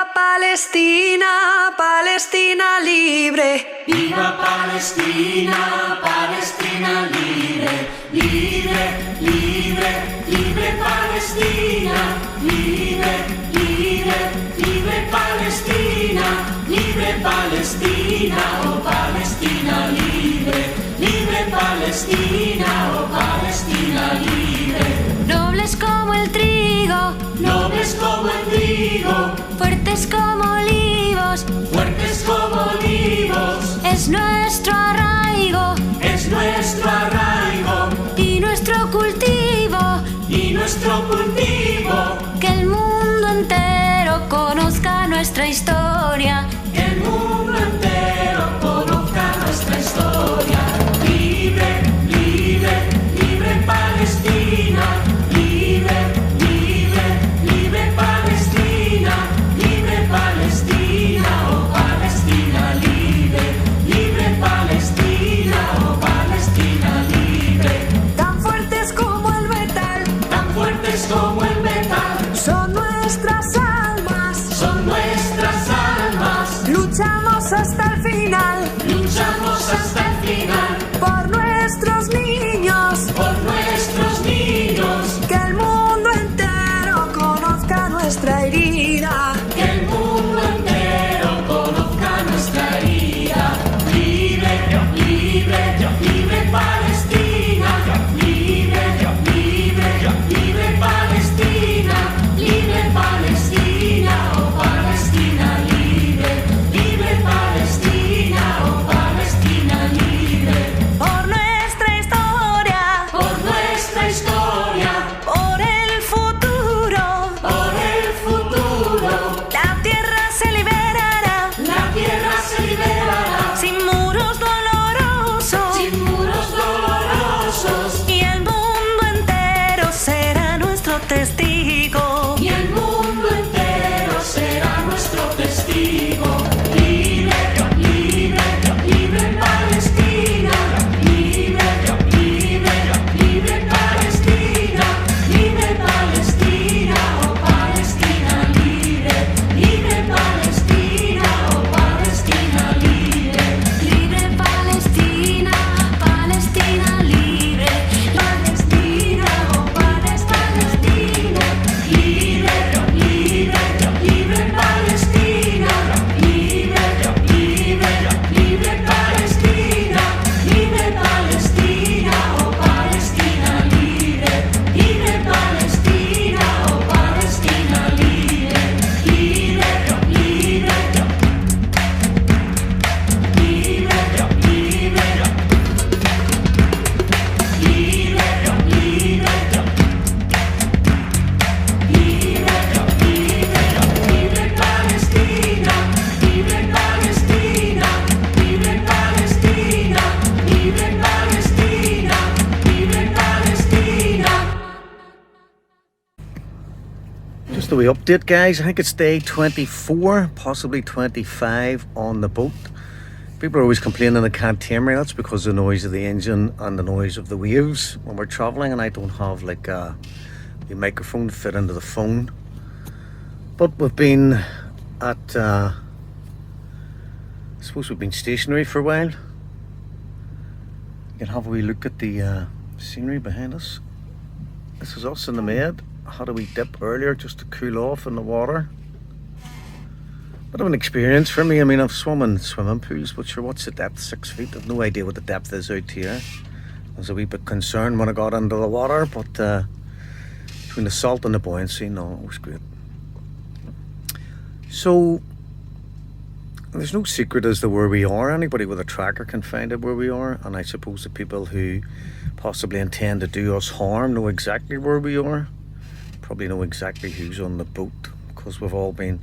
Viva Palestina, Palestina libre. Viva Palestina, Palestina libre. Libre, libre, libre Palestina. Libre, libre, libre Palestina. Libre Palestina, oh Palestina libre. Libre Palestina, oh Palestina libre. Nobles como el trigo, nobles como el trigo, fuertes como olivos, fuertes como olivos. Es nuestro arraigo, es nuestro arraigo, y nuestro cultivo, y nuestro cultivo. Que el mundo entero conozca nuestra historia, que el mundo entero conozca nuestra historia. Libre, libre, libre Palestina. Libre, libre, libre Palestina. Libre Palestina, oh Palestina libre. Libre Palestina, oh Palestina libre. Tan fuertes como el metal, tan fuertes como el metal. Son nuestras almas, son nuestras almas. Luchamos hasta el final, luchamos hasta el final. Por nuestros niños, por nuestros niños. Que el mundo entero conozca nuestra herida, que el mundo entero conozca nuestra herida. Libre, libre, libre Palestina. Libre, libre, libre Palestina. Libre Palestina, oh Palestina libre. Libre Palestina, oh Palestina libre. Por nuestra historia, por nuestra historia. Por el futuro, por el futuro. La tierra se liberará, la tierra se liberará. Sin muros dolorosos, sin muros dolorosos. Y el mundo entero será nuestro testigo, y el mundo entero será nuestro testigo. Libre, libre, libre Palestina. Libre, libre, libre Palestina. Libre Palestina, oh Palestina libre. Libre Palestina, oh Palestina libre. libre Palestina, Palestina libre. Palestina, oh Palestina. Libre, libre, libre Palestina. Libre, libre, libre Palestina. Libre Palestina, oh Palestina libre. Libre Palestina, oh Palestina libre. Libre, libre, libre Palestina. Libre Palestina, libre Palestina. Libre Palestina, libre Palestina. Just a wee update, guys. I think it's day 24, possibly 25 on the boat. People are always complaining they can't hear me. That's because of the noise of the engine and the noise of the waves when we're travelling, and I don't have like the microphone to fit into the phone. But we've been at, I suppose we've been stationary for a while. You can have a wee look at the scenery behind us. This is us in the Med. Had a wee dip earlier just to cool off in the water. Bit of an experience for me. I mean, I've swum in swimming pools, but sure, what's the depth? 6 feet. I've no idea what the depth is out here. I was a wee bit concerned when I got into the water, but between the salt and the buoyancy, no, it was great. So, there's no secret as to where we are. Anybody with a tracker can find out where we are, and I suppose the people who possibly intend to do us harm know exactly where we are. Probably know exactly who's on the boat, because we've all been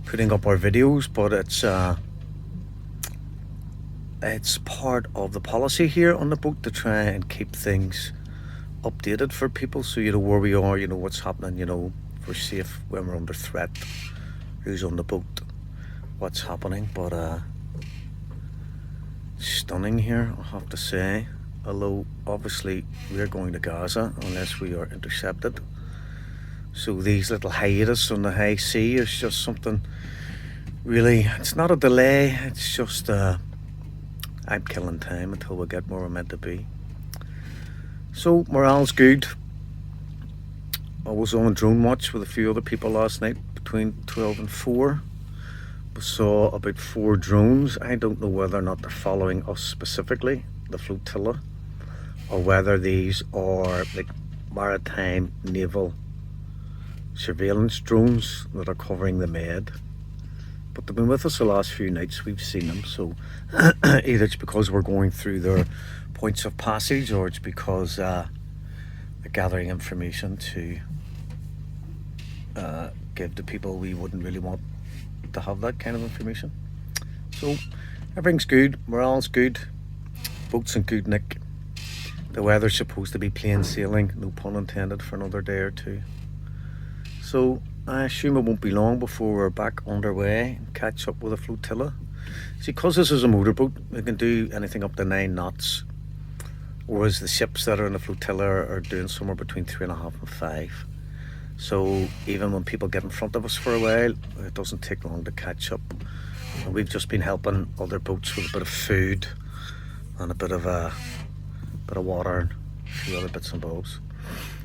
putting up our videos, but it's part of the policy here on the boat to try and keep things updated for people, so you know where we are, you know what's happening, you know if we're safe, when we're under threat, who's on the boat, what's happening. But stunning here, I have to say, although obviously we're going to Gaza unless we are intercepted. So these little hiatus on the high sea is just something really, it's not a delay, it's just I'm killing time until we get where we're meant to be. So morale's good. I was on drone watch with a few other people last night between 12 and 4. We saw about 4 drones. I don't know whether or not they're following us specifically, the flotilla, or whether these are like maritime naval surveillance drones that are covering the Med. But they've been with us the last few nights, we've seen them, so either it's because we're going through their points of passage, or it's because they're gathering information to give to people we wouldn't really want to have that kind of information. So everything's good, morale's good, boat's in good nick. The weather's supposed to be plain sailing, no pun intended, for another day or two. So I assume it won't be long before we're back underway and catch up with a flotilla. See, because this is a motorboat, we can do anything up to 9 knots, whereas the ships that are in the flotilla are doing somewhere between 3.5 and 5. So even when people get in front of us for a while, it doesn't take long to catch up. And we've just been helping other boats with a bit of food and a bit of water and a few other bits and bobs.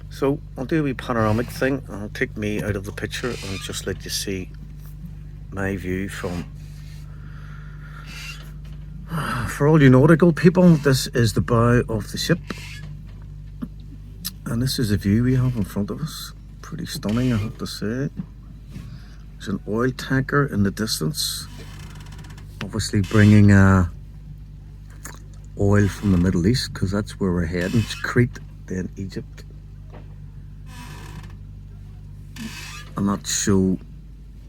So I'll do a wee panoramic thing. I'll take me out of the picture and just let you see my view from... For all you nautical people, this is the bow of the ship. And this is the view we have in front of us. Pretty stunning, I have to say. There's an oil tanker in the distance. Obviously bringing oil from the Middle East, because that's where we're heading. It's Crete, then Egypt. I'll not show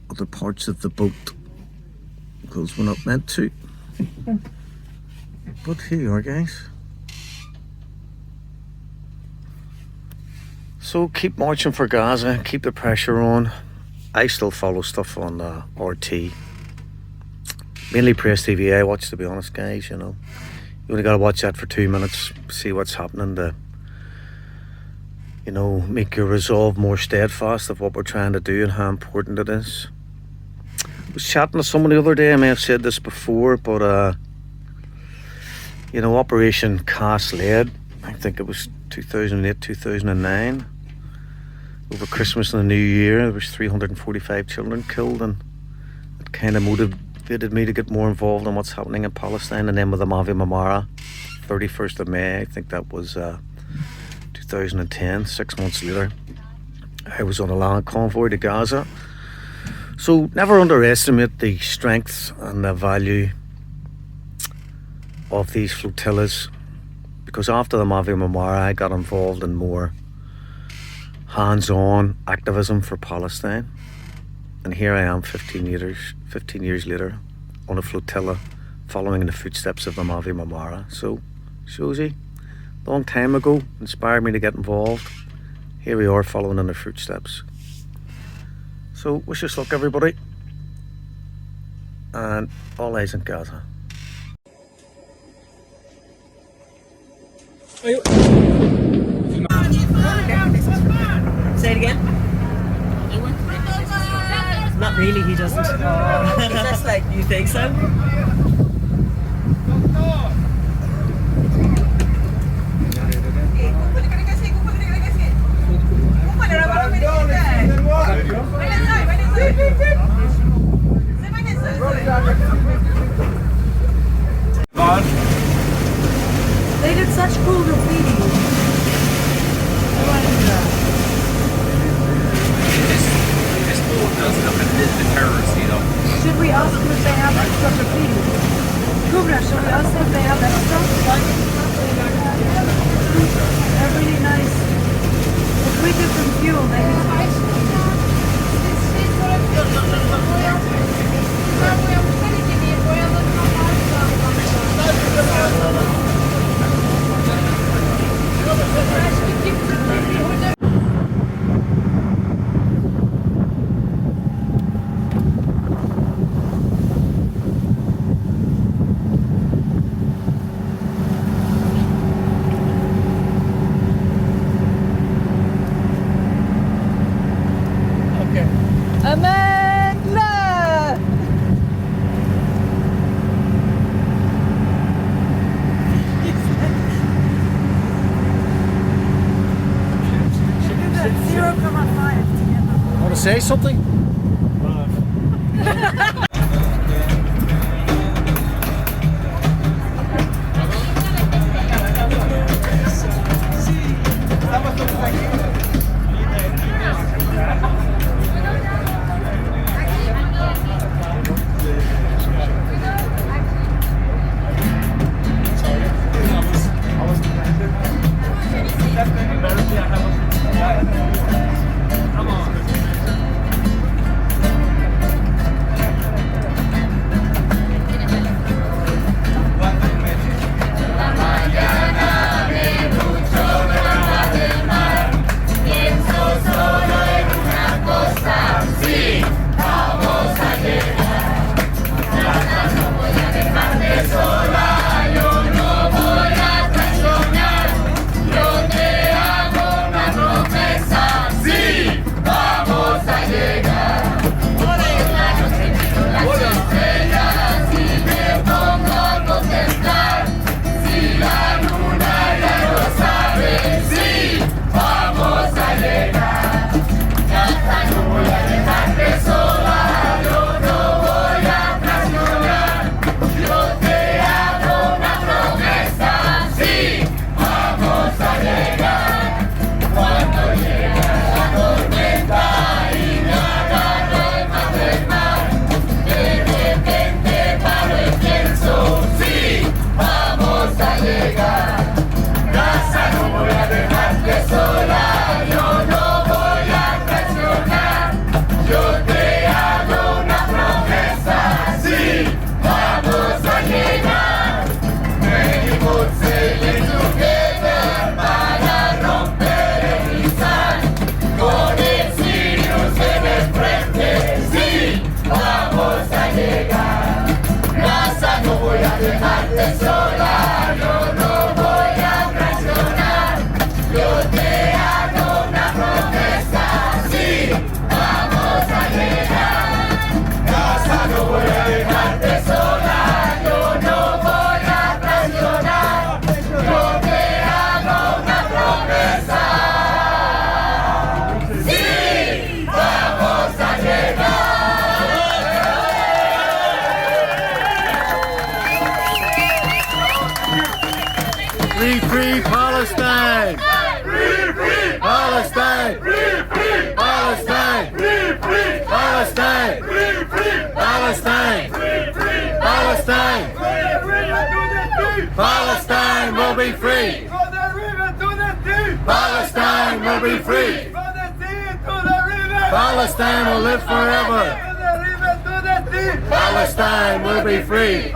other parts of the boat because we're not meant to. But here you are, guys. So keep marching for Gaza, keep the pressure on. I still follow stuff on RT. Mainly Press TV I watch, to be honest, guys, you know. You only got to watch that for 2 minutes, see what's happening to, you know, make your resolve more steadfast of what we're trying to do and how important it is. I was chatting to someone the other day, I may have said this before, but you know, Operation Cast Lead, I think it was 2008, 2009. Over Christmas and the New Year, there was 345 children killed, and it kind of motivated me to get more involved in what's happening in Palestine. And then with the Mavi Marmara, 31st of May, I think that was 2010, 6 months later, I was on a land convoy to Gaza. So never underestimate the strength and the value of these flotillas, because after the Mavi Marmara I got involved in more hands-on activism for Palestine, and here I am 15 years later on a flotilla following in the footsteps of the Mavi Marmara. So shows you, long time ago inspired me to get involved. Here we are following in their footsteps. So wish us luck, everybody, and all eyes on Gaza. Say it again. Not really, he doesn't. He's just like, you think so? They did such cool graffiti. This board does look a little bit terrorist, you know. Should we ask them if they have extra graffiti? to say something? Free, free Palestine! Free, free Palestine! Free, free Palestine! Free, free Palestine! Free, free Palestine! Free, free Palestine! Palestine will be free! Palestine will be free! Palestine will live forever! Palestine will be free!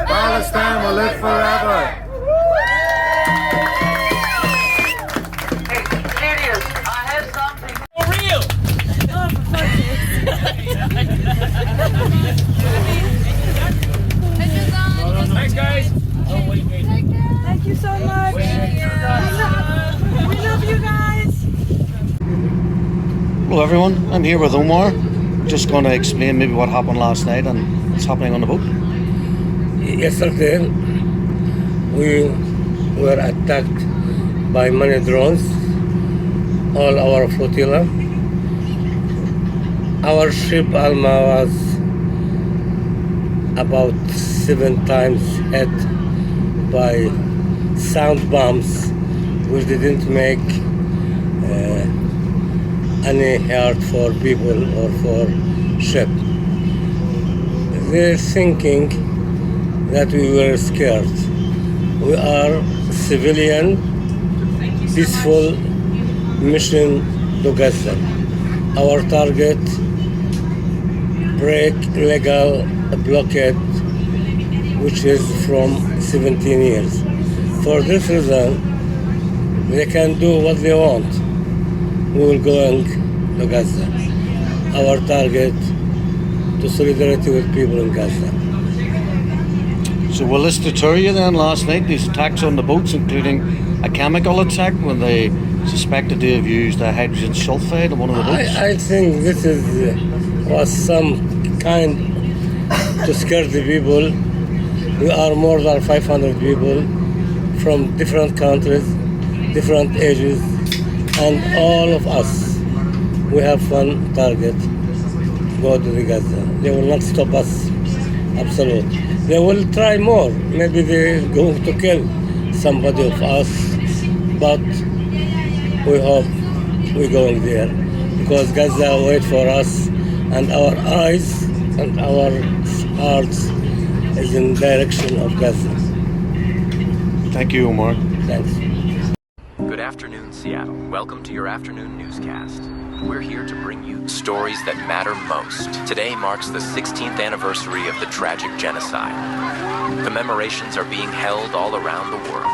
Palestine will live forever! Hey, serious, I have something. For real! Oh, for fuck's sake. Thanks, guys. Thank you so much. We love you guys. Hello everyone, I'm here with Omar. Just going to explain maybe what happened last night and what's happening on the boat. Yesterday, we were attacked by many drones, all our flotilla. Our ship Alma was about 7 times hit by sound bombs, which didn't make any hurt for people or for ship. They're thinking that we were scared. We are civilian, peaceful mission to Gaza. Our target, break legal blockade, which is from 17 years. For this reason, they can do what they want. We will go to Gaza. Our target, to solidarity with people in Gaza. So will this deter you then last night, these attacks on the boats, including a chemical attack when they suspected to have used hydrogen sulfide on one of the boats? I think this was some kind to scare the people. We are more than 500 people from different countries, different ages, and all of us, we have one target, go to the Gaza. They will not stop us, absolutely. They will try more. Maybe they're going to kill somebody of us, but we hope we're going there because Gaza wait for us, and our eyes and our hearts is in direction of Gaza. Thank you, Omar. Thanks. Good afternoon, Seattle. Welcome to your afternoon newscast. We're here to bring you stories that matter most. Today marks the 16th anniversary of the tragic genocide. Commemorations are being held all around the world.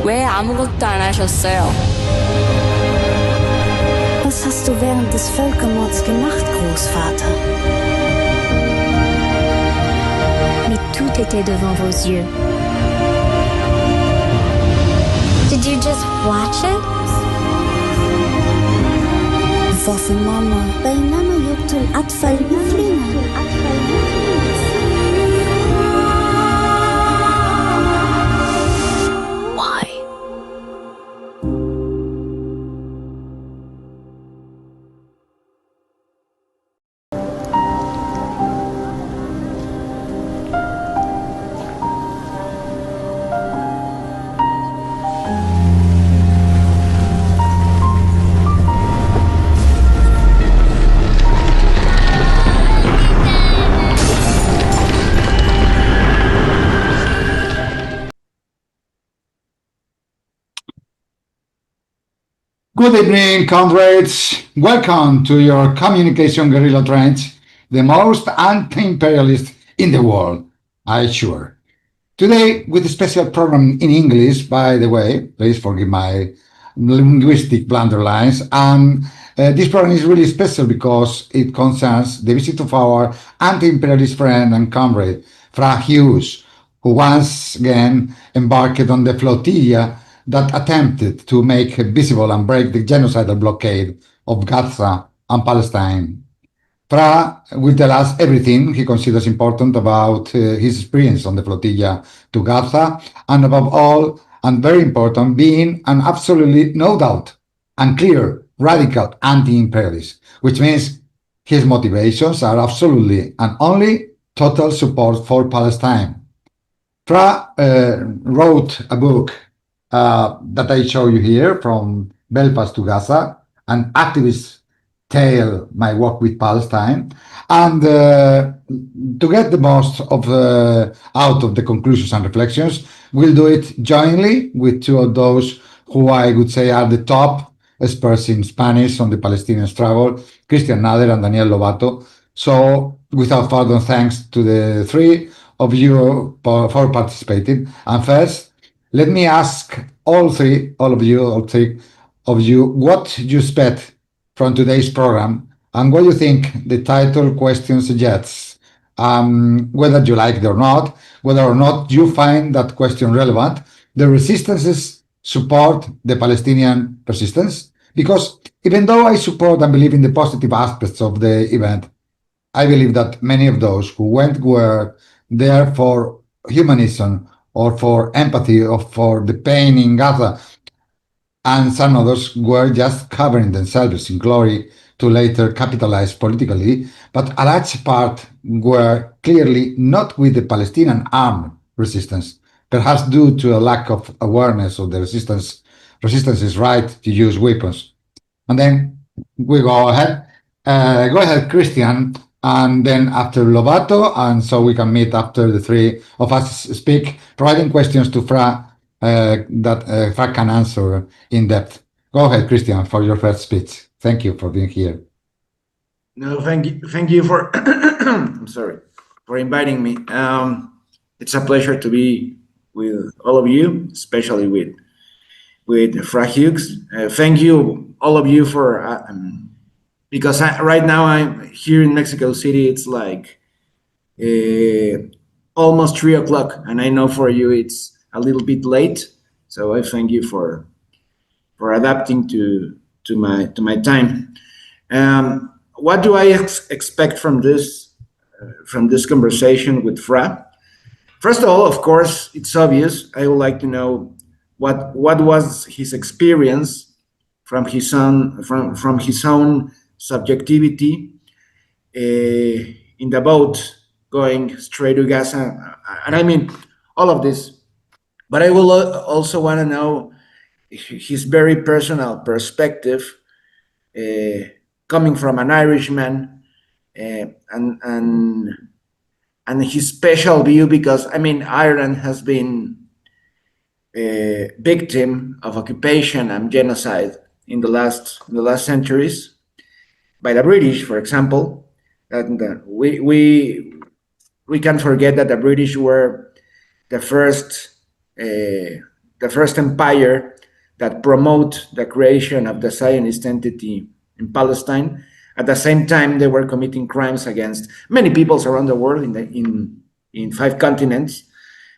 왜 아무것도 안 하셨어요? Was hast du während des Völkermords gemacht, Großvater? Mais tout était devant vos yeux. Did you just watch it? وفي ماما بينما يقتل أطفال مثلنا. Good evening, comrades. Welcome to your communication guerrilla trench, the most anti-imperialist in the world, I assure. Today, with a special program in English, by the way, please forgive my linguistic blunderlines. And this program is really special because it concerns the visit of our anti-imperialist friend and comrade, Fra Hughes, who once again embarked on the flotilla that attempted to make visible and break the genocidal blockade of Gaza and Palestine. Fra will tell us everything he considers important about his experience on the flotilla to Gaza, and above all, and very important, being an absolutely no doubt and clear radical anti-imperialist, which means his motivations are absolutely and only total support for Palestine. Fra wrote a book that I show you here, From Belfast to Gaza, an activist tale, my work with Palestine, and to get the most of out of the conclusions and reflections, we'll do it jointly with two of those who I would say are the top experts in Spanish on the Palestinian struggle, Christian Nader and Daniel Lobato. So without further thanks to the three of you for participating. And first, let me ask all three of you, what you expect from today's program and what you think the title question suggests. Whether you like it or not, whether or not you find that question relevant, the resistances support the Palestinian resistance. Because even though I support and believe in the positive aspects of the event, I believe that many of those who were there for humanism or for empathy or for the pain in Gaza, and some others were just covering themselves in glory to later capitalize politically, but a large part were clearly not with the Palestinian armed resistance, perhaps due to a lack of awareness of the resistance's right to use weapons. And then we go ahead. Go ahead, Christian. and then after Lobato, and so we can meet after the three of us speak, providing questions to Fra that Fra can answer in depth. Go ahead, Christian, for your first speech. Thank you for being here. No, thank you for I'm sorry for inviting me. It's a pleasure to be with all of you, especially with Fra Hughes. Thank you all of you for because right now I'm here in Mexico City. It's like almost 3 o'clock, and I know for you it's a little bit late. So I thank you for adapting to my time. What do I expect from this conversation with Fra? First of all, of course, it's obvious. I would like to know what was his experience from his own subjectivity in the boat going straight to Gaza, and I mean all of this. But I will also want to know his very personal perspective, coming from an Irishman, and his special view, because I mean Ireland has been a victim of occupation and genocide in the last centuries by the British, for example. And we can't forget that the British were the first empire that promote the creation of the Zionist entity in Palestine. At the same time, they were committing crimes against many peoples around the world in 5 continents,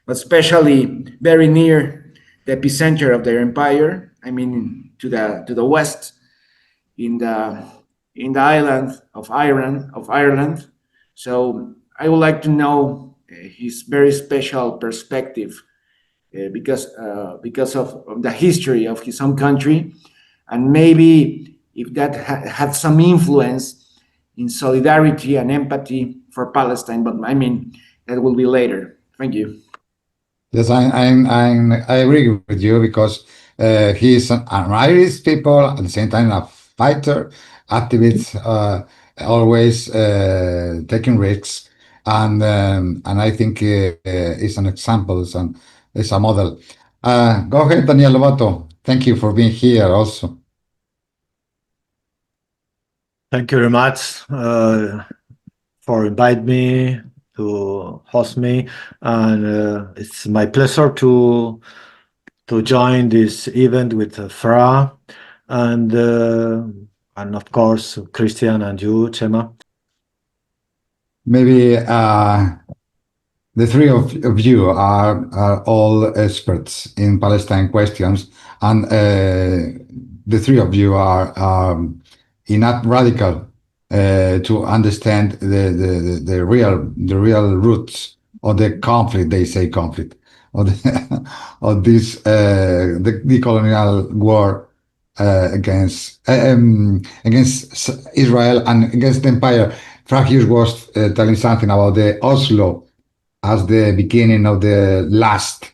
but especially very near the epicenter of their empire. I mean, to the west, in the island of Ireland. So I would like to know his very special perspective, because of the history of his own country, and maybe if that had some influence in solidarity and empathy for Palestine. But I mean, that will be later. Thank you. Yes, I agree with you, because he's an Irish people, at the same time a fighter, activist, always taking risks, and I think it's an example, it's a model. Go ahead, Daniel Lobato. Thank you for being here also. Thank you very much for inviting me to host me, and it's my pleasure to join this event with Fra and of course Christian and you, Chema. Maybe the three of you are all experts in Palestine questions, and the three of you are enough radical to understand the real roots of the conflict. They say conflict of this the colonial war against Israel and against the empire. Frank Hughes was telling something about the Oslo as the beginning of the last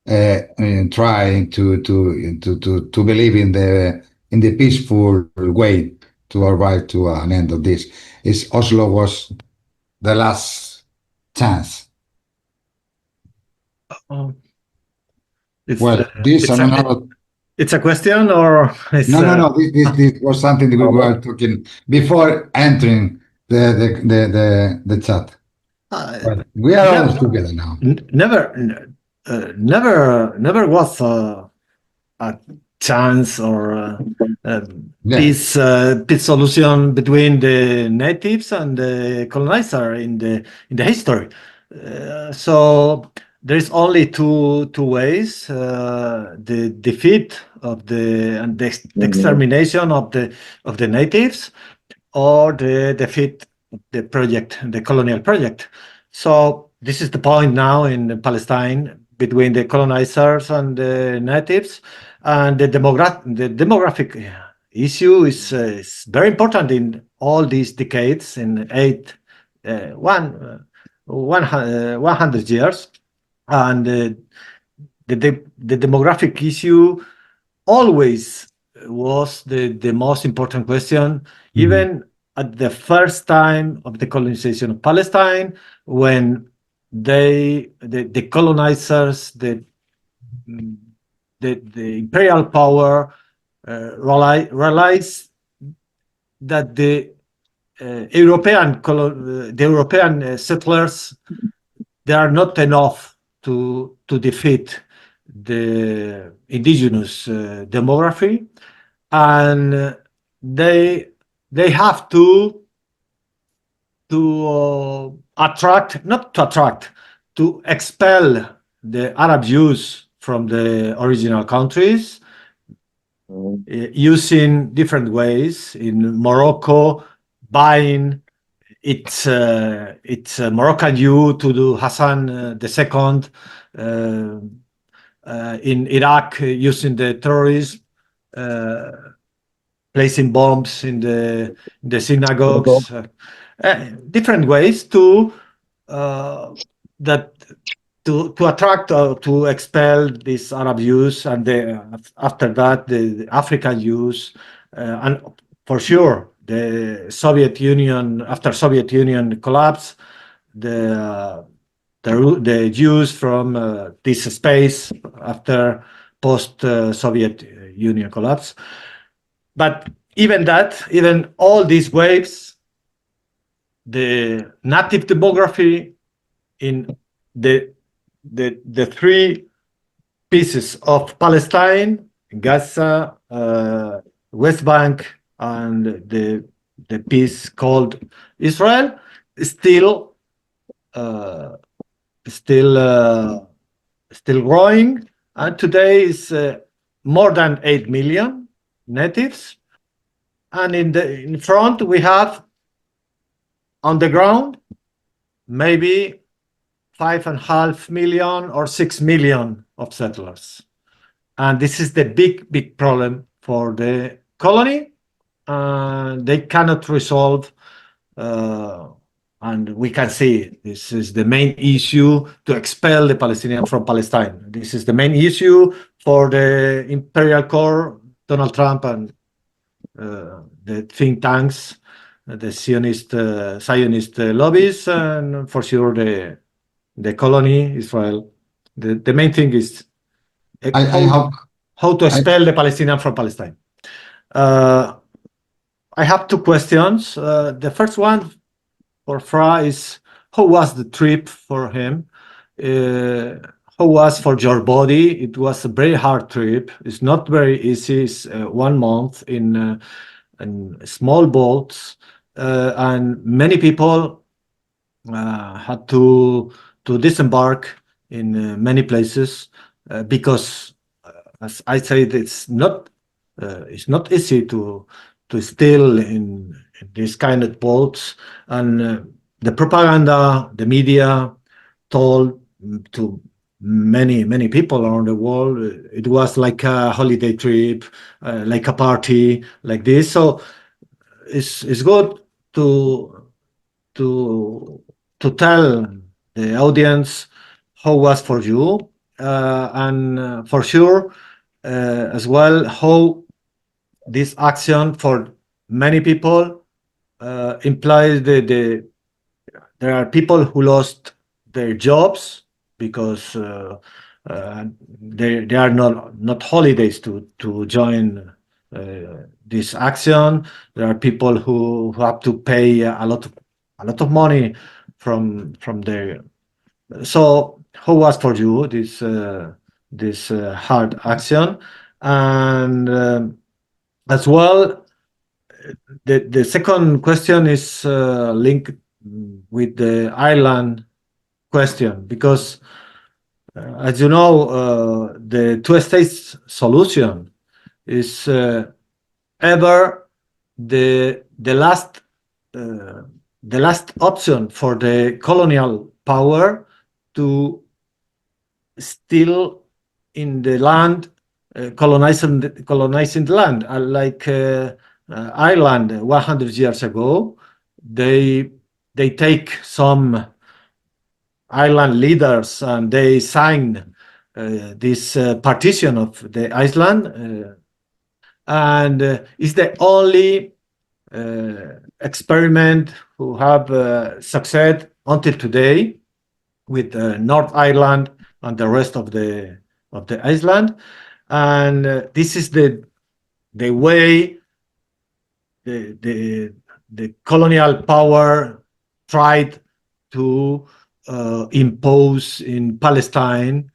trying to believe in the peaceful way to arrive to an end of this. Oslo was the last chance. It's a question, or no. This was something that we were talking before entering the chat. But we are all together now. Never was a chance or peace solution between the natives and the colonizer in the history. So there is only two ways: the defeat of the extermination of the natives, or the defeat of the colonial project. So this is the point now in Palestine between the colonizers and the natives, and the demographic issue is very important in all these decades, in 100 years, and the demographic issue always was the most important question, even at the first time of the colonization of Palestine, when the colonizers, the imperial power realized that the European settlers, they are not enough to defeat the indigenous demography, and they have to expel the Arab Jews from the original countries using different ways. In Morocco, buying its Moroccan Jew to do Hassan II. In Iraq, using the terrorists, placing bombs in the synagogues, different ways to attract or to expel these Arab Jews, and after that the African Jews, and for sure the Soviet Union, after Soviet Union collapse, the Jews from this space after post-Soviet Union collapse. But even all these waves, the native demography in the three pieces of Palestine, Gaza, West Bank, and the piece called Israel, still growing, and today is more than 8 million natives. And in front we have, on the ground, maybe 5.5 million or 6 million of settlers. And this is the big problem for the colony. They cannot resolve, and we can see this is the main issue, to expel the Palestinians from Palestine. This is the main issue for the imperial core, Donald Trump, and the think tanks, the Zionist lobbies, and for sure the colony, Israel. The main thing is how to expel the Palestinians from Palestine. I have two questions. The first one for Fra is, how was the trip for him? How was for your body? It was a very hard trip. It's not very easy. It's 1 month in small boats, and many people had to disembark in many places because, as I said, it's not easy to steal in this kind of boats, and the propaganda, the media told to many people around the world it was like a holiday trip, like a party, like this. So it's good to tell the audience how was for you, and for sure as well how this action for many people implies there are people who lost their jobs because they are not holidays to join this action. There are people who have to pay a lot of money from their. So how was for you this hard action? And as well, the second question is linked with the Ireland question, because as you know, the two-state solution is ever the last option for the colonial power to steal in the land, colonizing the land, like Ireland 100 years ago. They take some island leaders and they sign this partition of the island, and is the only experiment who have succeed until today with North Ireland and the rest of the island, and this is the way the colonial power tried to impose in Palestine,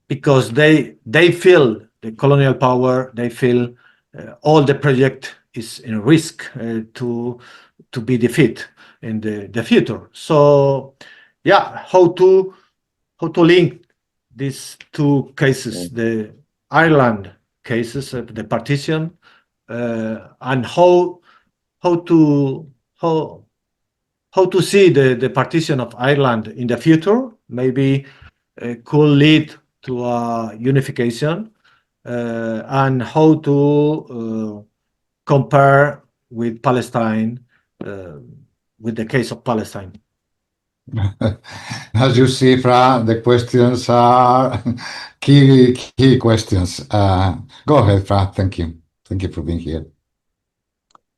because they feel, the colonial power, they feel all the project is in risk to be defeated in the future. So yeah, how to link these two cases, the Ireland cases, the partition, and how to see the partition of Ireland in the future, maybe could lead to a unification, and how to compare with Palestine, with the case of Palestine. As you see, Fra, the questions are key questions. Go ahead, Fra. Thank you. Thank you for being here.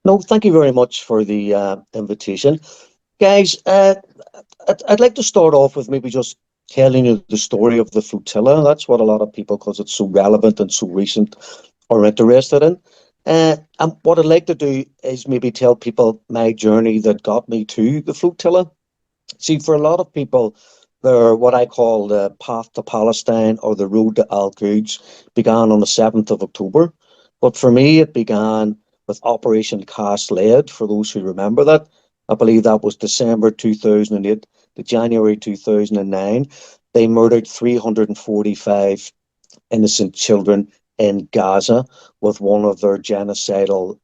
No, thank you very much for the invitation. Guys, I'd like to start off with maybe just telling you the story of the flotilla. That's what a lot of people, because it's so relevant and so recent, are interested in. And what I'd like to do is maybe tell people my journey that got me to the flotilla. See, for a lot of people, what I call the path to Palestine, or the road to HUGHES, began on the 7th of October. But for me, it began with Operation Cast Lead, for those who remember that. I believe that was December 2008 to January 2009. They murdered 345 innocent children in Gaza with one of their genocidal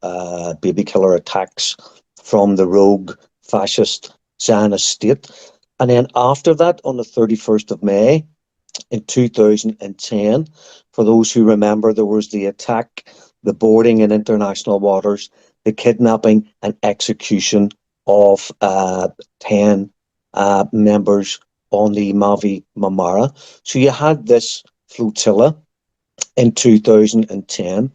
baby killer attacks from the rogue fascist Zionist state. And then after that, on the 31st of May in 2010, for those who remember, there was the attack, the boarding in international waters, the kidnapping and execution of 10 members on the Mavi Marmara. So you had this flotilla in 2010,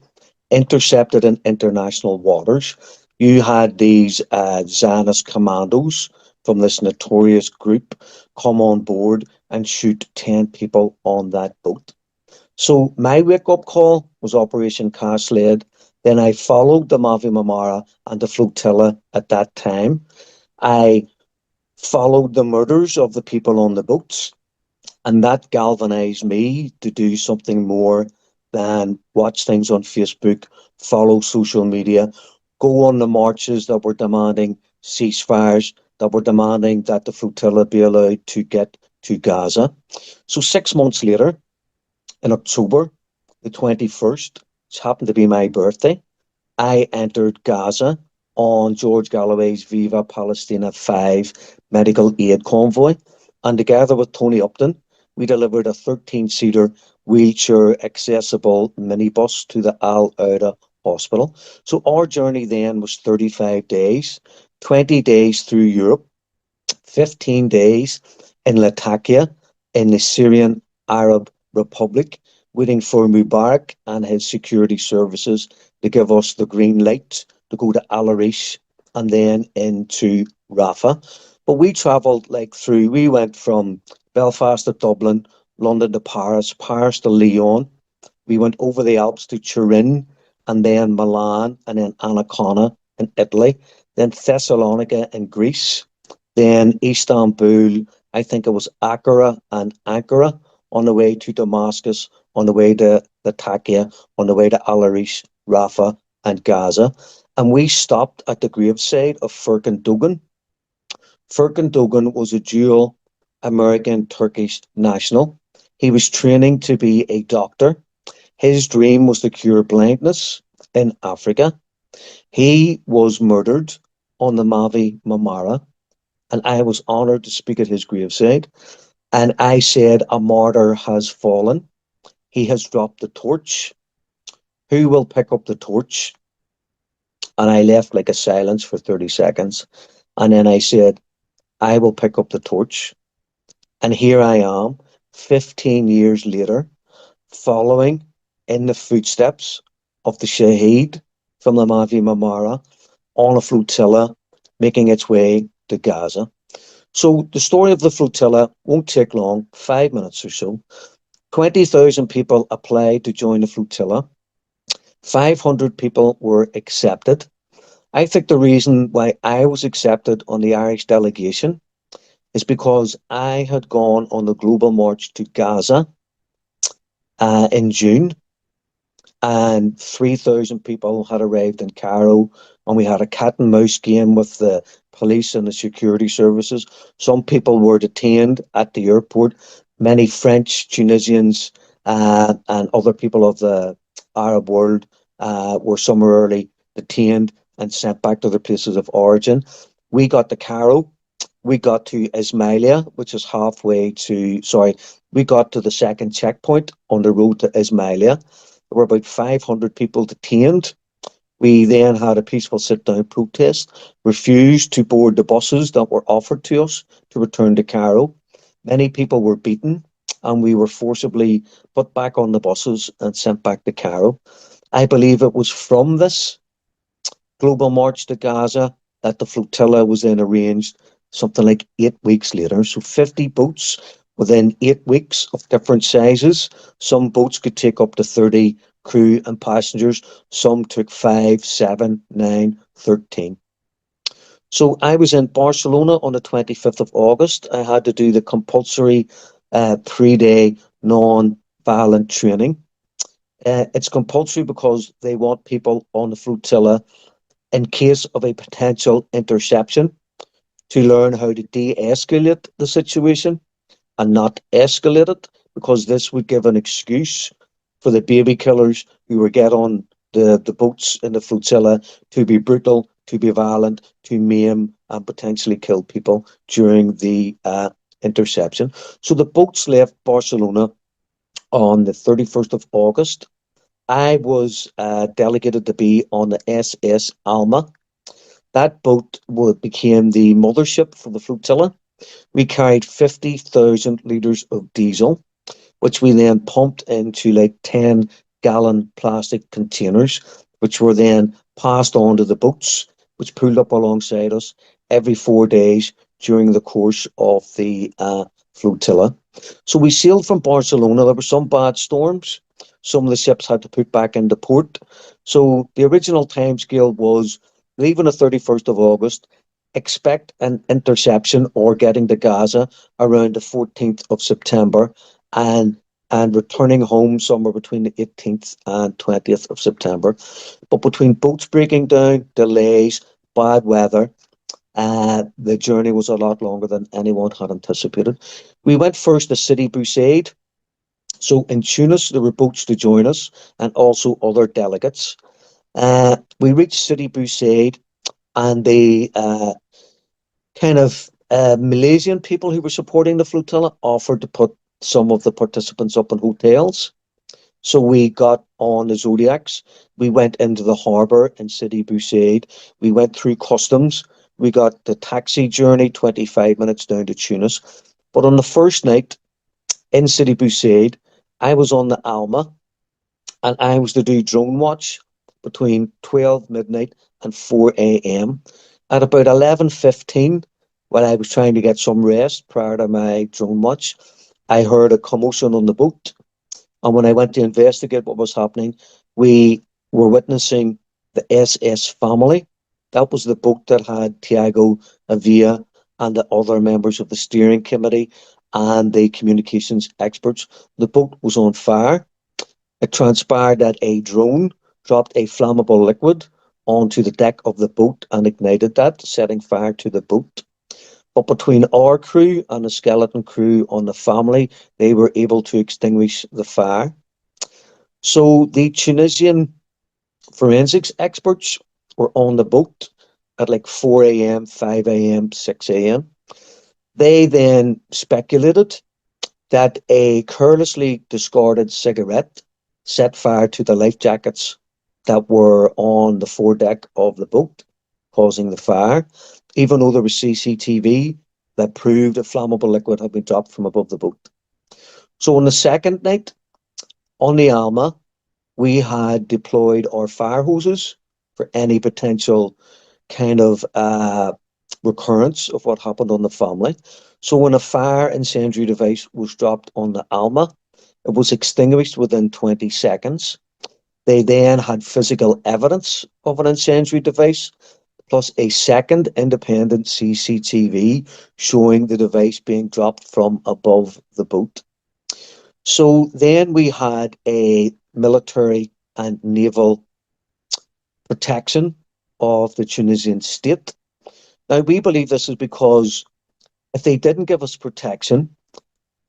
intercepted in international waters. You had these Zionist commandos from this notorious group come on board and shoot 10 people on that boat. So my wake-up call was Operation Cast Lead. Then I followed the Mavi Marmara and the flotilla at that time. I followed the murders of the people on the boats, and that galvanized me to do something more than watch things on Facebook, follow social media, go on the marches that were demanding ceasefires, that were demanding that the flotilla be allowed to get to Gaza. So 6 months later, in October the 21st, which happened to be my birthday, I entered Gaza on George Galloway's Viva Palestina 5 medical aid convoy. And together with Tony Upton, we delivered a 13-seater wheelchair accessible minibus to the Al Auda hospital. So our journey then was 35 days, 20 days through Europe, 15 days in Latakia, in the Syrian Arab Republic, waiting for Mubarak and his security services to give us the green light to go to Al Arish and then into Rafah. But we travelled we went from Belfast to Dublin, London to Paris, Paris to Lyon. We went over the Alps to Turin, and then Milan, and then Ancona in Italy, then Thessalonica in Greece, then Istanbul, I think it was Ankara and Ankara, on the way to Damascus, on the way to Latakia, on the way to Al Arish, Rafah and Gaza. And we stopped at the graveside of Furkan Dogan. Furkan Dogan was a dual American-Turkish national. He was training to be a doctor. His dream was to cure blindness in Africa. He was murdered on the Mavi Marmara, and I was honoured to speak at his graveside. And I said, a martyr has fallen. He has dropped the torch. Who will pick up the torch? And I left like a silence for 30 seconds. And then I said, I will pick up the torch. And here I am, 15 years later, following in the footsteps of the Shaheed from the Mavi Marmara on a flotilla making its way to Gaza. So the story of the flotilla won't take long, 5 minutes or so. 20,000 people applied to join the flotilla. 500 people were accepted. I think the reason why I was accepted on the Irish delegation is because I had gone on the global march to Gaza in June, and 3,000 people had arrived in Cairo, and we had a cat and mouse game with the police and the security services. Some people were detained at the airport. Many French, Tunisians, and other people of the Arab world were summarily detained and sent back to their places of origin. We got to Cairo. We got to Ismailia, which is we got to the second checkpoint on the road to Ismailia. There were about 500 people detained. We then had a peaceful sit-down protest, refused to board the buses that were offered to us to return to Cairo. Many people were beaten, and we were forcibly put back on the buses and sent back to Cairo. I believe it was from this global march to Gaza that the flotilla was then arranged something like 8 weeks later. So 50 boats within 8 weeks of different sizes. Some boats could take up to 30 crew and passengers. Some took 5, 7, 9, 13. So I was in Barcelona on the 25th of August. I had to do the compulsory 3-day non-violent training. It's compulsory because they want people on the flotilla in case of a potential interception to learn how to de-escalate the situation and not escalate it, because this would give an excuse for the baby killers who would get on the boats in the flotilla to be brutal, to be violent, to maim and potentially kill people during the interception. So the boats left Barcelona on the 31st of August. I was delegated to be on the SS Alma. That boat became the mothership for the flotilla. We carried 50,000 litres of diesel, which we then pumped into like 10-gallon plastic containers, which were then passed on to the boats, which pulled up alongside us every 4 days during the course of the flotilla. So we sailed from Barcelona. There were some bad storms. Some of the ships had to put back into port. So the original timescale was leaving the 31st of August, expect an interception or getting to Gaza around the 14th of September, and returning home somewhere between the 18th and 20th of September. But between boats breaking down, delays, bad weather, the journey was a lot longer than anyone had anticipated. We went first to Sidi Bou Said. So in Tunis, there were boats to join us and also other delegates. We reached Sidi Bou Said, and the Malaysian people who were supporting the flotilla offered to put some of the participants up in hotels. So we got on the Zodiacs. We went into the harbour in Sidi Bou Said. We went through customs. We got the taxi journey, 25 minutes down to Tunis. But on the first night in Sidi Bou Said, I was on the Alma, and I was to do drone watch between 12 midnight and 4 a.m. At about 11:15, while I was trying to get some rest prior to my drone watch, I heard a commotion on the boat. And when I went to investigate what was happening, we were witnessing the SS Family. That was the boat that had Tiago Avia and the other members of the steering committee and the communications experts. The boat was on fire. It transpired that a drone dropped a flammable liquid onto the deck of the boat and ignited that, setting fire to the boat. But between our crew and the skeleton crew on the Family, they were able to extinguish the fire. So the Tunisian forensics experts were on the boat at like 4 a.m., 5 a.m., 6 a.m. They then speculated that a carelessly discarded cigarette set fire to the life jackets that were on the foredeck of the boat, causing the fire, even though there was CCTV that proved a flammable liquid had been dropped from above the boat. So on the second night, on the Alma, we had deployed our fire hoses for any potential kind of recurrence of what happened on the family. So when a fire incendiary device was dropped on the Alma, it was extinguished within 20 seconds. They then had physical evidence of an incendiary device, plus a second independent CCTV showing the device being dropped from above the boat. So then we had a military and naval protection of the Tunisian state. Now, we believe this is because if they didn't give us protection,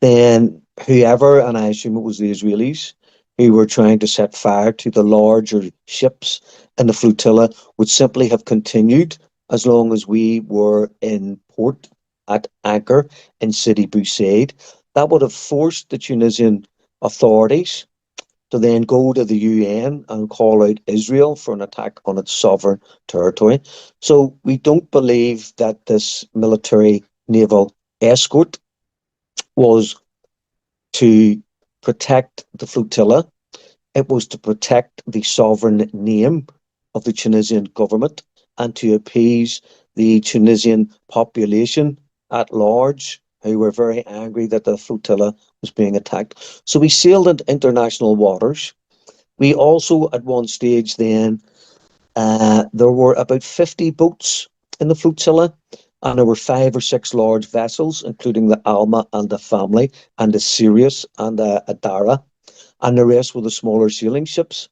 then whoever, and I assume it was the Israelis, who were trying to set fire to the larger ships in the flotilla, would simply have continued as long as we were in port at anchor in Sidi Bou Said. That would have forced the Tunisian authorities to then go to the UN and call out Israel for an attack on its sovereign territory. So we don't believe that this military naval escort was to protect the flotilla. It was to protect the sovereign name of the Tunisian government and to appease the Tunisian population at large, who were very angry that the flotilla was being attacked. So we sailed into international waters. We also, at one stage then, there were about 50 boats in the flotilla, and there were 5 or 6 large vessels, including the Alma and the Family, and the Sirius and the Adara, and the rest were the smaller sailing ships.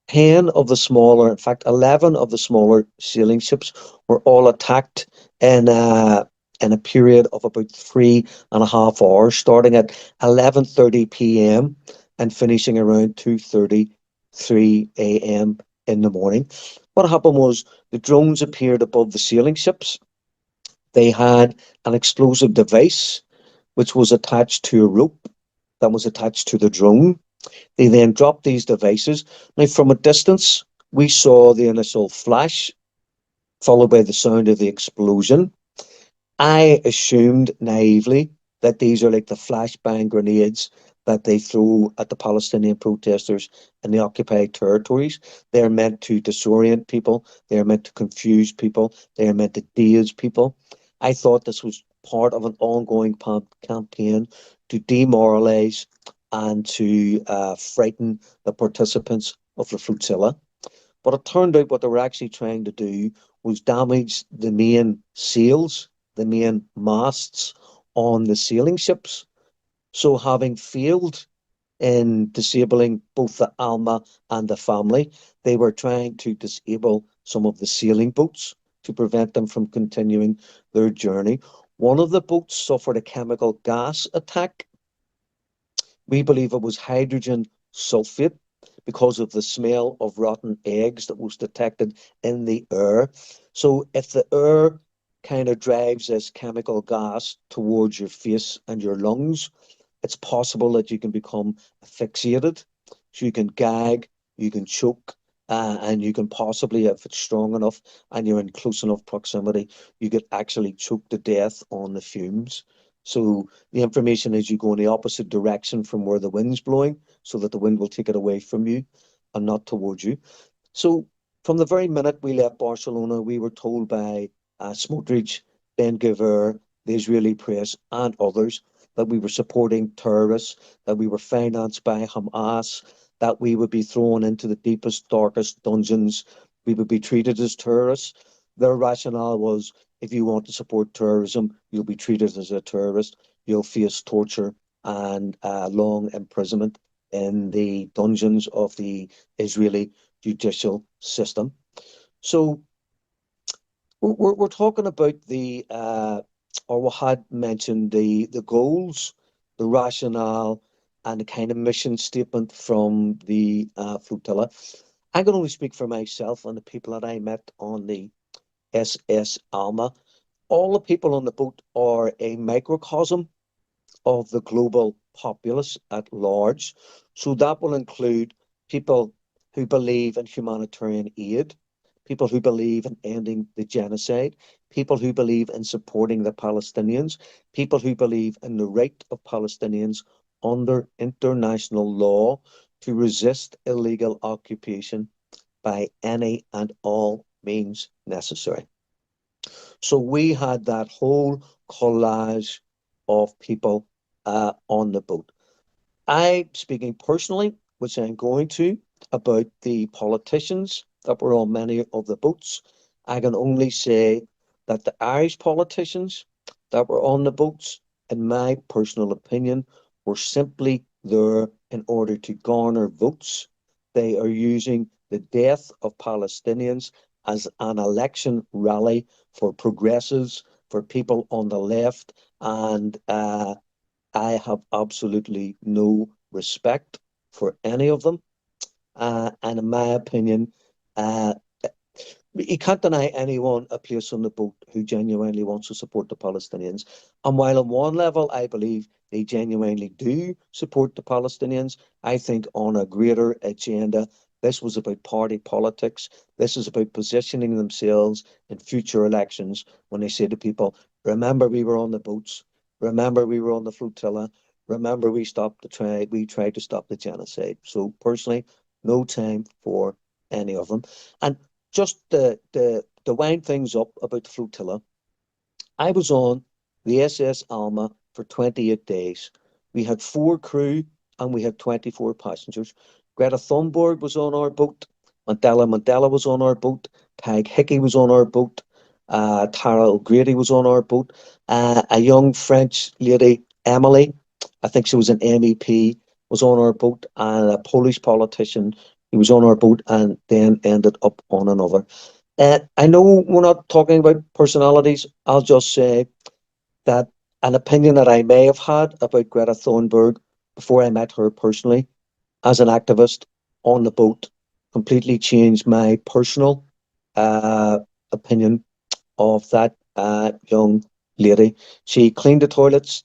10 of the smaller, in fact, 11 of the smaller sailing ships were all attacked in a period of about 3.5 hours, starting at 11:30 p.m. and finishing around 2:33 a.m. in the morning. What happened was the drones appeared above the sailing ships. They had an explosive device which was attached to a rope that was attached to the drone. They then dropped these devices. Now, from a distance, we saw the initial flash, followed by the sound of the explosion. I assumed naively that these are like the flashbang grenades that they throw at the Palestinian protesters in the occupied territories. They're meant to disorient people. They're meant to confuse people. They're meant to daze people. I thought this was part of an ongoing campaign to demoralize and to frighten the participants of the flotilla. But it turned out what they were actually trying to do was damage the main sails, the main masts on the sailing ships. So having failed in disabling both the Alma and the Family, they were trying to disable some of the sailing boats to prevent them from continuing their journey. One of the boats suffered a chemical gas attack. We believe it was hydrogen sulfate because of the smell of rotten eggs that was detected in the air. So if the air kind of drives this chemical gas towards your face and your lungs, it's possible that you can become asphyxiated. So you can gag, you can choke, and you can possibly, if it's strong enough and you're in close enough proximity, you could actually choke to death on the fumes. So the information is you go in the opposite direction from where the wind's blowing so that the wind will take it away from you and not towards you. So from the very minute we left Barcelona, we were told by Smotrich, Ben-Gvir, the Israeli press and others that we were supporting terrorists, that we were financed by Hamas, that we would be thrown into the deepest, darkest dungeons. We would be treated as terrorists. Their rationale was, if you want to support terrorism, you'll be treated as a terrorist. You'll face torture and long imprisonment in the dungeons of the Israeli judicial system. So we're talking about or we had mentioned the goals, the rationale, and the kind of mission statement from the flotilla. I can only speak for myself and the people that I met on the SS Alma. All the people on the boat are a microcosm of the global populace at large. So that will include people who believe in humanitarian aid, people who believe in ending the genocide, people who believe in supporting the Palestinians, people who believe in the right of Palestinians under international law to resist illegal occupation by any and all means necessary. So we had that whole collage of people on the boat. Speaking personally, which I'm going to, about the politicians that were on many of the boats, I can only say that the Irish politicians that were on the boats, in my personal opinion, were simply there in order to garner votes. They are using the death of Palestinians as an election rally for progressives, for people on the left, and I have absolutely no respect for any of them. And in my opinion, you can't deny anyone a place on the boat who genuinely wants to support the Palestinians. And while on one level, I believe they genuinely do support the Palestinians, I think on a greater agenda, this was about party politics. This is about positioning themselves in future elections when they say to people, remember we were on the boats, remember we were on the flotilla, remember we tried to stop the genocide. So personally, no time for any of them. And just to wind things up about the flotilla, I was on the SS Alma for 28 days. We had 4 crew and we had 24 passengers. Greta Thunberg was on our boat. Mandela was on our boat. Tag Hickey was on our boat. Tara O'Grady was on our boat. A young French lady, Emily, I think she was an MEP, was on our boat. And a Polish politician, he was on our boat and then ended up on another. I know we're not talking about personalities. I'll just say that an opinion that I may have had about Greta Thunberg before I met her personally as an activist on the boat completely changed my personal opinion of that young lady. She cleaned the toilets.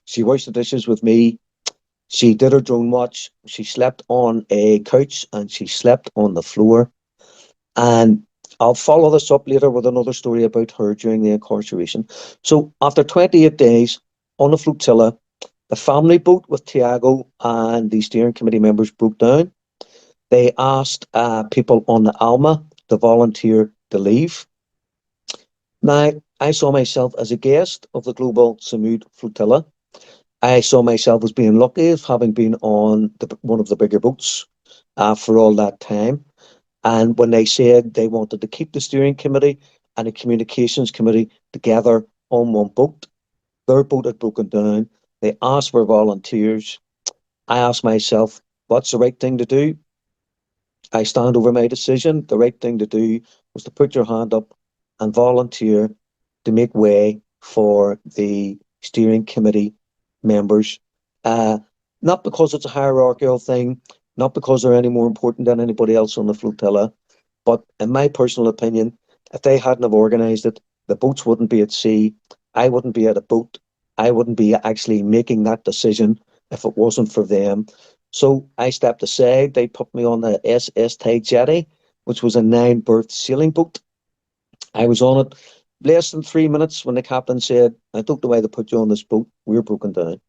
She washed the dishes with me. She did her drone watch. She slept on a couch and she slept on the floor. And I'll follow this up later with another story about her during the incarceration. So after 28 days on the flotilla, the family boat with Tiago and the steering committee members broke down. They asked people on the Alma to volunteer to leave. Now, I saw myself as a guest of the Gaza Sumud Flotilla. I saw myself as being lucky as having been on one of the bigger boats for all that time. And when they said they wanted to keep the steering committee and the communications committee together on one boat, their boat had broken down. They asked for volunteers. I asked myself, what's the right thing to do? I stand over my decision. The right thing to do was to put your hand up and volunteer to make way for the steering committee members. Not because it's a hierarchical thing, not because they're any more important than anybody else on the flotilla, but in my personal opinion, if they hadn't have organised it, the boats wouldn't be at sea. I wouldn't be at a boat. I wouldn't be actually making that decision if it wasn't for them. So I stepped aside. They put me on the SS Jetty, which was a 9-berth sailing boat. I was on it less than 3 minutes when the captain said, I don't know why they put you on this boat. We're broken down.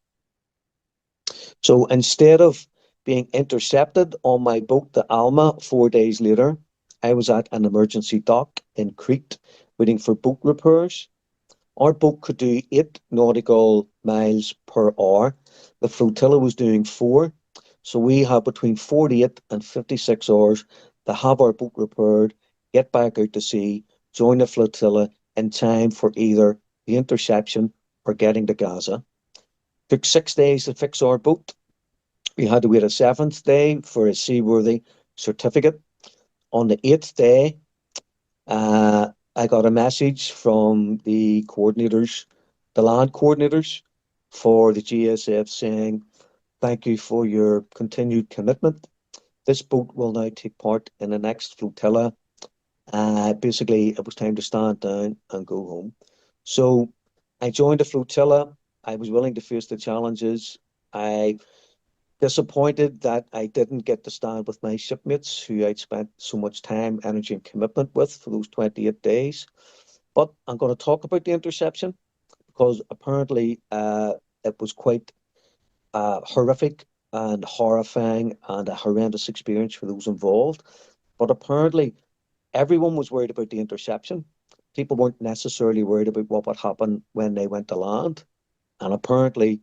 So instead of being intercepted on my boat, the Alma, 4 days later, I was at an emergency dock in Crete waiting for boat repairs. Our boat could do 8 nautical miles per hour. The flotilla was doing 4. So we had between 48 and 56 hours to have our boat repaired, get back out to sea, join the flotilla in time for either the interception or getting to Gaza. Took 6 days to fix our boat. We had to wait a 7th day for a seaworthy certificate. On the 8th day, I got a message from the coordinators, the land coordinators for the GSF saying, thank you for your continued commitment. This boat will now take part in the next flotilla. Basically, it was time to stand down and go home. So I joined the flotilla. I was willing to face the challenges. I disappointed that I didn't get to stand with my shipmates who I'd spent so much time, energy, and commitment with for those 28 days. But I'm going to talk about the interception because apparently it was quite horrific and horrifying and a horrendous experience for those involved. But apparently, everyone was worried about the interception. People weren't necessarily worried about what would happen when they went to land. And apparently,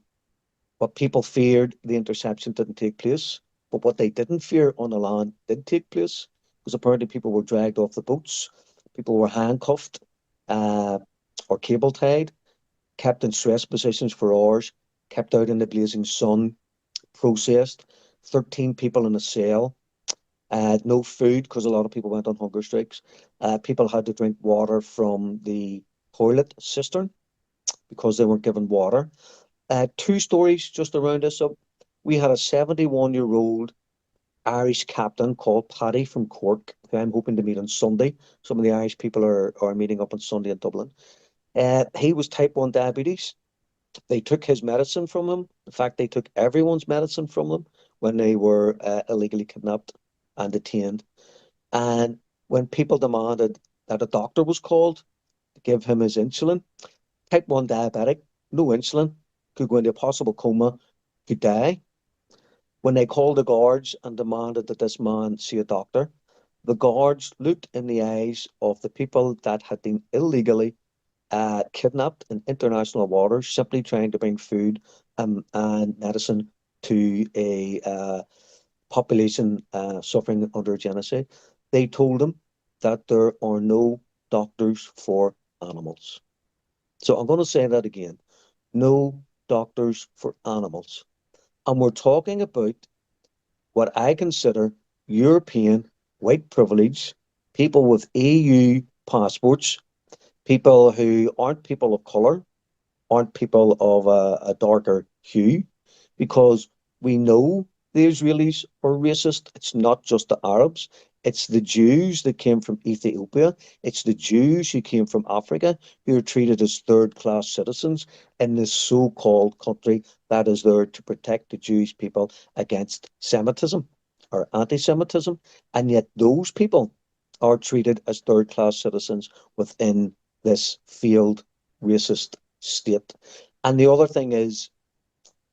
what people feared, the interception didn't take place. But what they didn't fear on the land did take place, because apparently people were dragged off the boats, people were handcuffed or cable tied, kept in stress positions for hours, kept out in the blazing sun, processed. 13 people in a cell. No food, because a lot of people went on hunger strikes. People had to drink water from the toilet cistern because they weren't given water. Two stories just around this. So we had a 71-year-old Irish captain called Paddy from Cork, who I'm hoping to meet on Sunday. Some of the Irish people are meeting up on Sunday in Dublin. He was type 1 diabetes. They took his medicine from him. In fact, they took everyone's medicine from them when they were illegally kidnapped and detained. And when people demanded that a doctor was called to give him his insulin, type 1 diabetic, no insulin, could go into a possible coma, could die. When they called the guards and demanded that this man see a doctor, the guards looked in the eyes of the people that had been illegally kidnapped in international waters, simply trying to bring food and medicine to a population suffering under genocide. They told them that there are no doctors for animals. So I'm going to say that again. No doctors for animals. And we're talking about what I consider European white privilege, people with EU passports, people who aren't people of colour, aren't people of a darker hue, because we know the Israelis are racist. It's not just the Arabs. It's the Jews that came from Ethiopia. It's the Jews who came from Africa who are treated as third-class citizens in this so-called country that is there to protect the Jewish people against Semitism or anti-Semitism. And yet those people are treated as third-class citizens within this failed racist state. And the other thing is,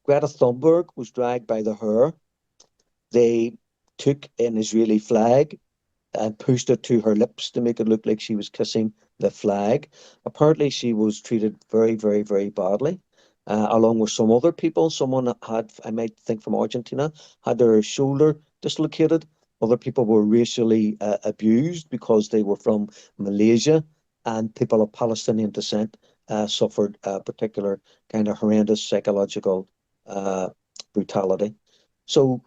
Greta Thunberg was dragged by the hair. They took an Israeli flag and pushed it to her lips to make it look like she was kissing the flag. Apparently, she was treated very, very, very badly, along with some other people. Someone had, I might think from Argentina, had their shoulder dislocated. Other people were racially abused because they were from Malaysia, and people of Palestinian descent suffered a particular kind of horrendous psychological brutality. So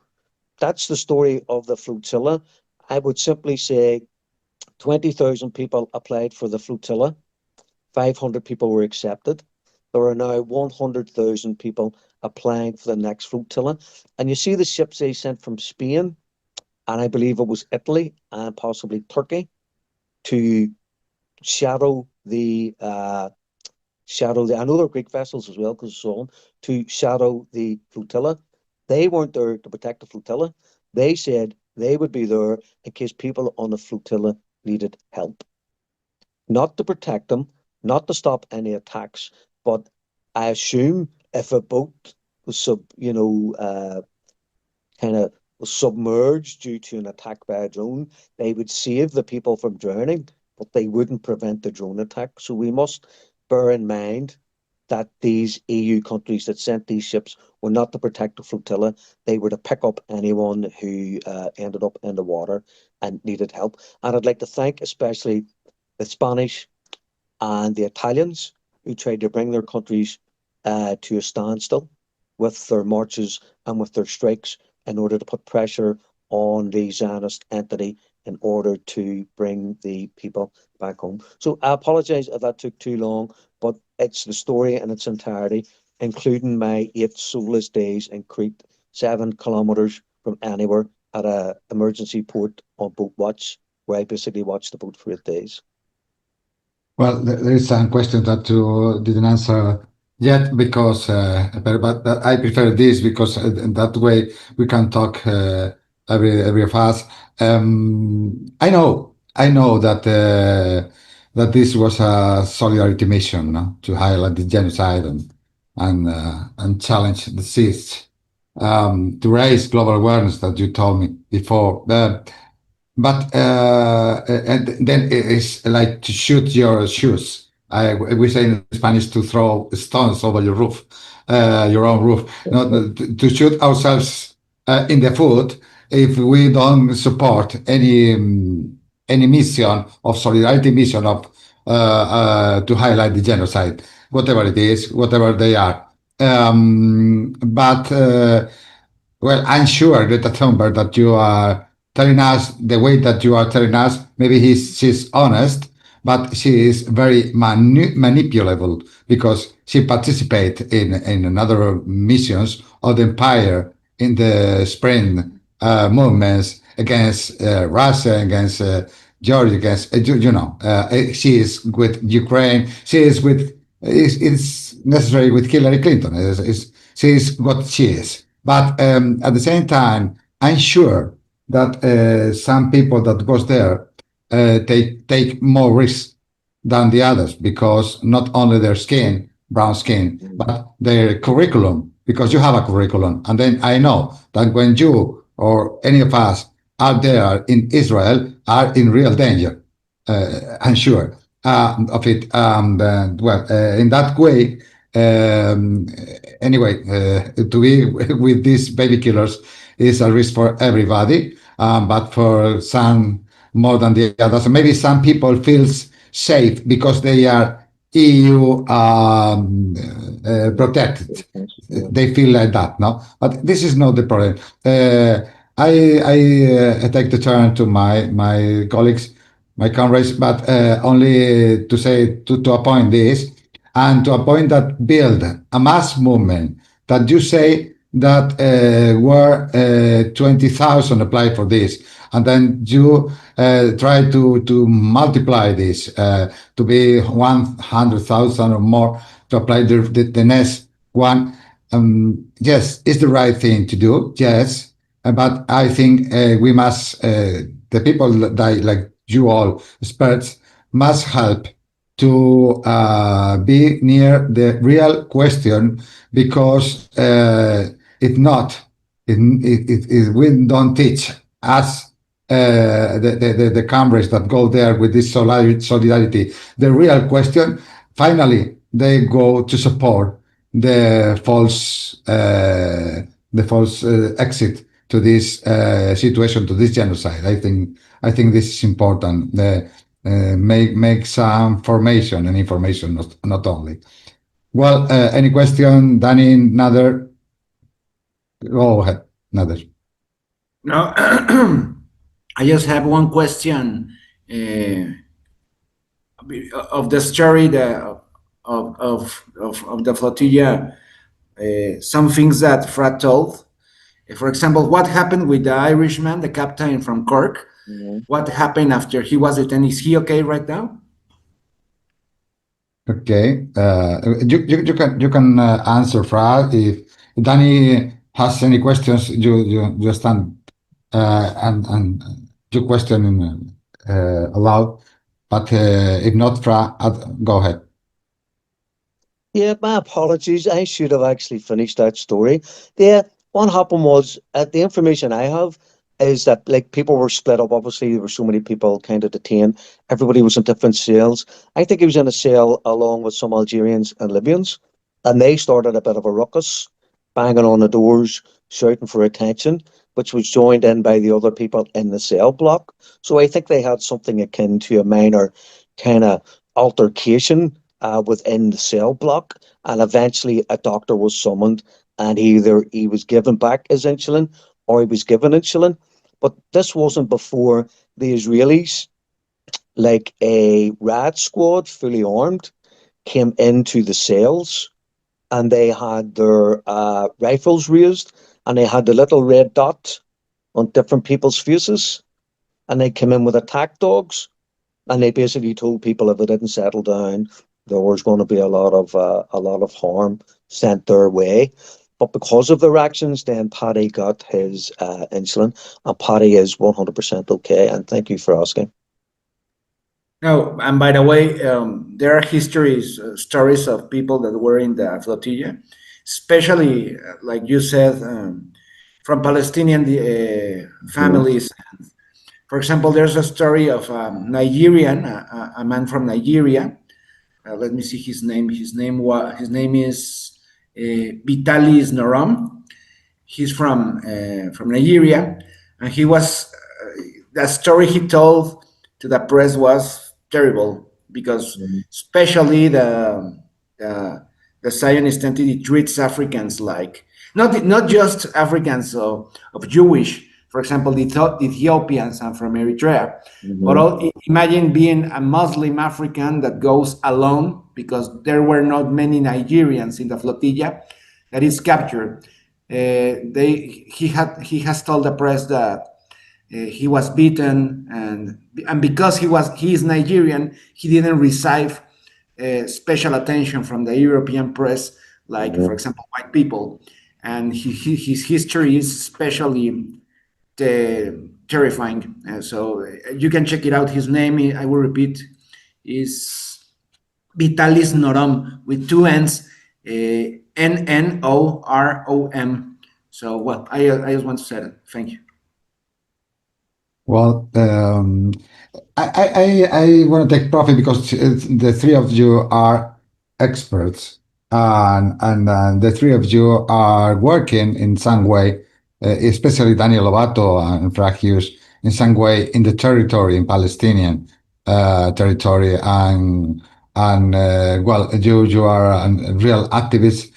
that's the story of the flotilla. I would simply say 20,000 people applied for the flotilla. 500 people were accepted. There are now 100,000 people applying for the next flotilla. And you see the ships they sent from Spain, and I believe it was Italy and possibly Turkey, to shadow the I know there are Greek vessels as well, because so on, to shadow the flotilla. They weren't there to protect the flotilla. They said they would be there in case people on the flotilla needed help. Not to protect them, not to stop any attacks, but I assume if a boat was was submerged due to an attack by a drone, they would save the people from drowning, but they wouldn't prevent the drone attack. So we must bear in mind that these EU countries that sent these ships were not to protect the flotilla. They were to pick up anyone who ended up in the water and needed help. And I'd like to thank especially the Spanish and the Italians who tried to bring their countries to a standstill with their marches and with their strikes in order to put pressure on the Zionist entity in order to bring the people back home. So I apologize if that took too long, but it's the story in its entirety, including my 8 soulless days in Crete, 7 kilometers from anywhere at an emergency port on boat watch, where I basically watched the boat for 8 days. Well, there is some question that you didn't answer yet, because but I prefer this because in that way we can talk every of us. I know that that this was a solidarity mission, no? To highlight the genocide and challenge the seas, to raise global awareness that you told me before. but and then it is like to shoot your shoes. We say in Spanish to throw stones over your roof, your own roof. Not to shoot ourselves in the foot if we don't support any mission of solidarity, mission of to highlight the genocide, whatever it is, whatever they are. But well, I'm sure, Greta Thunberg, that you are telling us the way that you are telling us. Maybe she's honest, but she is very manipulable because she participates in another missions of the empire in the spring movements against Russia, against Georgia, against she is with Ukraine. She is with it's necessary with Hillary Clinton. She is what she is. But at the same time, I'm sure that some people that goes there take more risk than the others because not only their skin, brown skin, but their curriculum, because you have a curriculum. And then I know that when you or any of us are there in Israel are in real danger. I'm sure of it. In that way, anyway, to be with these baby killers is a risk for everybody, but for some more than the others. Maybe some people feels safe because they are EU protected. They feel like that, no? But this is not the problem. I take the turn to my colleagues, my comrades, but only to say to appoint this and to a point that build a mass movement that you say that were 20,000 applied for this, and then you try to multiply this to be 100,000 or more to apply the next one. Yes, it's the right thing to do, yes, but I think we must, the people that like you all, experts, must help to be near the real question, because if not, if we don't teach us the comrades that go there with this solidarity, the real question, finally they go to support the false exit to this situation, to this genocide. I think this is important. Make some formation and information, not only. Well, any question, Danny, Nader? Go ahead, Nader. No, I just have one question of the story of the flotilla. Some things that Frat told. For example, what happened with the Irishman, the captain from Cork? What happened after he was detained? Is he okay right now? Okay, you can answer, Frat. If Danny has any questions, you stand and your question aloud. But if not, Frat, go ahead. Yeah, my apologies. I should have actually finished that story. Yeah, what happened was, the information I have is that like people were split up. Obviously, there were so many people kind of detained. Everybody was in different cells. I think he was in a cell along with some Algerians and Libyans, and they started a bit of a ruckus, banging on the doors, shouting for attention, which was joined in by the other people in the cell block. So I think they had something akin to a minor kind of altercation within the cell block, and eventually a doctor was summoned, and either he was given back his insulin or he was given insulin. But this wasn't before the Israelis, like a RAD squad, fully armed, came into the cells, and they had their rifles raised, and they had the little red dot on different people's faces, and they came in with attack dogs, and they basically told people if they didn't settle down, there was going to be a lot of harm sent their way. But because of their actions, then Paddy got his insulin, and Paddy is 100% okay. And thank you for asking. No, and by the way, there are stories of people that were in the flotilla, especially, like you said, from Palestinian families, For example, there's a story of a Nigerian, a man from Nigeria. Let me see his name. His name is Vitalis Norom. He's from Nigeria, and he was the story he told to the press was terrible because especially the Zionist entity treats Africans like not just Africans of Jewish. For example, the Ethiopians and from Eritrea. But imagine being a Muslim African that goes alone because there were not many Nigerians in the flotilla that is captured. He has told the press that he was beaten and because he is Nigerian, he didn't receive special attention from the European press, like for example white people, and his history is especially terrifying. So you can check it out. His name, I will repeat, is Vitalis Norom with two N's, N-N-O-R-O-M. So, well, I just want to say that. Thank you. Well, I want to take profit because the three of you are experts, and the three of you are working in some way, especially Daniel Lobato and Frank Hughes, in some way in the territory, in Palestinian territory, and well, you are a real activist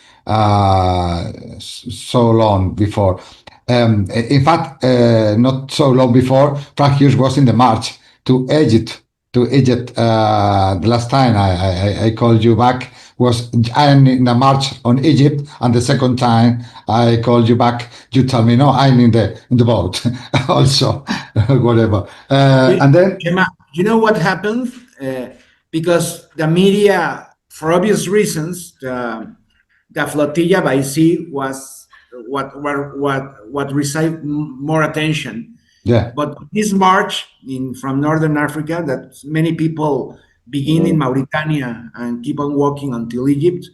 so long before. In fact, not so long before, Frank Hughes was in the march to Egypt. The last time I called you back was I'm in the march on Egypt, and the second time I called you back, you tell me no, I'm in the boat also, whatever. And then you know what happened? Because the media, for obvious reasons, the flotilla by sea was what received more attention. Yeah. But this march from Northern Africa, that many people begin in Mauritania and keep on walking until Egypt.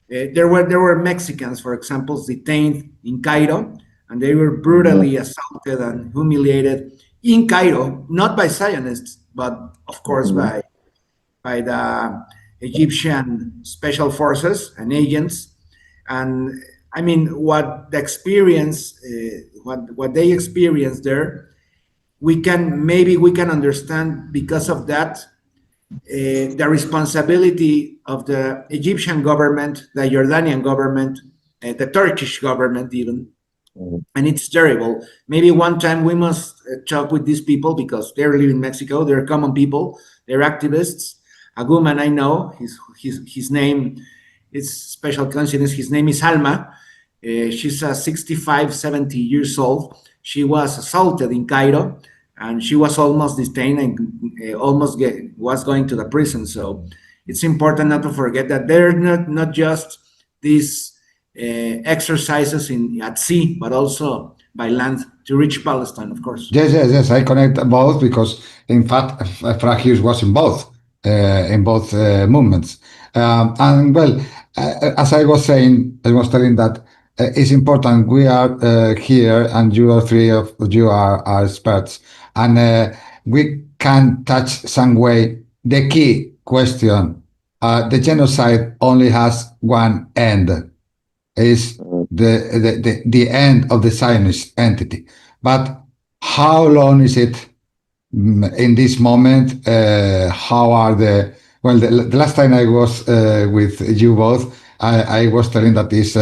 There were Mexicans, for example, detained in Cairo, and they were brutally assaulted and humiliated in Cairo, not by Zionists, but of course by the Egyptian special forces and agents. And I mean, what they experienced there, we can understand because of that the responsibility of the Egyptian government, the Jordanian government, the Turkish government even, and it's terrible. Maybe one time we must talk with these people because they're living in Mexico. They're common people. They're activists. A woman I know, his name, it's special coincidence. His name is Alma. She's 65, 70 years old. She was assaulted in Cairo, and she was almost detained and was going to the prison. So it's important not to forget that they're not just these exercises at sea, but also by land to reach Palestine, of course. Yes. I connect both because, in fact, Frank Hughes was in both movements. And well, as I was telling that it's important. We are here, and you are three of you are experts, and we can touch some way the key question. The genocide only has one end, is the end of the Zionist entity. But how long is it in this moment? How are the last time I was with you both, I was telling that it's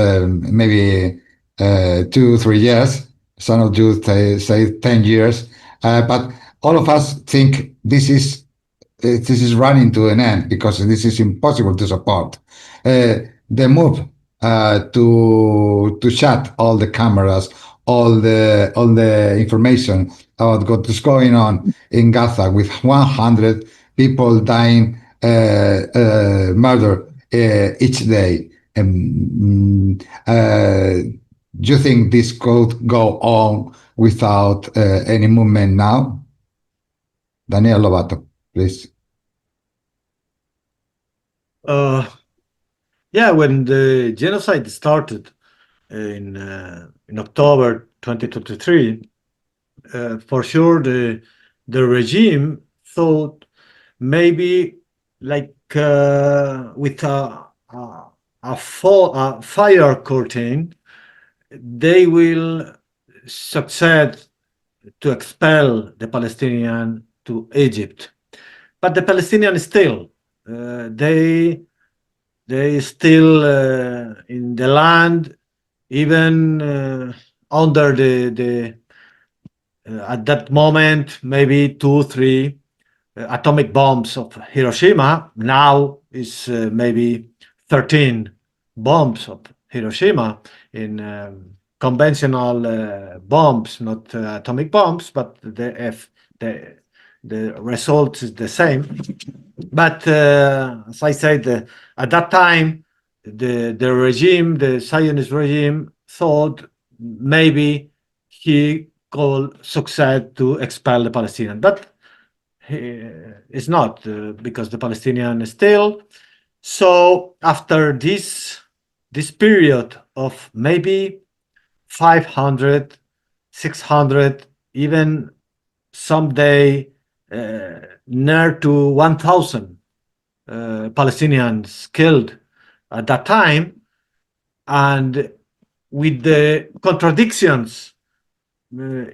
maybe 2-3 years. Some of you say 10 years, but all of us think this is running to an end because this is impossible to support. The move to shut all the cameras, all the information about what is going on in Gaza, with 100 people dying, murder each day. Do you think this could go on without any movement now? Daniel Lobato, please. Yeah, when the genocide started in October 2023, for sure the the regime thought maybe like with a fire curtain, they will succeed to expel the Palestinian to Egypt. But the Palestinians still, they still in the land, even under the at that moment, maybe 2, 3 atomic bombs of Hiroshima. Now is maybe 13 bombs of Hiroshima in conventional bombs, not atomic bombs, but the result is the same. But as I said, at that time, the regime, the Zionist regime, thought maybe he could succeed to expel the Palestinians, but it's not because the Palestinians still. So after this period of maybe 500, 600, even someday near to 1,000 Palestinians killed at that time, and with the contradictions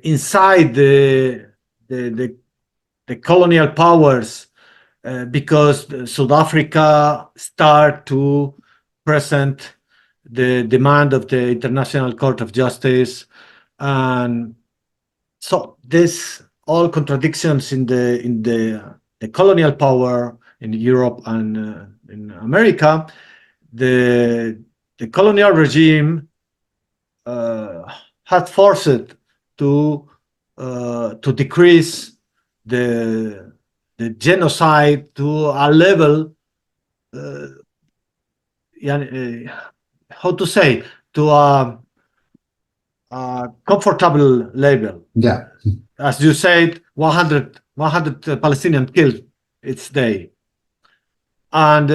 inside the colonial powers, because South Africa start to present the demand of the International Court of Justice, and so this all contradictions in the colonial power in Europe and in America, the colonial regime had forced to decrease the genocide to a level, how to say, to a comfortable level. Yeah. As you said, 100 Palestinians killed each day. And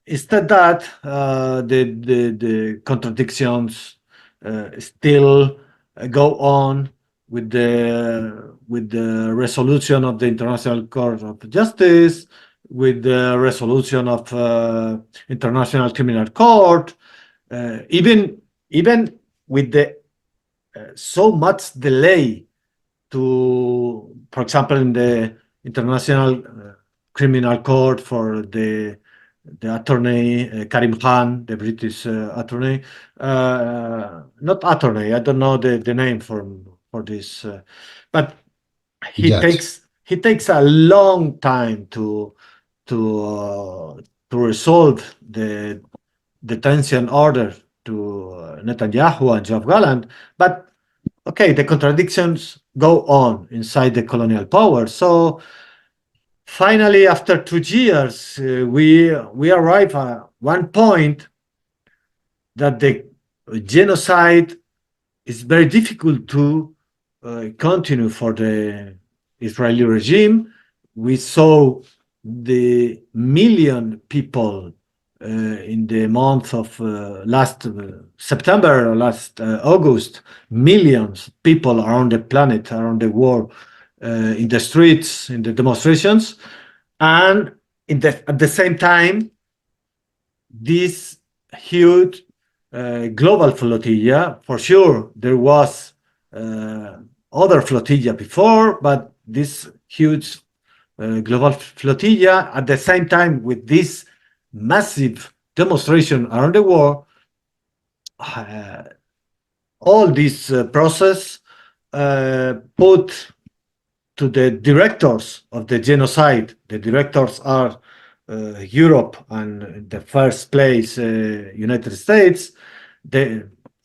instead that, the contradictions still go on with the resolution of the International Court of Justice, with the resolution of International Criminal Court, even with the so much delay to, for example, in the International Criminal Court for the attorney Karim Khan, the British attorney, not attorney, I don't know the name for this, but he takes a long time to resolve the detention order to Netanyahu and Yoav Gallant. But okay, the contradictions go on inside the colonial power. So finally, after 2 years, we arrive at one point that the genocide is very difficult to continue for the Israeli regime. We saw the million people in the month of last September or last August, millions of people around the planet, around the world, in the streets, in the demonstrations, and at the same time, this huge global flotilla. For sure, there was other flotilla before, but this huge global flotilla, at the same time with this massive demonstration around the world, all this process put to the directors of the genocide. The directors are Europe and in the first place United States.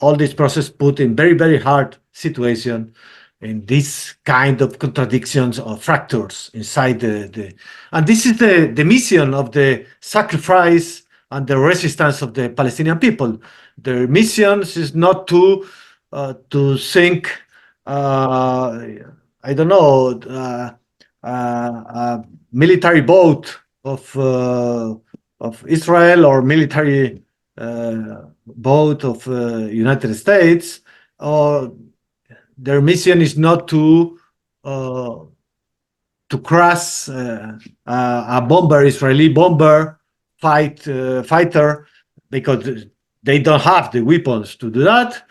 All this process put in very, very hard situation in this kind of contradictions or fractures inside and this is the mission of the sacrifice and the resistance of the Palestinian people. Their mission is not to think I don't know a military boat of Israel or military boat of United States, or their mission is not to to crush a bomber, Israeli bomber fighter, because they don't have the weapons to do that.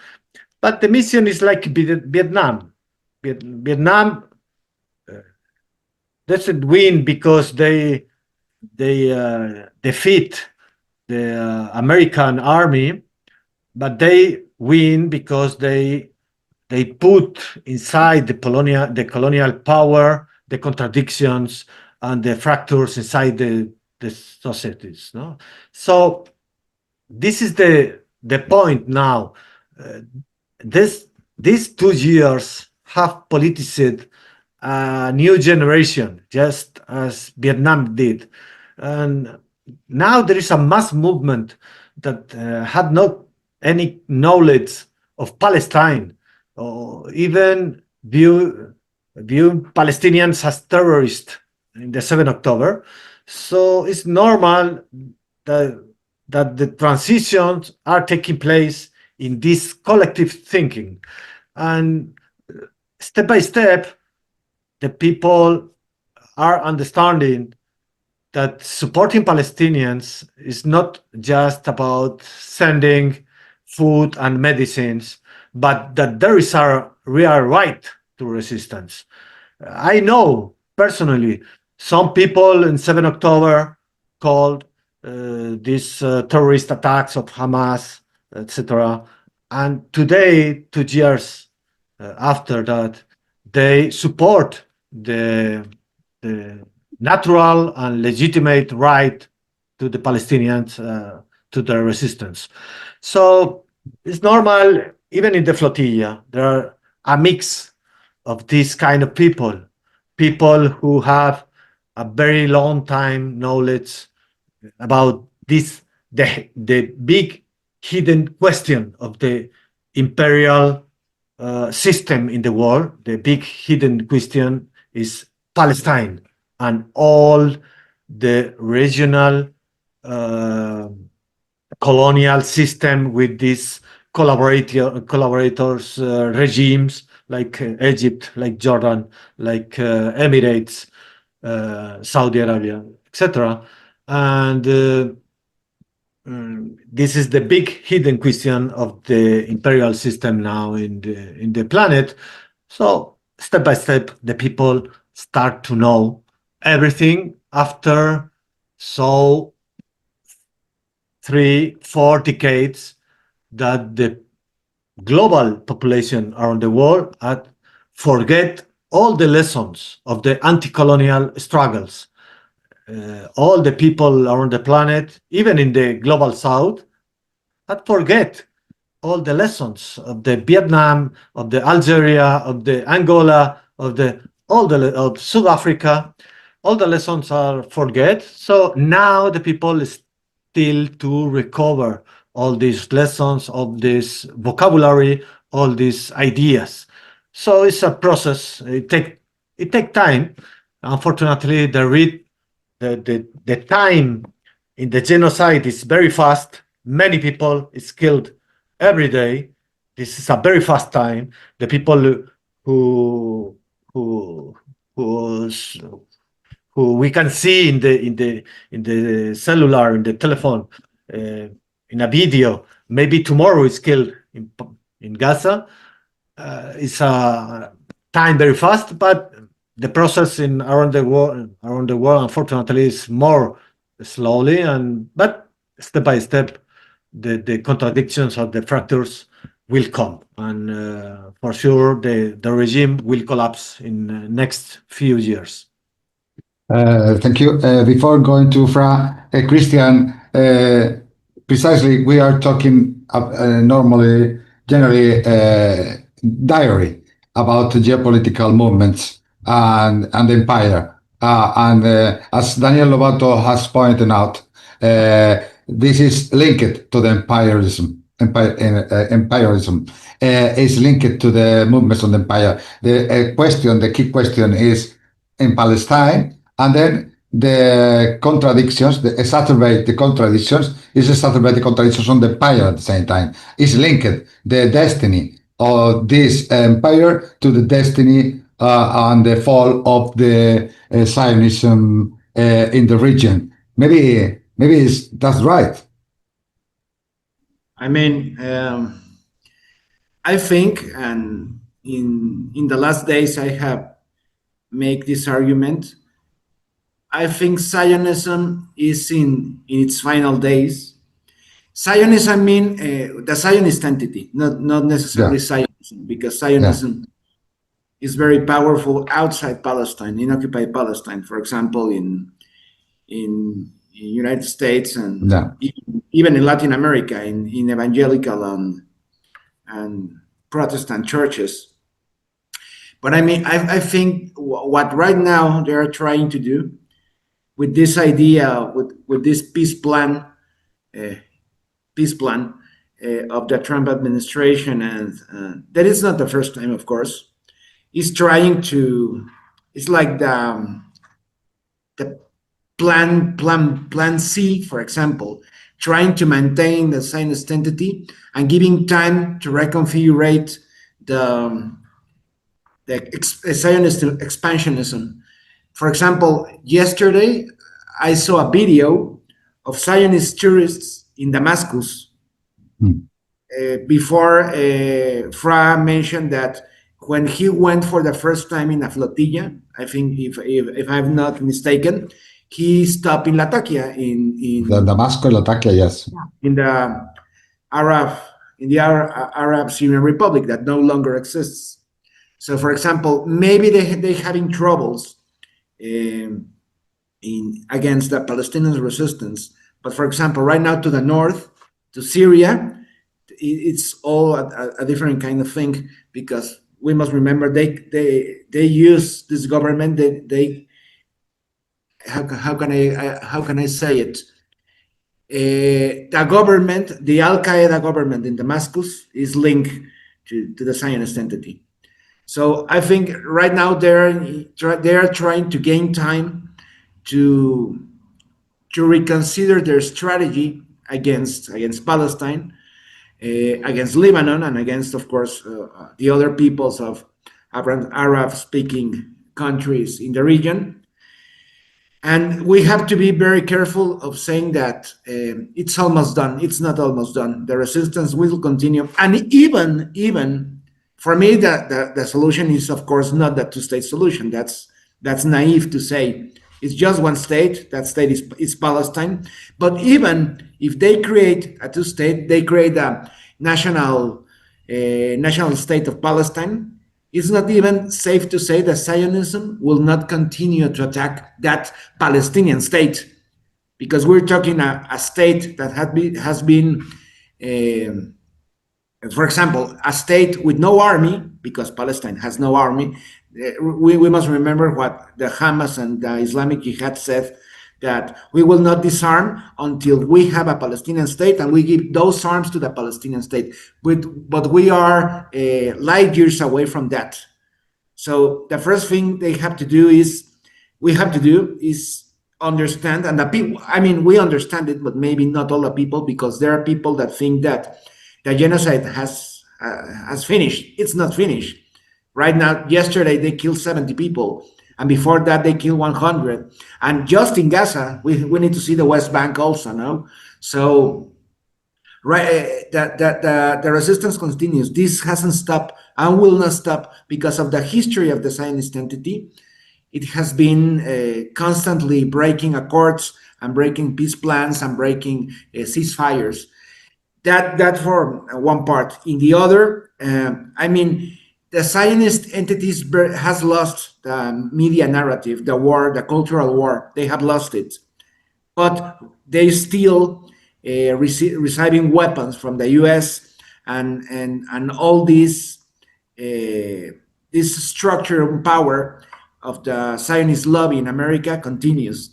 But the mission is like Vietnam. Vietnam doesn't win because they defeat the American army, but they win because they put inside the colonial power the contradictions and the fractures inside the societies. No, so this is the point now. These 2 years have politicized a new generation, just as Vietnam did, and now there is a mass movement that had not any knowledge of Palestine, or even view Palestinians as terrorists in the 7th October. So it's normal that the transitions are taking place in this collective thinking. And step by step, the people are understanding that supporting Palestinians is not just about sending food and medicines, but that there is a real right to resistance. I know personally some people in 7 October called these terrorist attacks of Hamas, etc. And today, 2 years after that, they support the natural and legitimate right to the Palestinians to their resistance. So it's normal, even in the flotilla, there are a mix of this kind of people who have a very long time knowledge about this, the big hidden question of the imperial system in the world. The big hidden question is Palestine and all the regional colonial system with these collaborators regimes like Egypt, like Jordan, like Emirates, Saudi Arabia, etc. And this is the big hidden question of the imperial system now in the planet. So step by step, the people start to know everything after 3-4 decades that the global population around the world had forget all the lessons of the anti-colonial struggles. All the people around the planet, even in the global south, had forget all the lessons of the Vietnam, of the Algeria, of the Angola, of South Africa. All the lessons are forget. So now the people is still to recover all these lessons, of this vocabulary, all these ideas. So it's a process. It take time. Unfortunately, the time in the genocide is very fast. Many people is killed every day. This is a very fast time. The people who we can see in the cellular, in the telephone, in a video, maybe tomorrow is killed in Gaza. It's a time very fast, but the process around the world, unfortunately, is more slowly, but step by step, the contradictions of the fractures will come, and for sure the regime will collapse in the next few years. Thank you. Before going to Christian, precisely, we are talking generally diary about geopolitical movements and the empire. As Daniel Lobato has pointed out, this is linked to the empirism. Empirism is linked to the movements on the empire. The key question is in Palestine, and then the contradictions, exacerbate the contradictions on the empire at the same time. Is linked the destiny of this empire to the destiny on the fall of the Zionism in the region. Maybe that's right. I mean, I think, and in the last days I have made this argument. I think Zionism is in its final days. Zionism, I mean the Zionist entity, not necessarily Zionism, because Zionism is very powerful outside Palestine, in occupied Palestine, for example, in United States and even in Latin America, in evangelical and Protestant churches. But I mean, I think what right now they are trying to do with this idea, with this peace plan of the Trump administration, and that is not the first time, of course, is trying to. It's like the plan C, for example, trying to maintain the Zionist entity and giving time to reconfigure the Zionist expansionism. For example, yesterday I saw a video of Zionist tourists in Damascus. Before Fra mentioned that when he went for the first time in a flotilla, I think if I'm not mistaken, he stopped in Latakia in the Damascus Latakia, yes, in the Arab Syrian Republic that no longer exists. So, for example, maybe they having troubles against the Palestinian resistance. But for example, right now to the north, to Syria, it's all a different kind of thing, because we must remember they use this government. How can I say it? The government, the Al Qaeda government in Damascus, is linked to the Zionist entity. So I think right now they are trying to gain time to reconsider their strategy against Palestine, against Lebanon, and against, of course, the other peoples of Arab-speaking countries in the region. And we have to be very careful of saying that it's almost done. It's not almost done. The resistance will continue, and even. For me, the solution is, of course, not the two-state solution. That's naive to say. It's just one state. That state is Palestine. But even if they create a two-state, they create a national state of Palestine. It's not even safe to say that Zionism will not continue to attack that Palestinian state, because we're talking a state that has been for example, a state with no army, because Palestine has no army. We must remember what the Hamas and the Islamic Jihad said, that we will not disarm until we have a Palestinian state, and we give those arms to the Palestinian state. But we are light years away from that. So the first thing we have to do is understand, and the people, I mean, we understand it, but maybe not all the people, because there are people that think that the genocide has finished. It's not finished. Right now, yesterday they killed 70 people, and before that they killed 100. And just in Gaza, we need to see the West Bank also, no? So, right, the resistance continues. This hasn't stopped and will not stop because of the history of the Zionist entity. It has been constantly breaking accords and breaking peace plans and breaking ceasefires. That for one part. In the other, I mean, the Zionist entities has lost the media narrative, the war, the cultural war. They have lost it, but they still receiving weapons from the U.S. and all this structure and power of the Zionist lobby in America continues.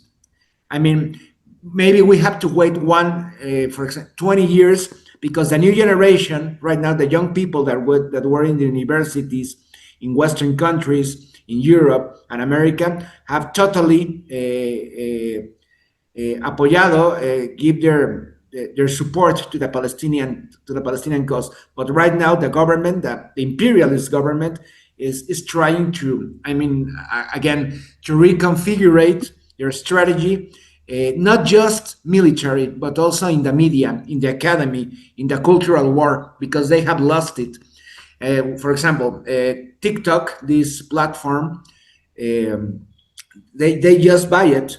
I mean, maybe we have to wait for example, 20 years, because the new generation right now, the young people that were in the universities in Western countries, in Europe and America, have totally give their support to the Palestinian cause. But right now, the government, the imperialist government, is trying to, I mean, again, to reconfigure your strategy, not just military, but also in the media, in the academy, in the cultural war, because they have lost it. For example, TikTok, this platform, they just buy it.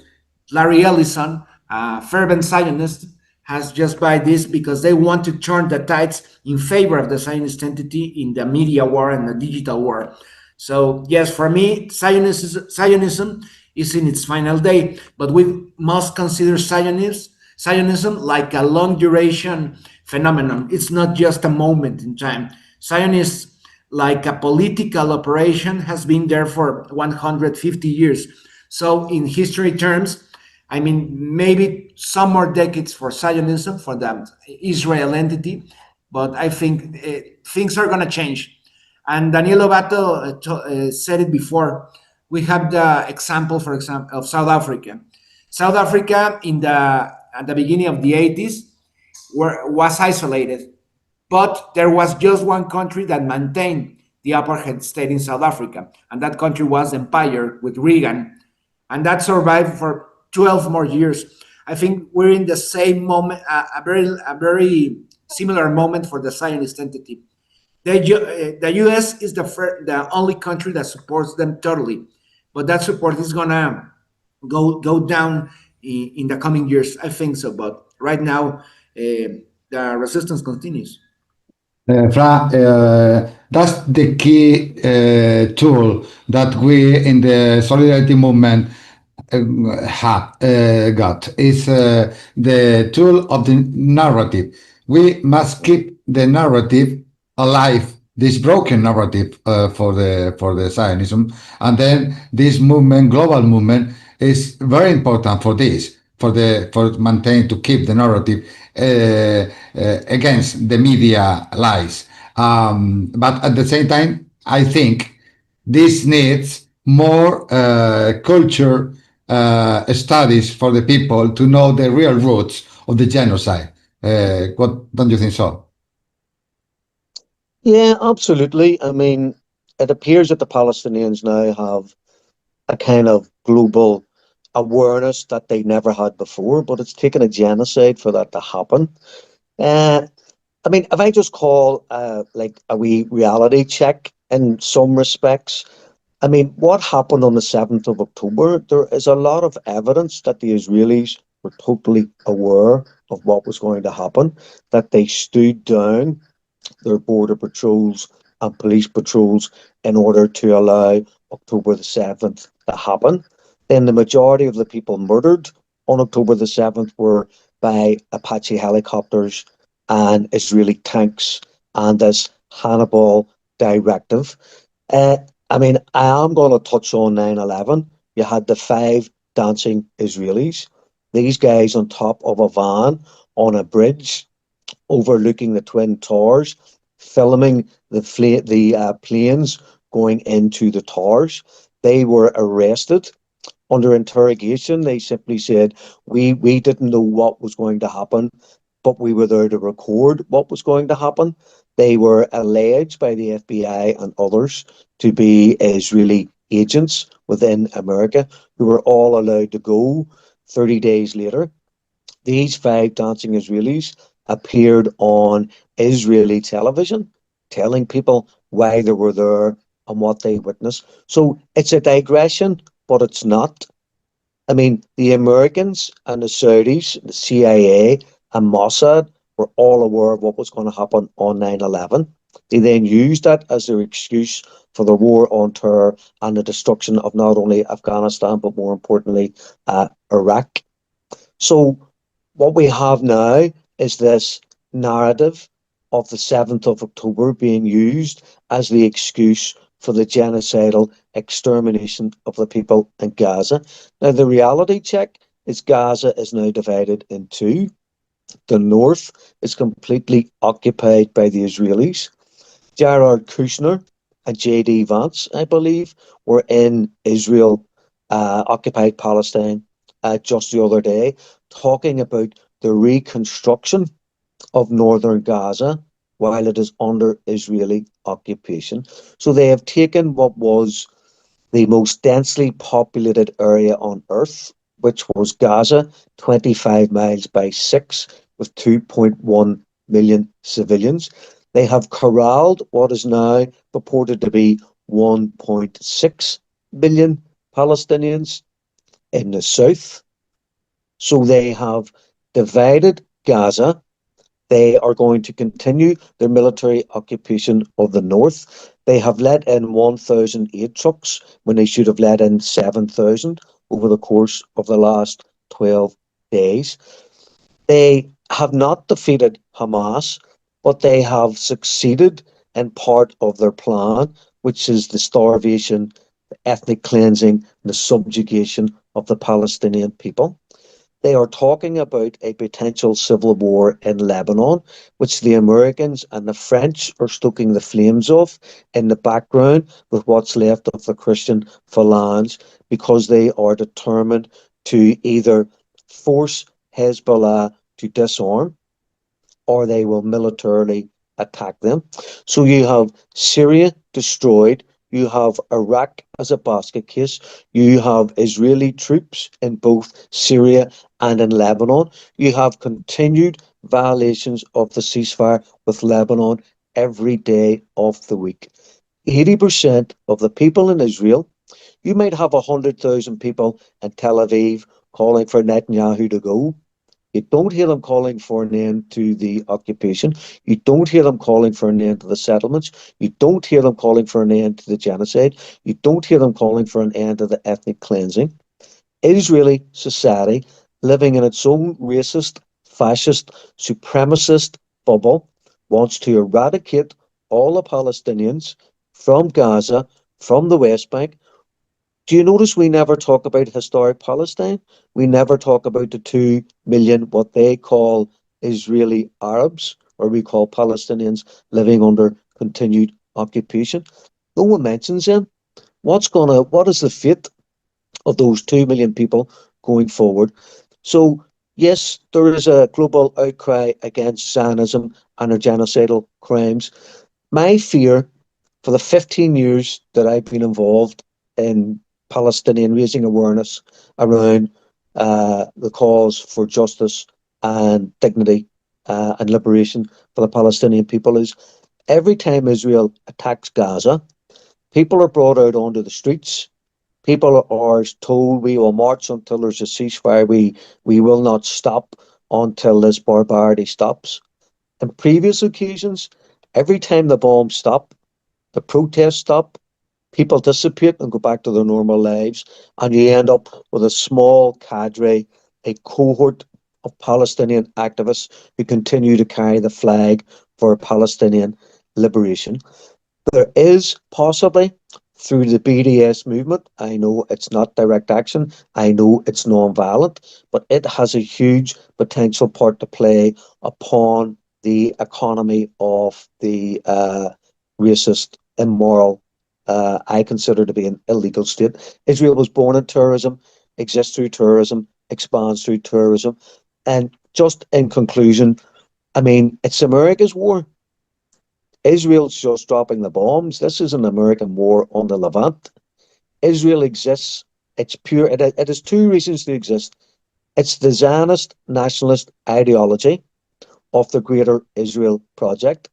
Larry Ellison, a fervent Zionist, has just buy this because they want to turn the tides in favor of the Zionist entity in the media war and the digital war. So yes, for me, Zionism is in its final day, but we must consider Zionism like a long duration phenomenon. It's not just a moment in time. Zionists, like a political operation, has been there for 150 years. So in history terms, I mean, maybe some more decades for Zionism, for the Israel entity, but I think things are going to change. And Daniel Lobato said it before. We have the example, for example, of South Africa. South Africa, at the beginning of the 80s, was isolated, but there was just one country that maintained the apartheid state in South Africa, and that country was Empire with Reagan, and that survived for 12 more years. I think we're in the same moment, a very similar moment for the Zionist entity. The U.S. is the only country that supports them totally, but that support is gonna go down in the coming years. I think so, but right now the resistance continues. That's the key tool that we in the solidarity movement got is the tool of the narrative. We must keep the narrative alive, this broken narrative for the Zionism, and then this movement, global movement, is very important for this, for maintain to keep the narrative against the media lies. But at the same time, I think this needs more culture studies for the people to know the real roots of the genocide. What don't you think so? Yeah, absolutely. I mean, it appears that the Palestinians now have a kind of global awareness that they never had before, but it's taken a genocide for that to happen. I mean, if I just call like a wee reality check in some respects, I mean, what happened on the 7th of October, there is a lot of evidence that the Israelis were totally aware of what was going to happen, that they stood down their border patrols and police patrols in order to allow October the 7th to happen. Then the majority of the people murdered on October the 7th were by Apache helicopters and Israeli tanks and this Hannibal directive. I mean, I am going to touch on 9/11. You had the 5 dancing Israelis. These guys on top of a van on a bridge overlooking the Twin Towers, filming the planes going into the towers. They were arrested. Under interrogation, they simply said, we didn't know what was going to happen, but we were there to record what was going to happen. They were alleged by the FBI and others to be Israeli agents within America who were all allowed to go 30 days later. These 5 dancing Israelis appeared on Israeli television, telling people why they were there and what they witnessed. So it's a digression, but it's not. I mean, the Americans and the Saudis, the CIA and Mossad were all aware of what was going to happen on 9/11. They then used that as their excuse for the war on terror and the destruction of not only Afghanistan, but more importantly, Iraq. So what we have now is this narrative of the 7th of October being used as the excuse for the genocidal extermination of the people in Gaza. Now, the reality check is Gaza is now divided in 2. The north is completely occupied by the Israelis. Jared Kushner and J.D. Vance, I believe, were in Israel, occupied Palestine, just the other day, talking about the reconstruction of northern Gaza while it is under Israeli occupation. So they have taken what was the most densely populated area on earth, which was Gaza, 25 miles by 6, with 2.1 million civilians. They have corralled what is now purported to be 1.6 million Palestinians in the south. So they have divided Gaza. They are going to continue their military occupation of the north. They have let in 1,000 aid trucks when they should have let in 7,000 over the course of the last 12 days. They have not defeated Hamas, but they have succeeded in part of their plan, which is the starvation, the ethnic cleansing, the subjugation of the Palestinian people. They are talking about a potential civil war in Lebanon, which the Americans and the French are stoking the flames of in the background with what's left of the Christian phalange, because they are determined to either force Hezbollah to disarm or they will militarily attack them. So you have Syria destroyed, you have Iraq as a basket case, you have Israeli troops in both Syria and in Lebanon, you have continued violations of the ceasefire with Lebanon every day of the week. 80% of the people in Israel, you might have 100,000 people in Tel Aviv calling for Netanyahu to go. You don't hear them calling for an end to the occupation. You don't hear them calling for an end to the settlements. You don't hear them calling for an end to the genocide. You don't hear them calling for an end to the ethnic cleansing. Israeli society, living in its own racist, fascist, supremacist bubble, wants to eradicate all the Palestinians from Gaza, from the West Bank. Do you notice we never talk about historic Palestine? We never talk about the 2 million, what they call Israeli Arabs, or we call Palestinians living under continued occupation. No one mentions them. What is the fate of those 2 million people going forward? So, yes, there is a global outcry against Zionism and their genocidal crimes. My fear for the 15 years that I've been involved in Palestinian raising awareness around the cause for justice and dignity and liberation for the Palestinian people is every time Israel attacks Gaza, people are brought out onto the streets. People are told we will march until there's a ceasefire. We will not stop until this barbarity stops. In previous occasions, every time the bombs stop, the protests stop, people dissipate and go back to their normal lives, and you end up with a small cadre, a cohort of Palestinian activists who continue to carry the flag for Palestinian liberation. There is possibly, through the BDS movement, I know it's not direct action, I know it's non-violent, but it has a huge potential part to play upon the economy of the racist, immoral, I consider to be an illegal state. Israel was born in terrorism, exists through terrorism, expands through terrorism. And just in conclusion, I mean, it's America's war. Israel's just dropping the bombs. This is an American war on the Levant. Israel exists. It's pure. It has two reasons to exist. It's the Zionist nationalist ideology of the Greater Israel Project.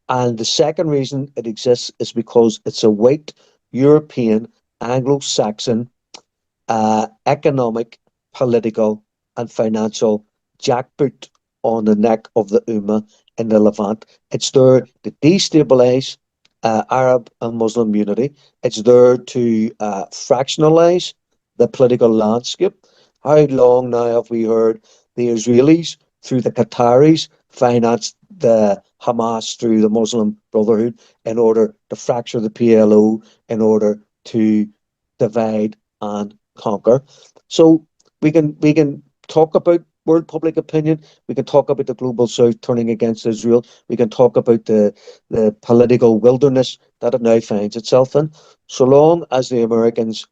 And the second reason it exists is because it's a white European Anglo-Saxon economic, political and financial jackboot on the neck of the Ummah in the Levant. It's there to destabilize Arab and Muslim unity. It's there to fractionalize the political landscape. How long now have we heard the Israelis, through the Qataris, financed the Hamas through the Muslim Brotherhood in order to fracture the PLO, in order to divide and conquer? So we can talk about world public opinion, we can talk about the global south turning against Israel, we can talk about the political wilderness that it now finds itself in. So long as the Americans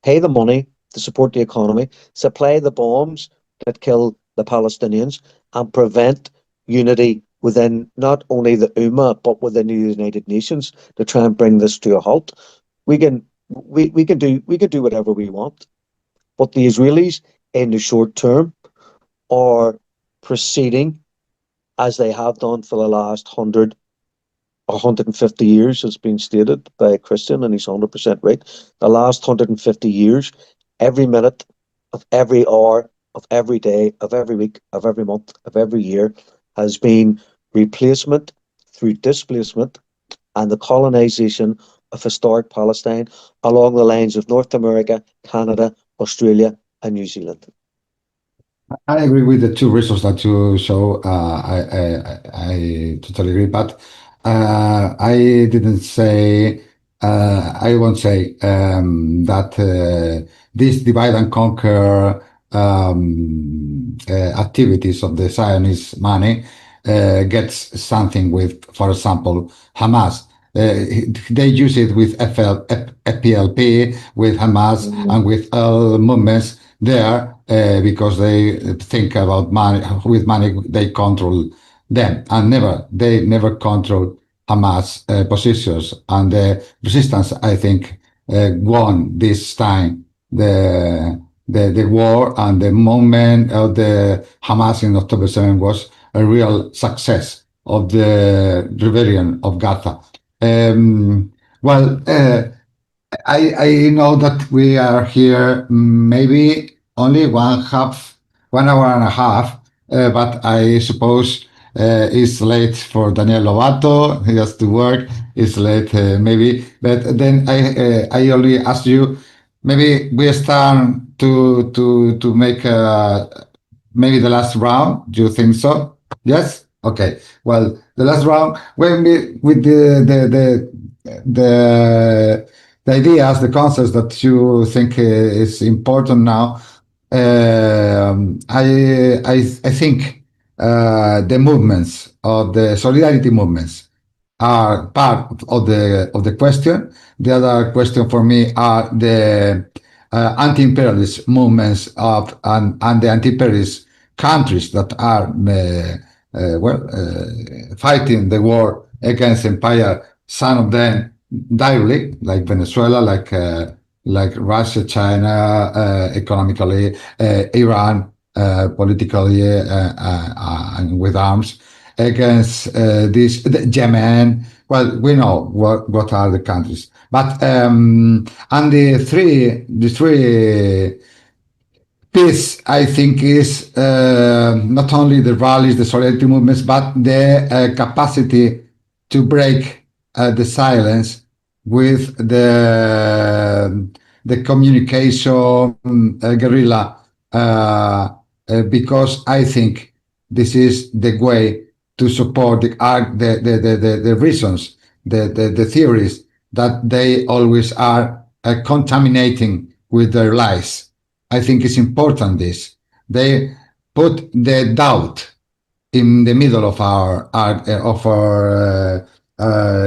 pay the money to support the economy, supply the bombs that kill the Palestinians, and prevent unity within not only the UMA but within the United Nations to try and bring this to a halt. We can do whatever we want, but the Israelis in the short term are proceeding as they have done for the last 150 years, has been stated by Christian, and he's 100% right. The last 150 years, every minute of every hour of every day of every week of every month of every year has been replacement through displacement and the colonization of historic Palestine along the lines of North America, Canada, Australia, and New Zealand. I agree with the two reasons that you show. I totally agree, but I didn't say. I won't say that this divide and conquer activities of the Zionist money gets something with, for example, Hamas. They use it with FPLP, with Hamas, and with all movements there because they think about money. With money, they control them, and they never control Hamas positions. And the resistance, I think, won this time the war, and the moment of the Hamas in October 7 was a real success of the rebellion of Gaza. I know that we are here maybe only 1 hour and a half, but I suppose it's late for Daniel Lobato. He has to work. It's late maybe, but then I only ask you, maybe we start to make maybe the last round. Do you think so? Yes. Okay. Well, the last round, when we with the ideas, the concepts that you think is important now. I think the movements of the solidarity movements are part of the question. The other question for me are the anti-imperialist movements and the anti-imperialist countries that are fighting the war against empire. Some of them directly, like Venezuela, like Russia, China, economically, Iran, politically, and with arms against this Yemen. Well, we know what are the countries, but and the three piece, I think, is not only the rallies, the solidarity movements, but the capacity to break the silence with the communication guerrilla, because I think this is the way to support the reasons, the theories that they always are contaminating with their lies. I think it's important this. They put the doubt in the middle of our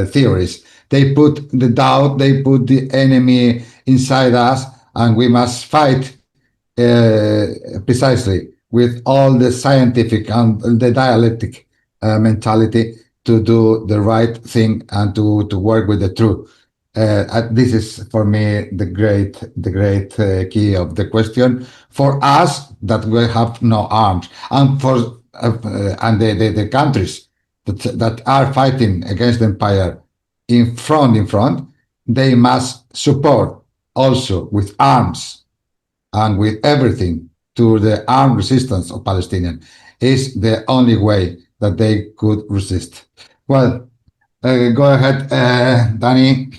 theories. They put the doubt, they put the enemy inside us, and we must fight precisely with all the scientific and the dialectic mentality to do the right thing and to work with the truth. This is for me the great key of the question for us, that we have no arms, and for and the countries that are fighting against the empire in front, they must support also with arms and with everything to the armed resistance of Palestinians. Is the only way that they could resist. Well, go ahead, Danny.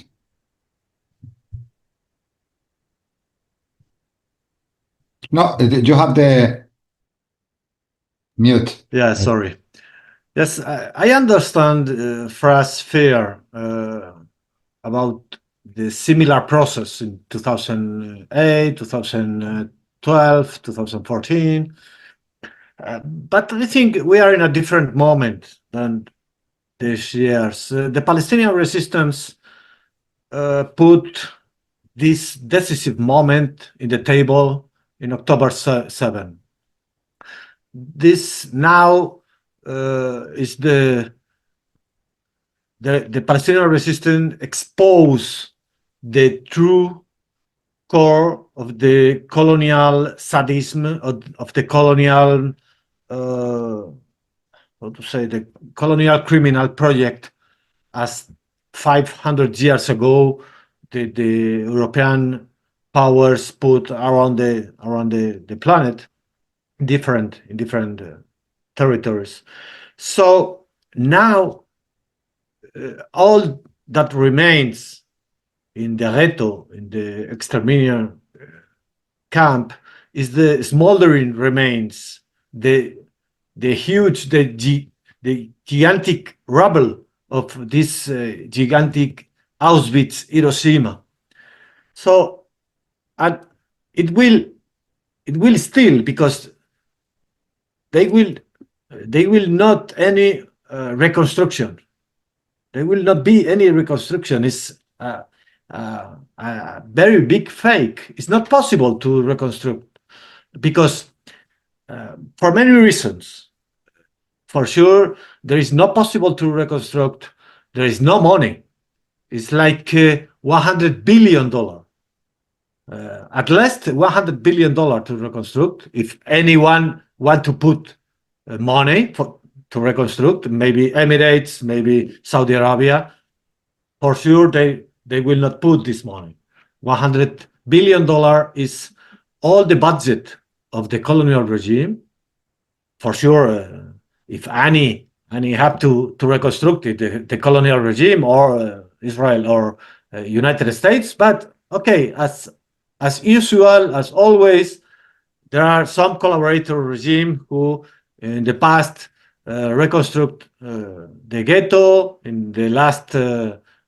No, you have the mute. Yeah, sorry. Yes, I understand Fra's fear about the similar process in 2008, 2012, 2014. But I think we are in a different moment than these years. The Palestinian resistance put this decisive moment in the table in October 7. This now is the Palestinian resistance expose the true core of the colonial sadism, of the colonial, how to say, the colonial criminal project, as 500 years ago the European powers put around the planet, in different territories. So now all that remains in the ghetto, in the extermination camp, is the smoldering remains, the gigantic rubble of this gigantic Auschwitz, Hiroshima. So, and it will still, because they will not any reconstruction. There will not be any reconstruction. It's a very big fake. It's not possible to reconstruct, because for many reasons. For sure, there is not possible to reconstruct. There is no money. It's like $100 billion. At least $100 billion to reconstruct. If anyone want to put money to reconstruct, maybe Emirates, maybe Saudi Arabia, for sure they will not put this money. $100 billion is all the budget of the colonial regime. For sure, if any have to reconstruct it, the colonial regime or Israel or United States. But okay, as usual, as always, there are some collaborator regime who in the past reconstruct the ghetto in the last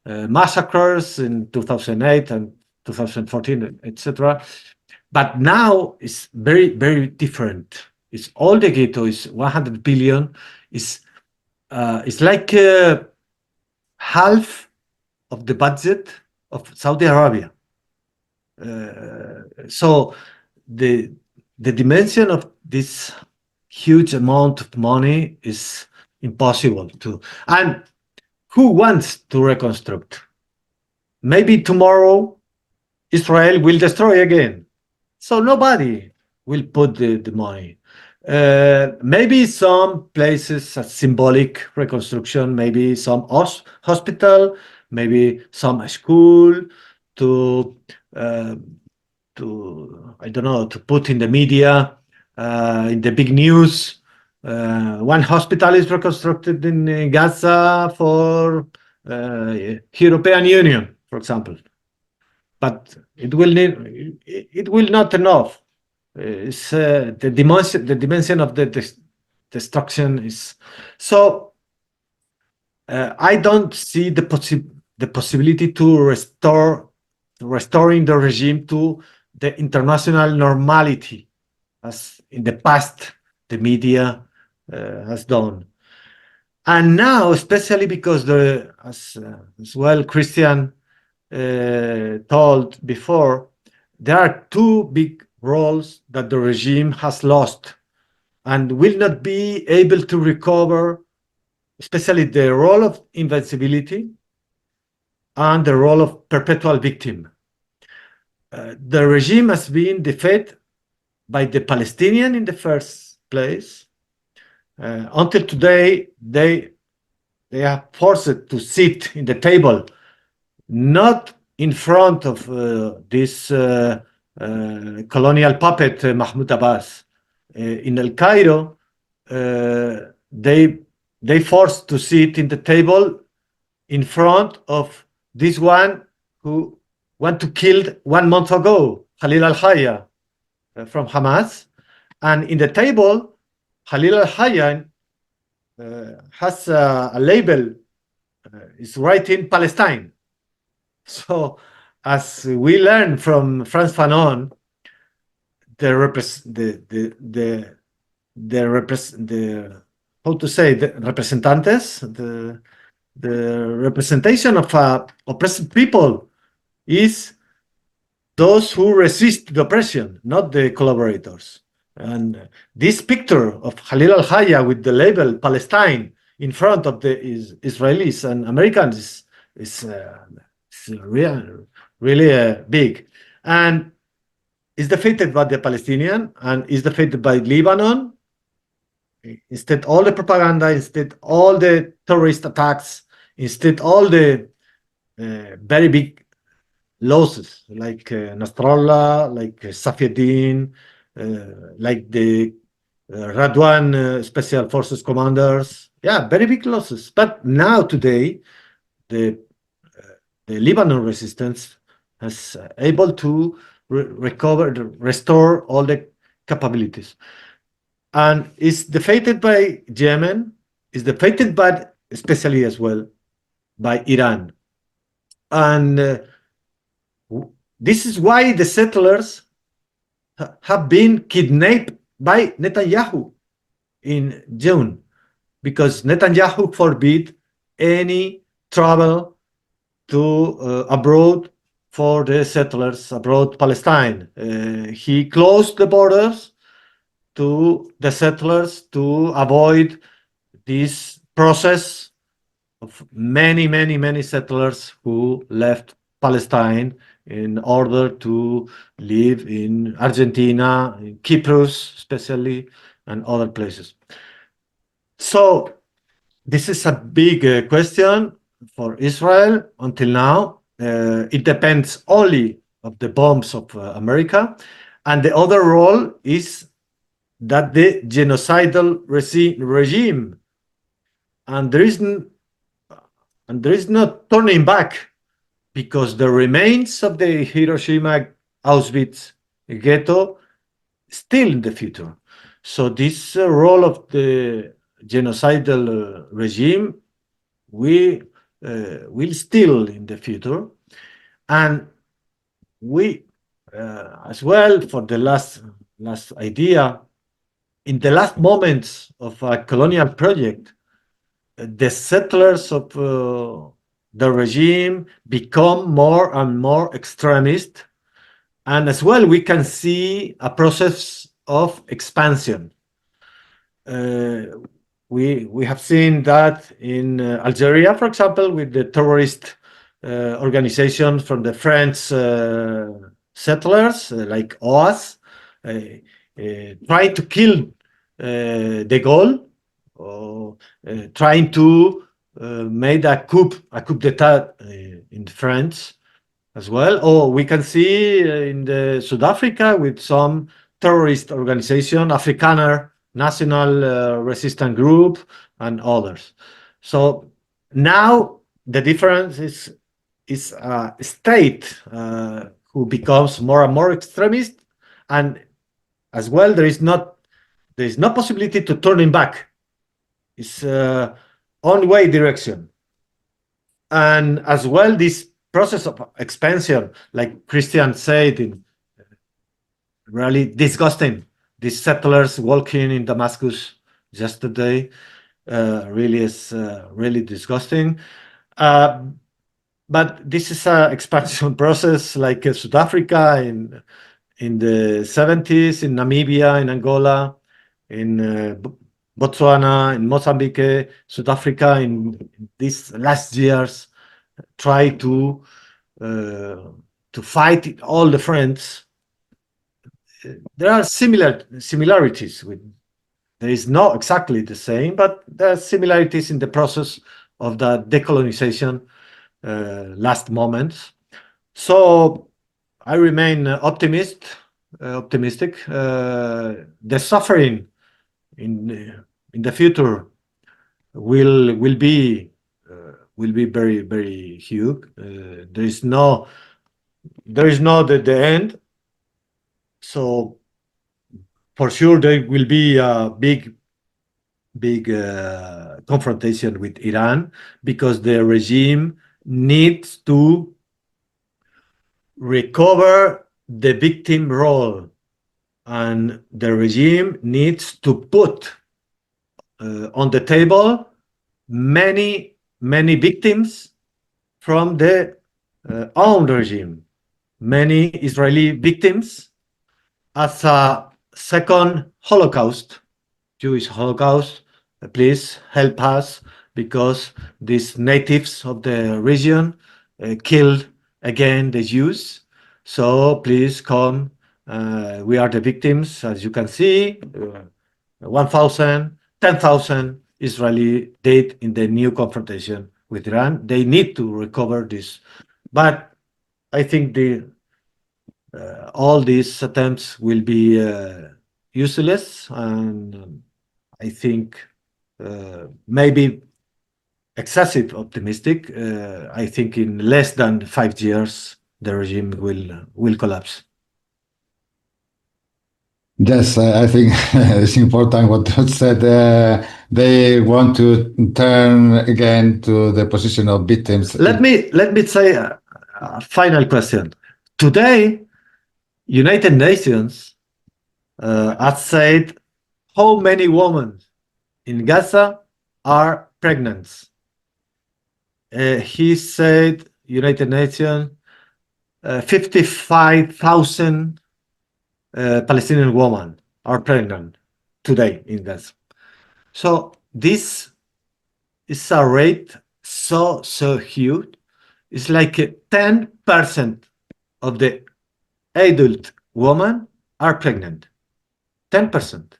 massacres in 2008 and 2014, etc. But now it's very, very different. It's all the ghetto is 100 billion. It's like half of the budget of Saudi Arabia. So the dimension of this huge amount of money is impossible to. And who wants to reconstruct? Maybe tomorrow Israel will destroy again. So nobody will put the money. Maybe some places a symbolic reconstruction, maybe some hospital, maybe some school to I don't know, to put in the media, in the big news. One hospital is reconstructed in Gaza for European Union, for example, but it will not enough. It's the dimension of the destruction is so. I don't see the possibility to restoring the regime to the international normality, as in the past the media has done. And now, especially because as well Christian told before, there are two big roles that the regime has lost and will not be able to recover, especially the role of invincibility and the role of perpetual victim. The regime has been defeated by the Palestinian in the first place. Until today, they are forced to sit in the table, not in front of this colonial puppet Mahmoud Abbas. In El Cairo, they forced to sit in the table in front of this one who want to kill 1 month ago, Khalil al-Hayya from Hamas. And in the table, Khalil al-Hayya has a label, is writing Palestine. So, as we learned from Frantz Fanon, the representation of oppressed people is those who resist the oppression, not the collaborators. And this picture of Khalil al-Hayya with the label Palestine in front of the Israelis and Americans is really big, and is defeated by the Palestinian and is defeated by Lebanon. Instead, all the propaganda, instead, all the terrorist attacks, instead, all the very big losses like Nasrallah, like Safieddin, like the Radwan Special Forces commanders. Yeah, very big losses. But now, today, the Lebanon resistance has able to restore all the capabilities, and is defeated by Yemen, is defeated by, especially as well, by Iran. And this is why the settlers have been kidnapped by Netanyahu in June, because Netanyahu forbid any travel to abroad for the settlers abroad Palestine. He closed the borders to the settlers to avoid this process of many settlers who left Palestine in order to live in Argentina, in Cyprus especially, and other places. So this is a big question for Israel until now. It depends only of the bombs of America, and the other role is that the genocidal regime, and there is no turning back, because the remains of the Hiroshima Auschwitz ghetto still in the future. So this role of the genocidal regime will still in the future. And we as well, for the last idea, in the last moments of a colonial project, the settlers of the regime become more and more extremist, and as well we can see a process of expansion. We have seen that in Algeria, for example, with the terrorist organization from the French settlers like OAS, trying to kill de Gaulle, or trying to make a coup d'état in France as well. Or we can see in South Africa with some terrorist organization, Afrikaner National Resistance Group, and others. So now the difference is a state who becomes more and more extremist, and as well there is no possibility to turning back. It's one-way direction. And as well, this process of expansion, like Christian said, in really disgusting. These settlers walking in Damascus yesterday really is really disgusting. But this is an expansion process like South Africa in the 70s, in Namibia, in Angola, in Botswana, in Mozambique, South Africa in these last years try to fight all the friends. There are similarities with. There is not exactly the same, but there are similarities in the process of the decolonization last moments. So I remain optimistic. The suffering in the future will be very, very huge. There is no the end. So for sure there will be a big confrontation with Iran, because the regime needs to recover the victim role, and the regime needs to put on the table many victims from the own regime, many Israeli victims, as a second Holocaust, Jewish Holocaust. Please help us, because these natives of the region killed again the Jews. So please come. We are the victims, as you can see. 1,000, 10,000 Israeli dead in the new confrontation with Iran. They need to recover this. But I think all these attempts will be useless, and I think maybe excessive optimistic. I think in less than 5 years the regime will collapse. Yes, I think it's important what you said. They want to turn again to the position of victims. Let me say a final question. Today, United Nations has said how many women in Gaza are pregnant. He said, United Nations, 55,000 Palestinian women are pregnant today in Gaza. So this is a rate so huge. It's like 10% of the adult women are pregnant. 10%.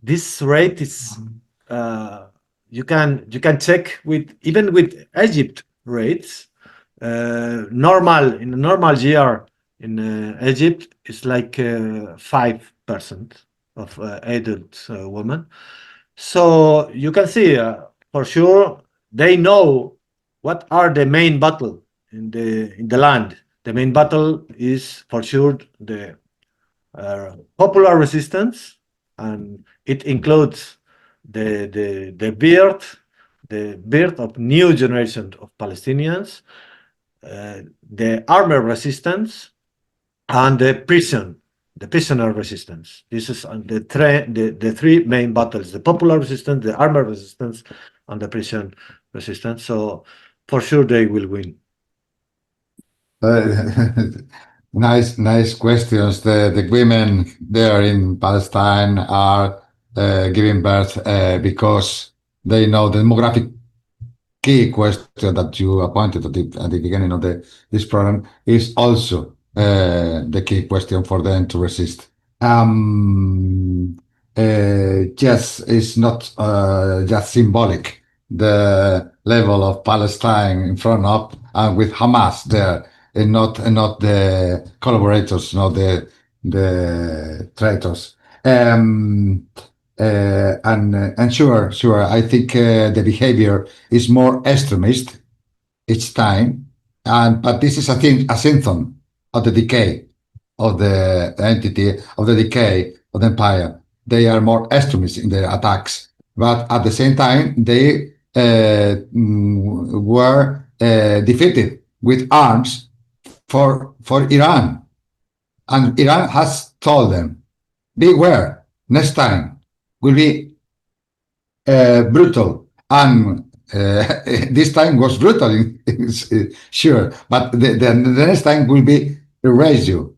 This rate is you can check with even with Egypt rates. In a normal year in Egypt, it's like 5% of adult women. So you can see for sure they know what are the main battle in the land. The main battle is for sure the popular resistance, and it includes the birth of new generation of Palestinians, the armed resistance, and the prisoner resistance. This is the three main battles: the popular resistance, the armed resistance, and the prison resistance. So for sure they will win. Nice questions. The women there in Palestine are giving birth because they know the demographic key question that you appointed at the beginning of this program is also the key question for them to resist. Yes, it's not just symbolic, the level of Palestine in front of and with Hamas there, and not the collaborators, not the traitors. And sure, I think the behavior is more extremist each time, but this is, I think, a symptom of the decay of the entity, of the decay of the empire. They are more extremist in their attacks, but at the same time they were defeated with arms for Iran, and Iran has told them, beware, next time will be brutal, and this time was brutal, sure, but the next time will be erase you.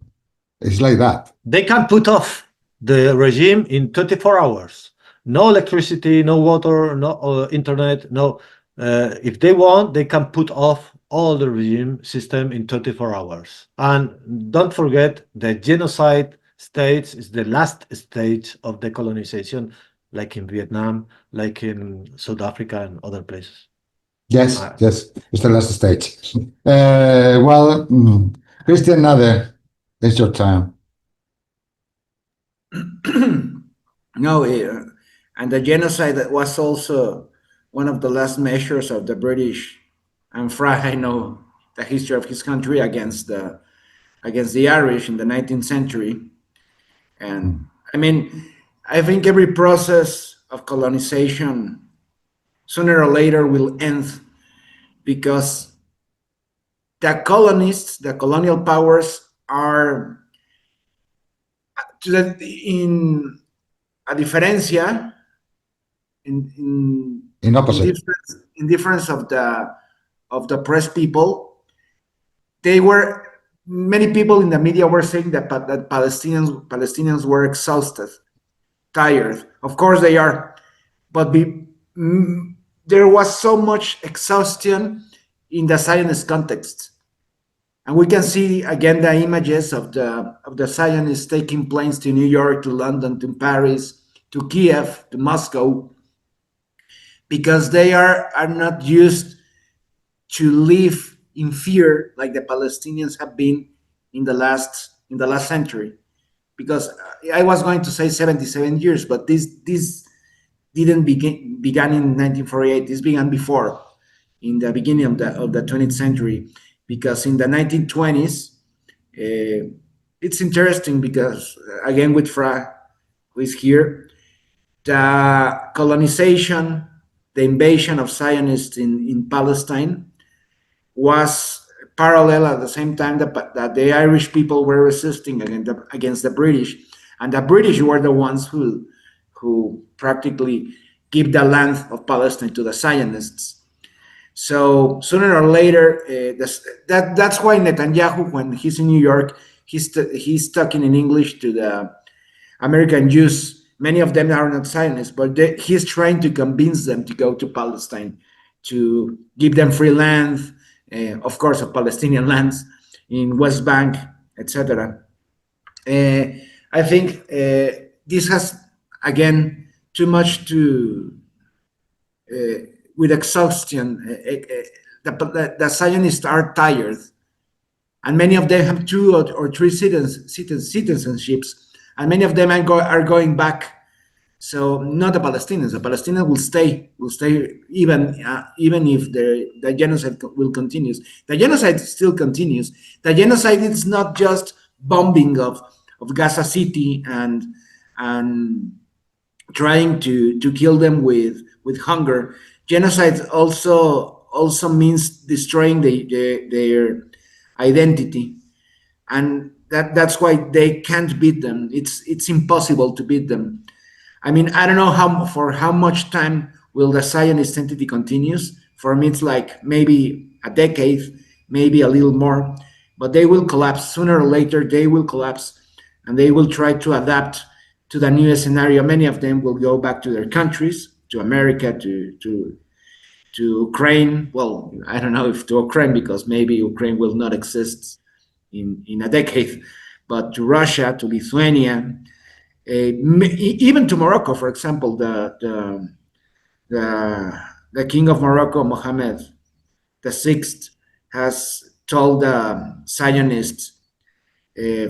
It's like that. They can put off the regime in 24 hours. No electricity, no water, no internet, no. If they want, they can put off all the regime system in 24 hours. And don't forget, the genocide stage is the last stage of the colonization, like in Vietnam, like in South Africa and other places. Yes, it's the last stage. Well, Christian Nader, it's your time. No, and the genocide was also one of the last measures of the British, and I know the history of his country against the Irish in the 19th century. And I mean, I think every process of colonization sooner or later will end, because the colonists, the colonial powers, are in a diferencia, in difference of the oppressed people. They were many people in the media were saying that Palestinians were exhausted, tired. Of course they are, but there was so much exhaustion in the Zionist context, and we can see again the images of the Zionists taking planes to New York, to London, to Paris, to Kiev, to Moscow, because they are not used to live in fear like the Palestinians have been in the last century. Because I was going to say 77 years, but this didn't began in 1948. This began before, in the beginning of the 20th century. Because in the 1920s, it's interesting because again with Fra, who is here, the colonization, the invasion of Zionists in Palestine was parallel at the same time that the Irish people were resisting against the British, and the British were the ones who practically give the land of Palestine to the Zionists. So sooner or later, that's why Netanyahu, when he's in New York, he's talking in English to the American Jews. Many of them are not Zionists, but he's trying to convince them to go to Palestine, to give them free land, of course, of Palestinian lands in West Bank, etc. I think this has, again, too much to, with exhaustion. The Zionists are tired, and many of them have 2 or 3 citizenships, and many of them are going back. So not the Palestinians. The Palestinians will stay even if the genocide will continue. The genocide still continues. The genocide is not just bombing of Gaza City and trying to kill them with hunger. Genocide also means destroying their identity, and that's why they can't beat them. It's impossible to beat them. I mean, I don't know for how much time will the Zionist entity continues. For me, it's like maybe a decade, maybe a little more, but they will collapse sooner or later. They will collapse, and they will try to adapt to the new scenario. Many of them will go back to their countries, to America, to Ukraine. Well, I don't know if to Ukraine, because maybe Ukraine will not exist in a decade, but to Russia, to Lithuania, even to Morocco, for example. The king of Morocco, Mohammed VI, has told the Zionists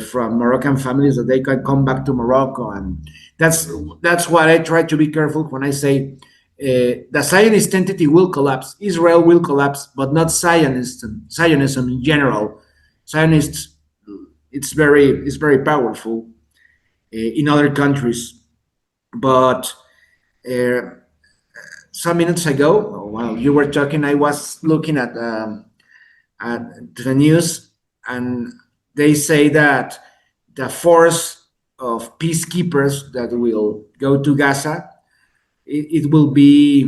from Moroccan families that they can come back to Morocco, and that's why I try to be careful when I say the Zionist entity will collapse, Israel will collapse, but not Zionism in general. Zionists, it's very powerful in other countries, but some minutes ago, while you were talking, I was looking at the news, and they say that the force of peacekeepers that will go to Gaza, it will be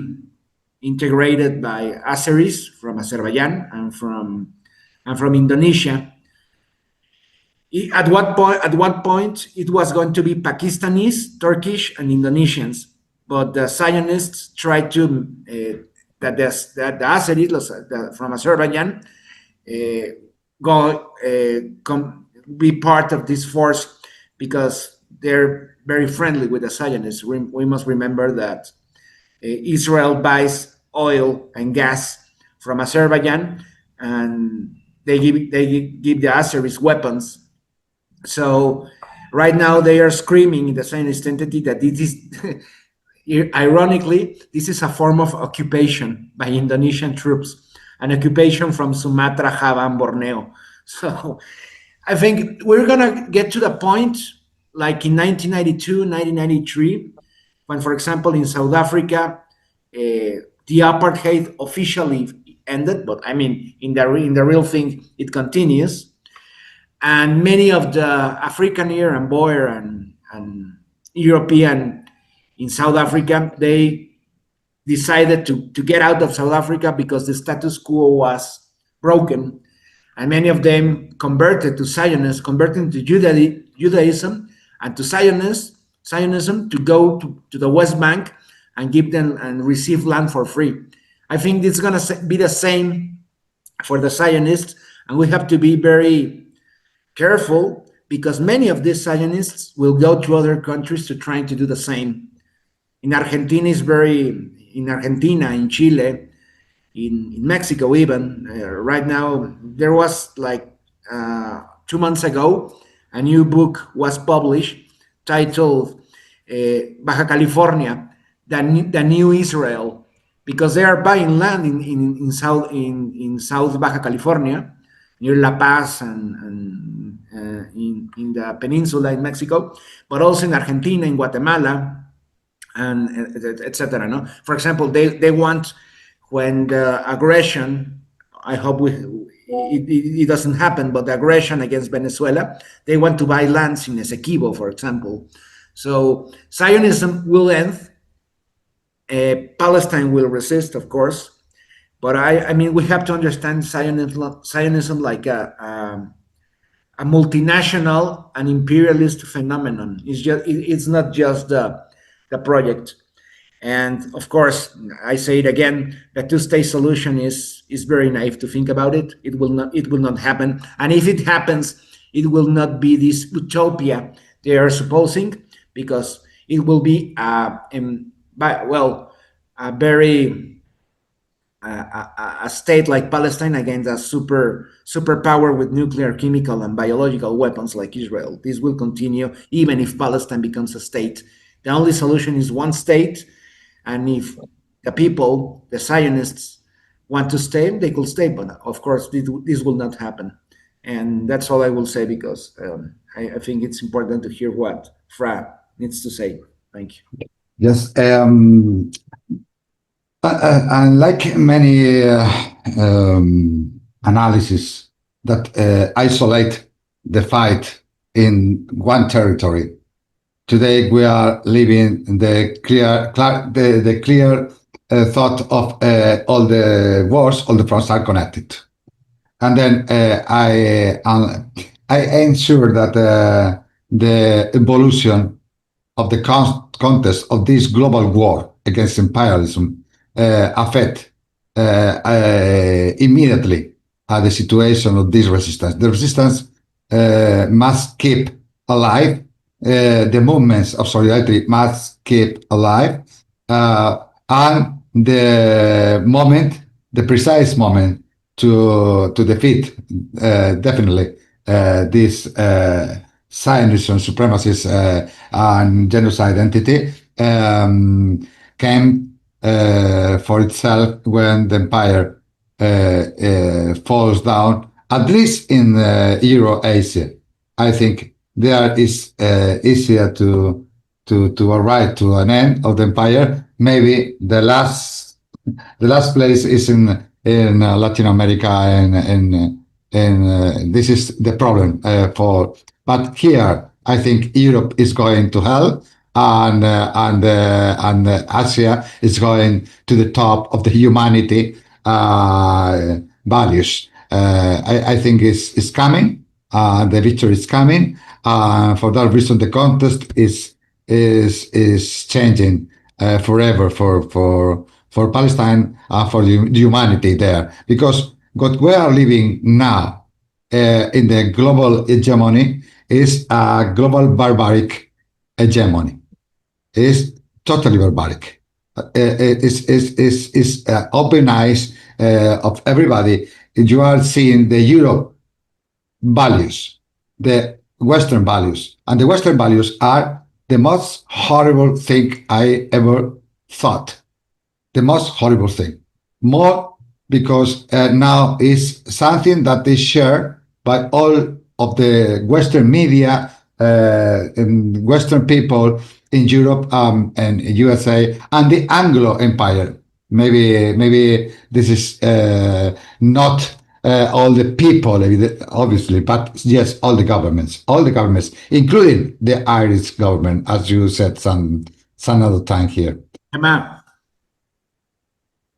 integrated by Azeris from Azerbaijan and from Indonesia. At one point, it was going to be Pakistanis, Turkish, and Indonesians, but the Zionists tried to that the Azeris from Azerbaijan be part of this force, because they're very friendly with the Zionists. We must remember that Israel buys oil and gas from Azerbaijan, and they give the Azeris weapons. So right now they are screaming in the Zionist entity that this is, ironically, this is a form of occupation by Indonesian troops, an occupation from Sumatra, Java, and Borneo. So I think we're gonna get to the point like in 1992, 1993, when, for example, in South Africa, the apartheid officially ended, but I mean, in the real thing, it continues. And many of the Afrikaner and Boer and European in South Africa, they decided to get out of South Africa because the status quo was broken. and many of them converted to Zionists, converting to Judaism and to Zionism to go to the West Bank and give them and receive land for free. I think it's going to be the same for the Zionists, and we have to be very careful because many of these Zionists will go to other countries to try to do the same. In Argentina, in Chile, in Mexico even, right now, there was like 2 months ago, a new book was published titled Baja California, the New Israel, because they are buying land in South Baja California, near La Paz and in the peninsula in Mexico, but also in Argentina, in Guatemala, and etc. No? For example, they want, when the aggression, I hope it doesn't happen, but the aggression against Venezuela, they want to buy lands in Essequibo, for example. So Zionism will end. Palestine will resist, of course. But I mean, we have to understand Zionism like a multinational and imperialist phenomenon. It's not just the project. And of course, I say it again, the two-state solution is very naive to think about it. It will not happen. And if it happens, it will not be this utopia they are supposing, because it will be a state like Palestine against a superpower with nuclear, chemical, and biological weapons like Israel. This will continue even if Palestine becomes a state. The only solution is one state, and if the people, the Zionists, want to stay, they could stay. But of course, this will not happen. And that's all I will say, because I think it's important to hear what Fra needs to say. Thank you. Yes. And like many analysis that isolate the fight in one territory, today we are living the clear thought of all the wars, all the fronts are connected. And then I am sure that the evolution of the contest of this global war against imperialism affect immediately the situation of this resistance. The resistance must keep alive. The movements of solidarity must keep alive, and the precise moment to defeat definitely this Zionism, supremacist and genocide entity came for itself when the empire falls down, at least in Euro-Asia. I think there is easier to arrive to an end of the empire. Maybe the last place is in Latin America, and this is the problem but here I think Europe is going to hell, and Asia is going to the top of the humanity values. I think it's coming. The victory is coming. For that reason, the contest is changing forever for Palestine, for the humanity there, because what we are living now in the global hegemony is a global barbaric hegemony. It's totally barbaric. It's open eyes of everybody. You are seeing the Europe values, the Western values, and the Western values are the most horrible thing I ever thought. The most horrible thing. More because now is something that is shared by all of the Western media and Western people in Europe and USA and the Anglo Empire. Maybe this is not all the people, obviously, but yes, all the governments, including the Irish government, as you said some other time here.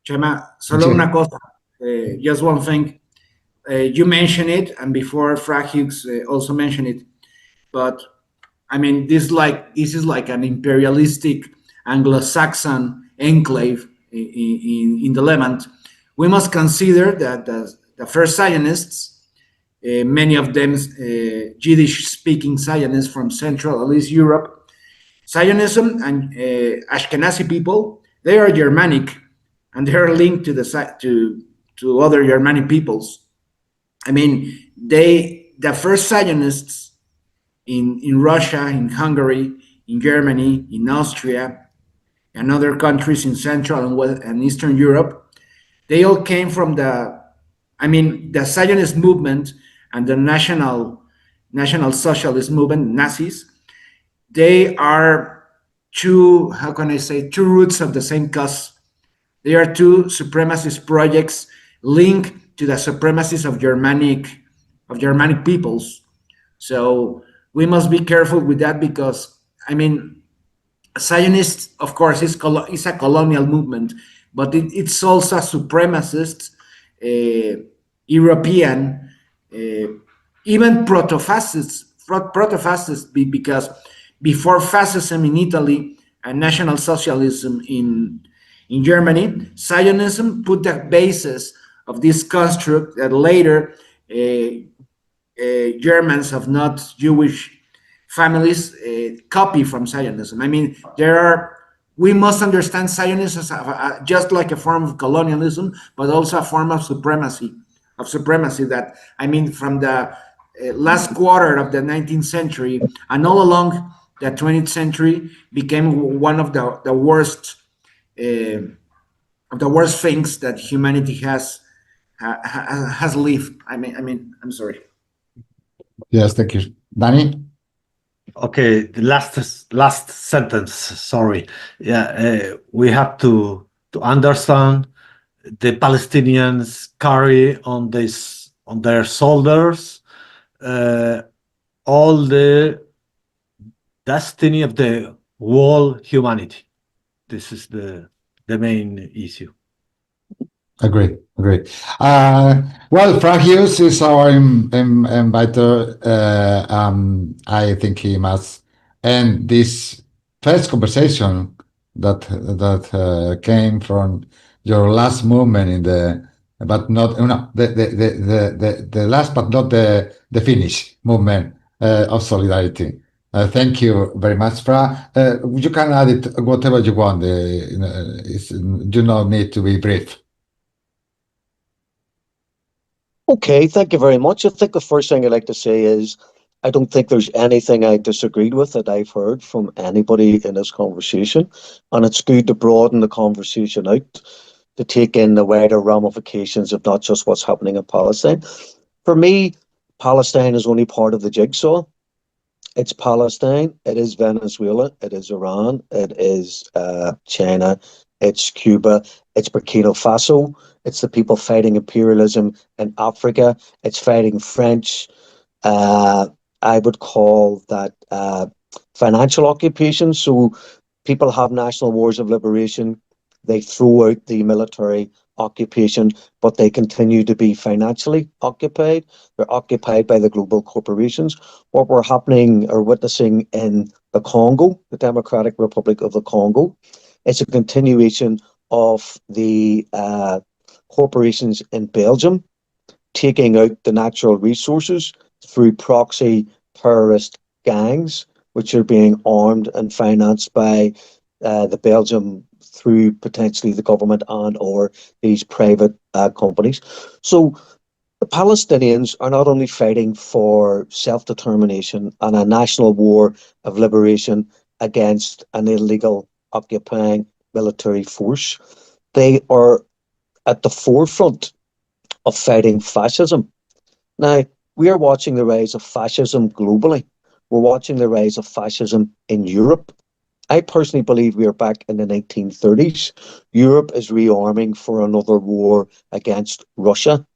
Chema, solo una cosa, just one thing. you mentioned it, and before Frank Hughes also mentioned it, but I mean, this is like an imperialistic Anglo-Saxon enclave in the Levant. We must consider that the first Zionists, many of them Yiddish-speaking Zionists from Central, at least Europe, Zionism and Ashkenazi people, they are Germanic, and they are linked to other Germanic peoples. I mean, the first Zionists in Russia, in Hungary, in Germany, in Austria, and other countries in Central and Eastern Europe, they all came from the Zionist movement and the National Socialist movement, Nazis. They are two roots of the same cause. They are two supremacist projects linked to the supremacies of Germanic peoples. So we must be careful with that, because I mean, Zionist, of course, is a colonial movement, but it's also a supremacist, European, even proto-fascist, because before fascism in Italy and National Socialism in Germany, Zionism put the basis of this construct that later Germans of not Jewish families copy from Zionism. I mean, we must understand Zionism as just like a form of colonialism, but also a form of supremacy. That, I mean, from the last quarter of the 19th century and all along the 20th century, became one of the worst things that humanity has lived. I mean, I'm sorry. Yes, thank you. Danny? Okay, the last sentence, sorry. Yeah, we have to understand the Palestinians carry on their shoulders all the destiny of the whole humanity. This is the main issue. Agree. Well, Frank Hughes is our inviter. I think he must end this first conversation that came from your last movement in the last but not the finish movement of solidarity. Thank you very much, Fra. You can add it whatever you want. You do not need to be brief. Okay, thank you very much. I think the first thing I'd like to say is I don't think there's anything I disagreed with that I've heard from anybody in this conversation. And it's good to broaden the conversation out, to take in the wider ramifications of not just what's happening in Palestine. For me, Palestine is only part of the jigsaw. It's Palestine, it is Venezuela, it is Iran, it is China, it's Cuba, it's Burkina Faso, it's the people fighting imperialism in Africa, it's fighting French. I would call that financial occupation. So people have national wars of liberation, they throw out the military occupation, but they continue to be financially occupied. They're occupied by the global corporations. What we're happening or witnessing in the Congo, the Democratic Republic of the Congo, it's a continuation of the corporations in Belgium taking out the natural resources through proxy terrorist gangs, which are being armed and financed by the Belgium through potentially the government and or these private companies. So the Palestinians are not only fighting for self-determination and a national war of liberation against an illegal occupying military force, they are at the forefront of fighting fascism. Now, we are watching the rise of fascism globally. We're watching the rise of fascism in Europe. I personally believe we are back in the 1930s. Europe is rearming for another war against Russia.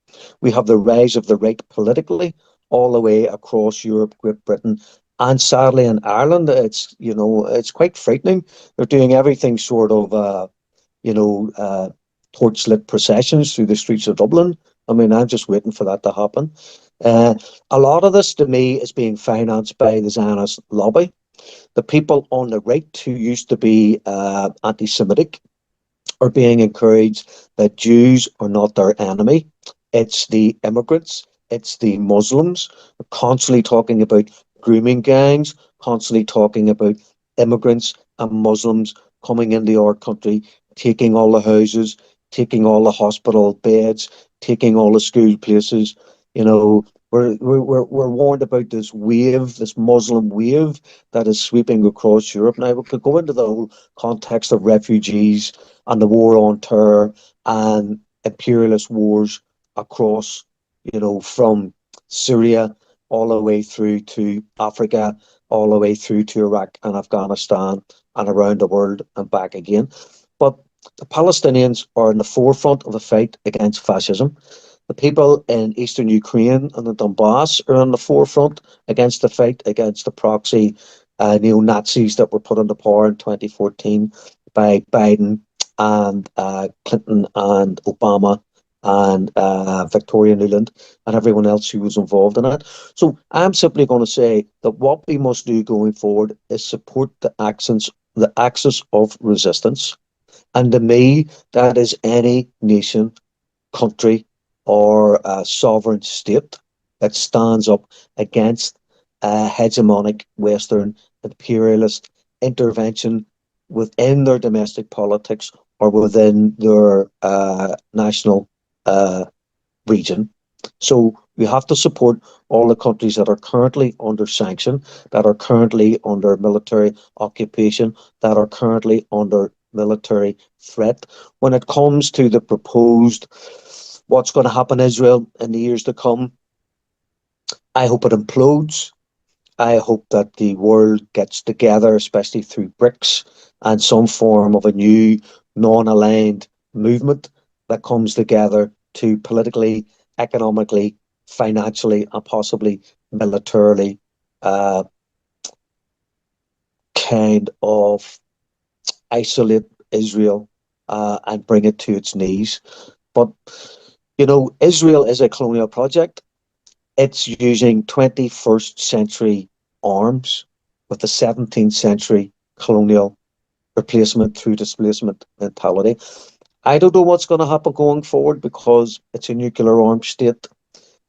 We have the rise of the right politically all the way across Europe, Great Britain, and sadly in Ireland. It's quite frightening. They're doing everything sort of torch-lit processions through the streets of Dublin I mean, I'm just waiting for that to happen. A lot of this, to me, is being financed by the Zionist lobby. The people on the right who used to be anti-Semitic are being encouraged that Jews are not their enemy. It's the immigrants, it's the Muslims. They're constantly talking about grooming gangs, constantly talking about immigrants and Muslims coming into our country, taking all the houses, taking all the hospital beds, taking all the school places. You know, we're warned about this wave, this Muslim wave that is sweeping across Europe. Now, we could go into the whole context of refugees and the war on terror and imperialist wars across, you know, from Syria all the way through to Africa, all the way through to Iraq and Afghanistan and around the world and back again. But the Palestinians are in the forefront of the fight against fascism. The people in eastern Ukraine and the Donbass are on the forefront against the fight against the proxy neo-Nazis that were put into power in 2014 by Biden and Clinton and Obama and Victoria Nuland and everyone else who was involved in it. So I'm simply going to say that what we must do going forward is support the axis of resistance. And to me, that is any nation, country, or sovereign state that stands up against hegemonic Western imperialist intervention within their domestic politics or within their national region. So we have to support all the countries that are currently under sanction, that are currently under military occupation, that are currently under military threat. When it comes to the proposed what's going to happen in Israel in the years to come, I hope it implodes. I hope that the world gets together, especially through BRICS and some form of a new non-aligned movement that comes together to politically, economically, financially, and possibly militarily kind of isolate Israel and bring it to its knees. But you know, Israel is a colonial project. It's using 21st century arms with a 17th century colonial replacement through displacement mentality. I don't know what's going to happen going forward because it's a nuclear armed state.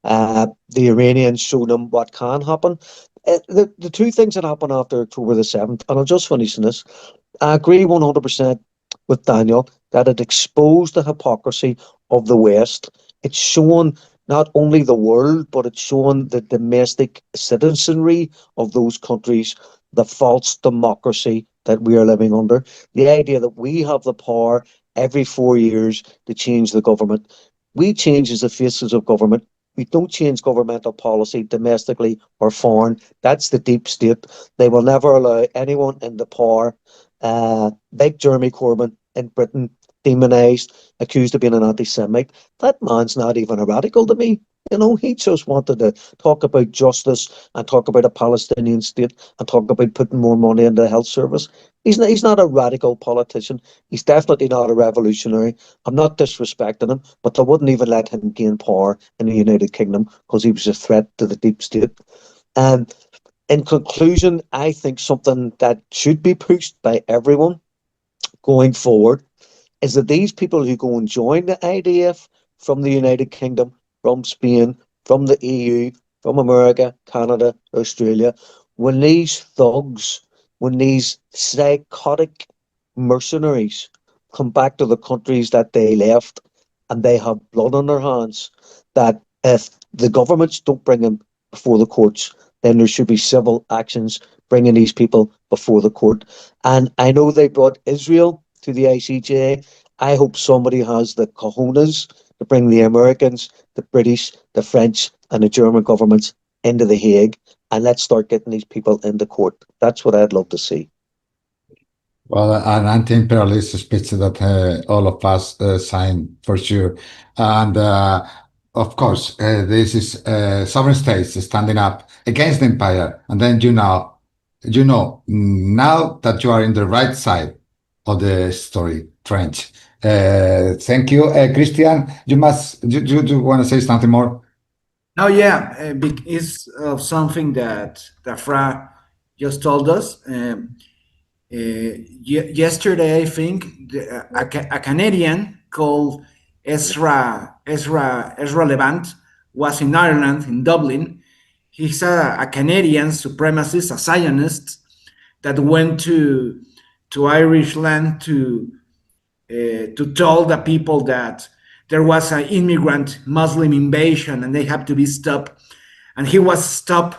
The Iranians show them what can happen. The two things that happened after October the 7th, and I'll just finish on this, I agree 100% with Daniel that it exposed the hypocrisy of the West. It's shown not only the world, but it's shown the domestic citizenry of those countries, the false democracy that we are living under. The idea that we have the power every 4 years to change the government. We change as the faces of government. We don't change governmental policy domestically or foreign. That's the deep state. They will never allow anyone in the power, like Jeremy Corbyn in Britain, demonised, accused of being an anti-Semite. That man's not even a radical to me. You know, he just wanted to talk about justice and talk about a Palestinian state and talk about putting more money into the health service. He's not a radical politician. He's definitely not a revolutionary. I'm not disrespecting him, but I wouldn't even let him gain power in the United Kingdom because he was a threat to the deep state. And in conclusion, I think something that should be pushed by everyone going forward is that these people who go and join the IDF from the United Kingdom, from Spain, from the EU, from America, Canada, Australia, when these thugs, when these psychotic mercenaries come back to the countries that they left and they have blood on their hands, that if the governments don't bring them before the courts, then there should be civil actions bringing these people before the court. And I know they brought Israel to the ICJ. I hope somebody has the cojones to bring the Americans, the British, the French, and the German governments into The Hague, and let's start getting these people into court. That's what I'd love to see. Well, an anti-imperialist speech that all of us sign for sure. And of course, this is sovereign states standing up against the empire. And then now that you are in the right side of the story trench, Thank you. Christian, you want to say something more? No, yeah, it's something that Fra just told us. Yesterday, I think a Canadian called Ezra Levant was in Ireland, in Dublin. He's a Canadian supremacist, a Zionist that went to Irish land to tell the people that there was an immigrant Muslim invasion and they have to be stopped. And he was stopped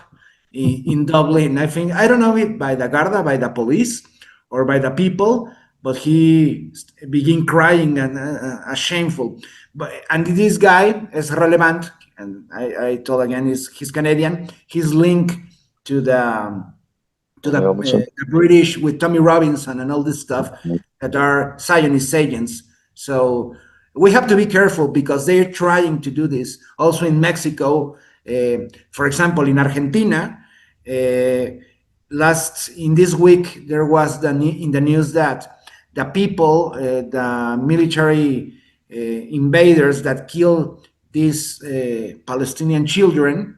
in Dublin. I think, I don't know if by the Garda, by the police, or by the people, but he began crying and shameful. And this guy is relevant, and I told again, he's Canadian. He's linked to the British with Tommy Robinson and all this stuff that are Zionist agents. So we have to be careful because they're trying to do this. Also in Mexico, for example, in Argentina, in this week, there was in the news that the people, the military invaders that killed these Palestinian children,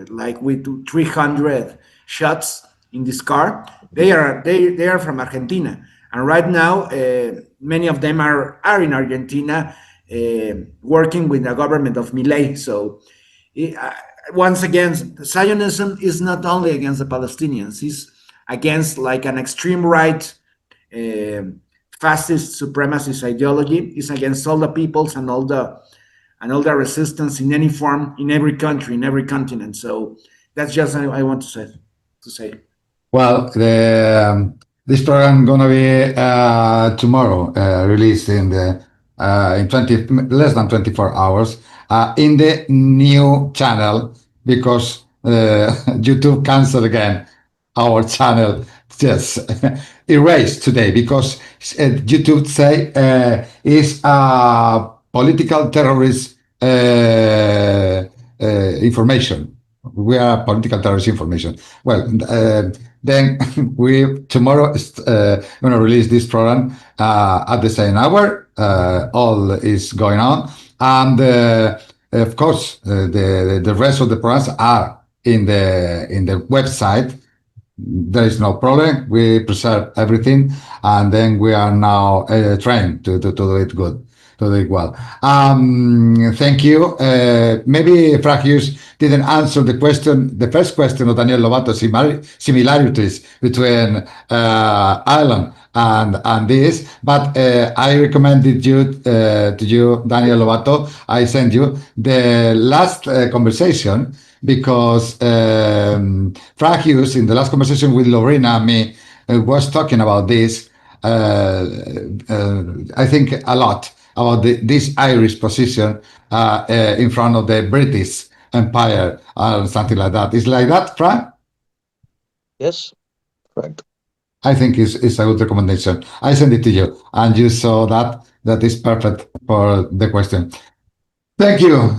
like with 300 shots in this car, they are from Argentina. And right now, many of them are in Argentina, working with the government of Milei. So once again, Zionism is not only against the Palestinians, it's against like an extreme right, fascist supremacist ideology. It's against all the peoples and all the resistance in any form, in every country, in every continent. So that's just what I want to say. Well, this program gonna be tomorrow, released in less than 24 hours in the new channel, because YouTube canceled again our channel, just erased today, because YouTube say is a political terrorist information. We are political terrorist information. Well, then we tomorrow is going to release this program at the same hour. All is going on, and of course the rest of the programs are in the website. There is no problem. We preserve everything, and then we are now trained to do it good. Well, thank you. Maybe Hughes didn't answer the first question of Daniel Lobato, similarities between Ireland and this, but I recommended to you, Daniel Lobato. I sent you the last conversation, because Hughes, in the last conversation with Lorena and me, was talking about this. I think a lot about this Irish position in front of the British Empire or something like that. It's like that, Frank? Yes, correct. I think it's a good recommendation. I send it to you, and you saw that is perfect for the question. Thank you.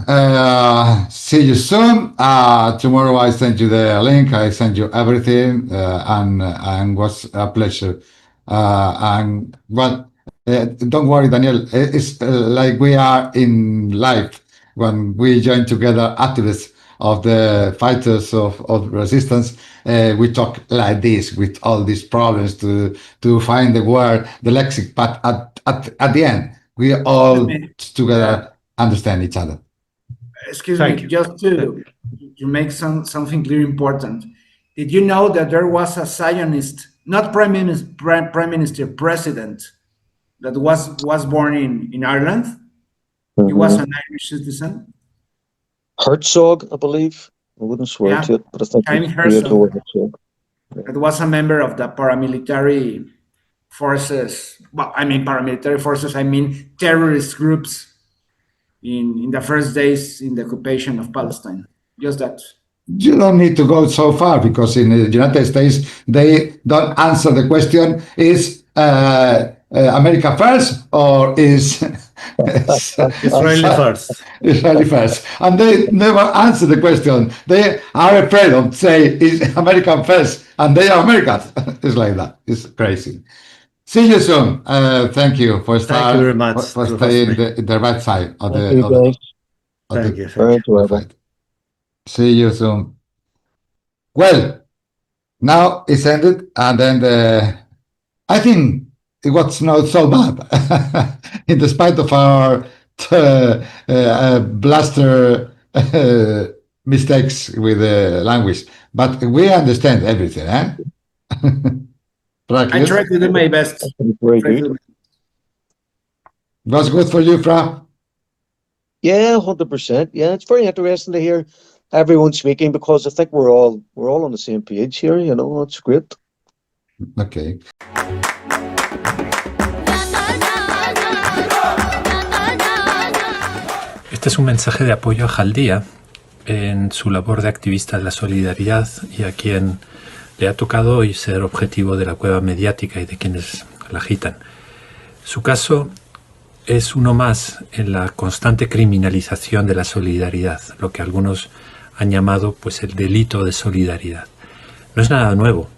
See you soon. Tomorrow I send you the link. I send you everything, and was a pleasure. And well, don't worry, Daniel. It's like we are in life when we join together, activists of the fighters of resistance. We talk like this with all these problems to find the word, the lexic. But at the end, we all together understand each other. Excuse me, just to make something clear important. Did you know that there was a Zionist, not prime minister, president, that was born in Ireland? Mm-hmm. He was an Irish citizen. Herzog, I believe. I wouldn't swear to it, but I think Herzog. That was a member of the paramilitary forces. Well, I mean paramilitary forces. I mean terrorist groups in the first days in the occupation of Palestine. Just that. You don't need to go so far, because in the United States, they don't answer the question, is America first or is Israeli first? Israeli first. And they never answer the question. They are afraid of say, is American first? And they are Americans. It's like that. It's crazy. See you soon. Thank you for Thank you very much. for staying in the right side of Thank you, guys. Thank you. Very enjoyable. fight. See you soon. Well, now it's ended, and then I think it was not so bad, in despite of our blaster mistakes with the language. But we understand everything, eh? I try to do my best. Was good for you, Fra? Yeah, 100%. Yeah, it's very interesting to hear everyone speaking, because I think we're all on the same page here. You know, it's great. Okay. Este es un mensaje de apoyo a Jaldía en su labor de activista de la solidaridad y a quien le ha tocado hoy ser objetivo de la cueva mediática y de quienes la agitan. Su caso es uno más en la constante criminalización de la solidaridad, lo que algunos han llamado pues el delito de solidaridad. No es nada nuevo.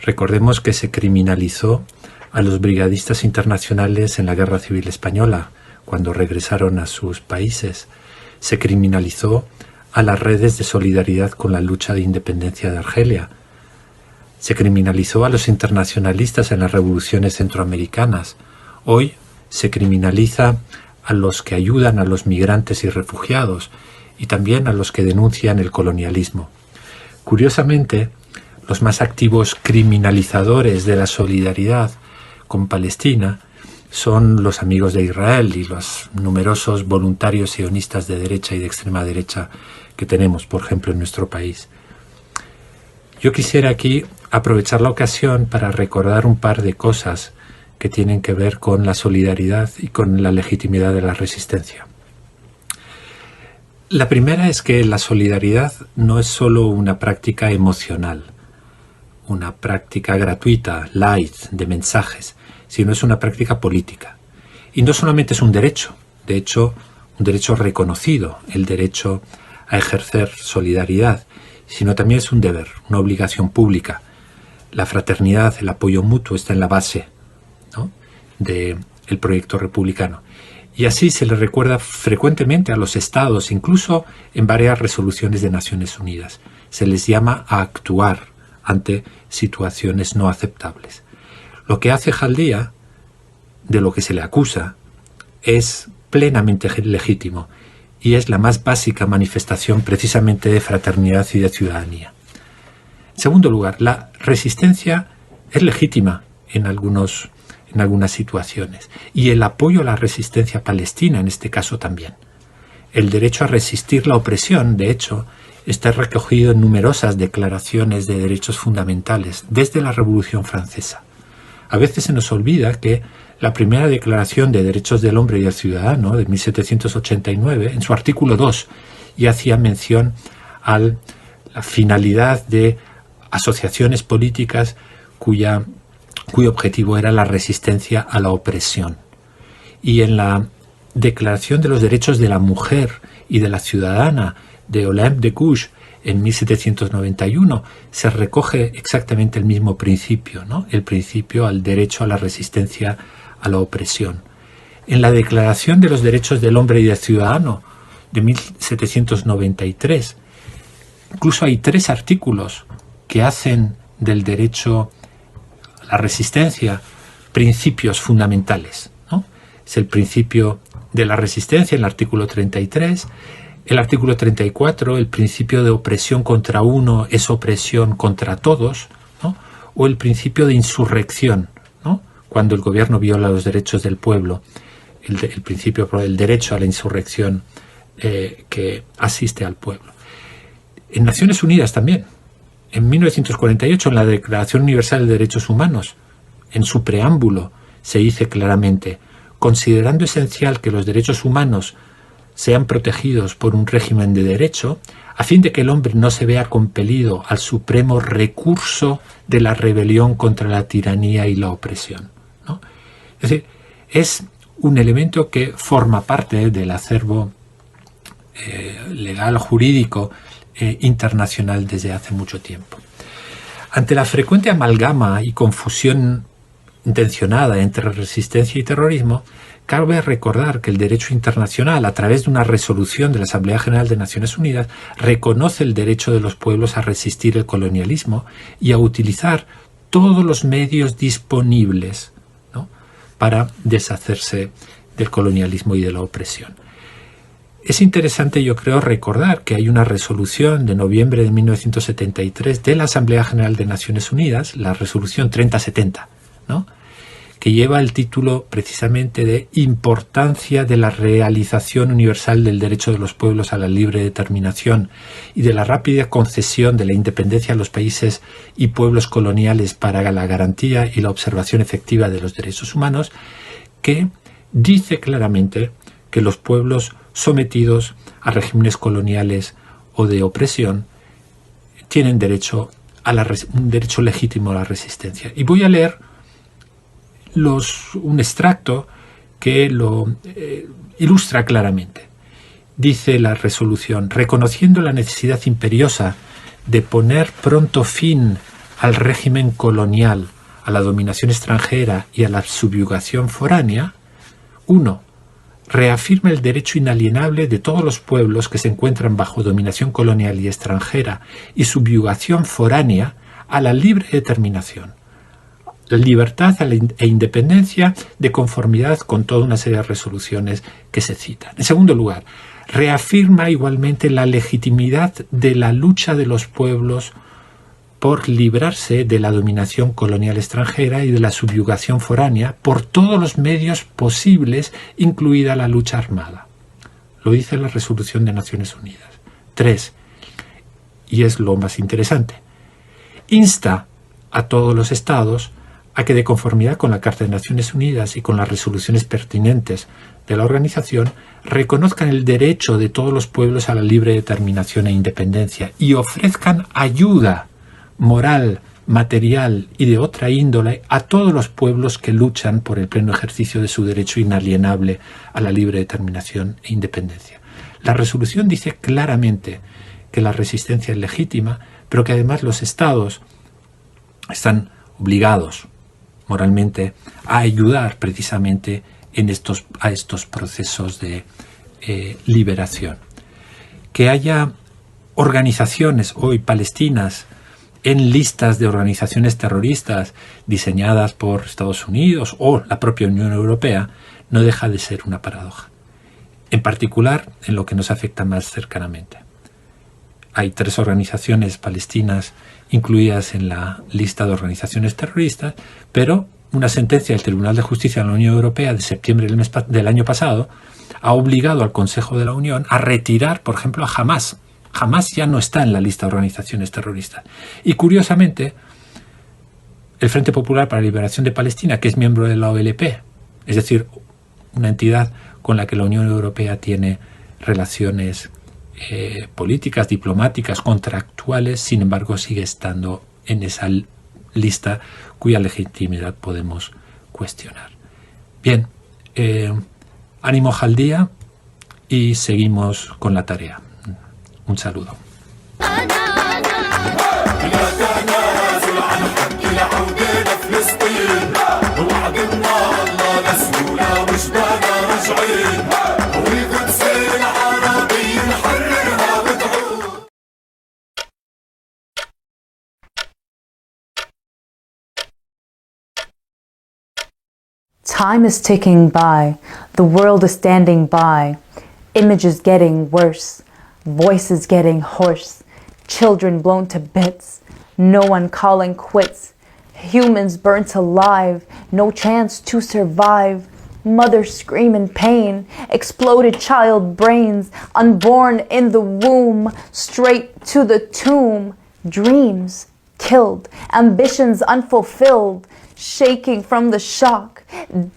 Recordemos que se criminalizó a los brigadistas internacionales en la Guerra Civil Española, cuando regresaron a sus países. Se criminalizó a las redes de solidaridad con la lucha de independencia de Argelia. Se criminalizó a los internacionalistas en las revoluciones centroamericanas. Hoy se criminaliza a los que ayudan a los migrantes y refugiados, y también a los que denuncian el colonialismo. Curiosamente, los más activos criminalizadores de la solidaridad con Palestina son los amigos de Israel y los numerosos voluntarios sionistas de derecha y de extrema derecha que tenemos, por ejemplo, en nuestro país. Yo quisiera aquí aprovechar la ocasión para recordar un par de cosas que tienen que ver con la solidaridad y con la legitimidad de la resistencia. La primera es que la solidaridad no es solo una práctica emocional, una práctica gratuita, light, de mensajes, sino es una práctica política. Y no solamente es un derecho, de hecho, un derecho reconocido, el derecho a ejercer solidaridad, sino también es un deber, una obligación pública. La fraternidad, el apoyo mutuo está en la base, ¿no?, del proyecto republicano. Y así se le recuerda frecuentemente a los estados, incluso en varias resoluciones de Naciones Unidas. Se les llama a actuar ante situaciones no aceptables. Lo que hace Jaldía, de lo que se le acusa, es plenamente legítimo y es la más básica manifestación precisamente de fraternidad y de ciudadanía. En segundo lugar, la resistencia es legítima en algunas situaciones, y el apoyo a la resistencia palestina en este caso también. El derecho a resistir la opresión, de hecho, está recogido en numerosas declaraciones de derechos fundamentales desde la Revolución Francesa. A veces se nos olvida que la primera Declaración de Derechos del Hombre y del Ciudadano de 1789, en su artículo 2, ya hacía mención a la finalidad de asociaciones políticas cuyo objetivo era la resistencia a la opresión. Y en la Declaración de los Derechos de la Mujer y de la Ciudadana de Olympe de Gouges en 1791 se recoge exactamente el mismo principio, ¿no?, el principio al derecho a la resistencia a la opresión. En la Declaración de los Derechos del Hombre y del Ciudadano de 1793 incluso hay 3 artículos que hacen del derecho a la resistencia principios fundamentales, ¿no? Es el principio de la resistencia, el artículo 33, el artículo 34, el principio de opresión contra uno es opresión contra todos, ¿no?, o el principio de insurrección, ¿no?, cuando el gobierno viola los derechos del pueblo, el principio del derecho a la insurrección que asiste al pueblo. En Naciones Unidas también, en 1948, en la Declaración Universal de Derechos Humanos, en su preámbulo se dice claramente: considerando esencial que los derechos humanos sean protegidos por un régimen de derecho, a fin de que el hombre no se vea compelido al supremo recurso de la rebelión contra la tiranía y la opresión, ¿no? Es decir, es un elemento que forma parte del acervo legal, jurídico, internacional desde hace mucho tiempo. Ante la frecuente amalgama y confusión intencionada entre resistencia y terrorismo, cabe recordar que el derecho internacional, a través de una resolución de la Asamblea General de Naciones Unidas, reconoce el derecho de los pueblos a resistir el colonialismo y a utilizar todos los medios disponibles, ¿no?, para deshacerse del colonialismo y de la opresión. Es interesante, yo creo, recordar que hay una resolución de noviembre de 1973 de la Asamblea General de Naciones Unidas, la resolución 3070, ¿no?, que lleva el título precisamente de Importancia de la realización universal del derecho de los pueblos a la libre determinación y de la rápida concesión de la independencia a los países y pueblos coloniales para la garantía y la observación efectiva de los derechos humanos, que dice claramente que los pueblos sometidos a regímenes coloniales o de opresión tienen derecho a un derecho legítimo a la resistencia. Y voy a leer un extracto que lo ilustra claramente. Dice la resolución: reconociendo la necesidad imperiosa de poner pronto fin al régimen colonial, a la dominación extranjera y a la subyugación foránea, 1. Reafirma el derecho inalienable de todos los pueblos que se encuentran bajo dominación colonial y extranjera y subyugación foránea a la libre determinación, la libertad e independencia de conformidad con toda una serie de resoluciones que se citan. En segundo lugar, reafirma igualmente la legitimidad de la lucha de los pueblos por librarse de la dominación colonial extranjera y de la subyugación foránea por todos los medios posibles, incluida la lucha armada. Lo dice la resolución de Naciones Unidas. 3. Y es lo más interesante. Insta a todos los estados a que, de conformidad con la Carta de Naciones Unidas y con las resoluciones pertinentes de la organización, reconozcan el derecho de todos los pueblos a la libre determinación e independencia y ofrezcan ayuda moral, material y de otra índole a todos los pueblos que luchan por el pleno ejercicio de su derecho inalienable a la libre determinación e independencia. La resolución dice claramente que la resistencia es legítima, pero que además los estados están obligados moralmente a ayudar precisamente a estos procesos de liberación. Que haya organizaciones hoy palestinas en listas de organizaciones terroristas diseñadas por Estados Unidos o la propia Unión Europea no deja de ser una paradoja, en particular en lo que nos afecta más cercanamente. Hay 3 organizaciones palestinas incluidas en la lista de organizaciones terroristas, pero una sentencia del Tribunal de Justicia de la Unión Europea de septiembre del año pasado ha obligado al Consejo de la Unión a retirar, por ejemplo, a Hamas. Hamas ya no está en la lista de organizaciones terroristas. Y curiosamente, el Frente Popular para la Liberación de Palestina, que es miembro de la OLP, es decir, una entidad con la que la Unión Europea tiene relaciones políticas, diplomáticas, contractuales, sin embargo sigue estando en esa lista cuya legitimidad podemos cuestionar. Bien, ánimo al día y seguimos con la tarea. Un saludo. Time is ticking by, the world is standing by, images getting worse, voices getting hoarse, children blown to bits, no one calling quits, humans burnt alive, no chance to survive, mothers scream in pain, exploded child brains, unborn in the womb, straight to the tomb, dreams killed, ambitions unfulfilled, shaking from the shock,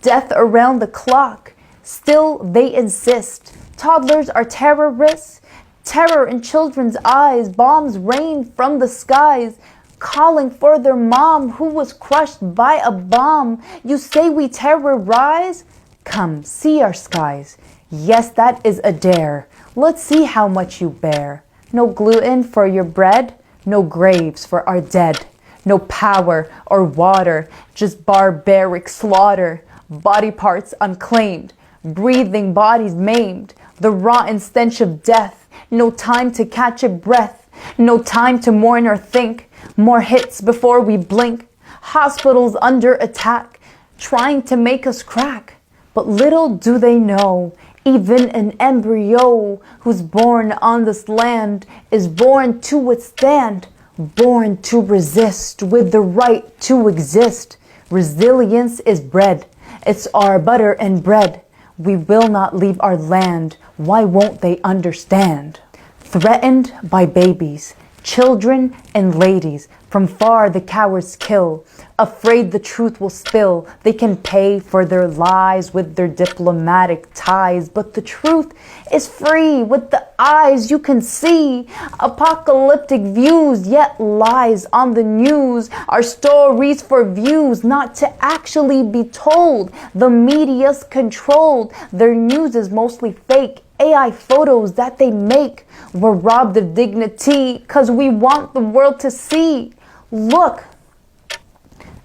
death around the clock. Still they insist, toddlers are terrorists, terror in children's eyes, bombs rain from the skies, calling for their mom who was crushed by a bomb. You say we terrorize? Come, see our skies. Yes, that is a dare. Let's see how much you bear. No gluten for your bread, no graves for our dead. No power or water, just barbaric slaughter. Body parts unclaimed, breathing bodies maimed. The rotten stench of death, no time to catch a breath. No time to mourn or think, more hits before we blink. Hospitals under attack, trying to make us crack. But little do they know, even an embryo who's born on this land is born to withstand, born to resist with the right to exist. Resilience is bred, it's our butter and bread. We will not leave our land, why won't they understand? Threatened by babies, children and ladies, from far the cowards kill. Afraid the truth will spill, they can pay for their lies with their diplomatic ties. But the truth is free with the eyes you can see. Apocalyptic views, yet lies on the news are stories for views, not to actually be told. The media's controlled, their news is mostly fake. AI photos that they make, we're robbed of dignity cause we want the world to see. Look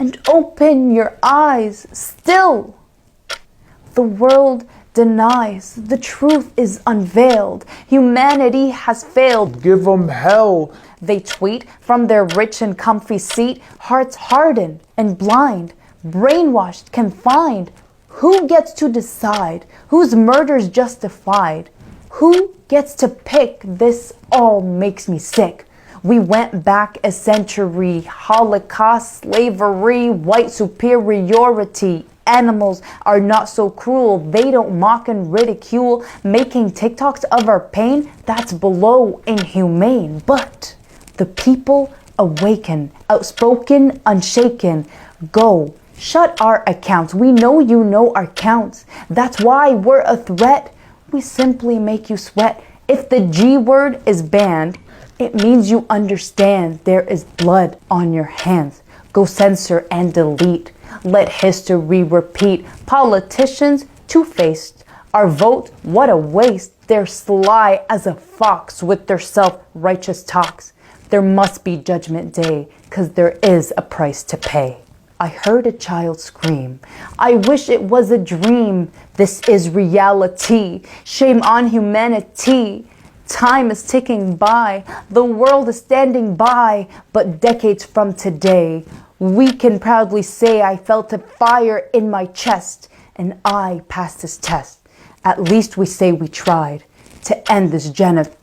and open your eyes. Still, the world denies. The truth is unveiled. Humanity has failed. Give them hell. They tweet from their rich and comfy seat, hearts hardened and blind, brainwashed, confined. Who gets to decide whose murder's justified? Who gets to pick? This all makes me sick. We went back a century, Holocaust, slavery, white superiority. Animals are not so cruel, they don't mock and ridicule. Making TikToks of our pain, that's below inhumane. But the people awaken, outspoken, unshaken. Go, shut our accounts, we know you know our counts. That's why we're a threat, we simply make you sweat. If the G word is banned, it means you understand there is blood on your hands. Go censor and delete. Let history repeat. Politicians two-faced. Our vote, what a waste. They're sly as a fox with their self-righteous talks. There must be judgment day, cause there is a price to pay. I heard a child scream. I wish it was a dream. This is reality. Shame on humanity. Time is ticking by, the world is standing by, but decades from today, we can proudly say I felt a fire in my chest and I passed this test. At least we say we tried to end this genocide.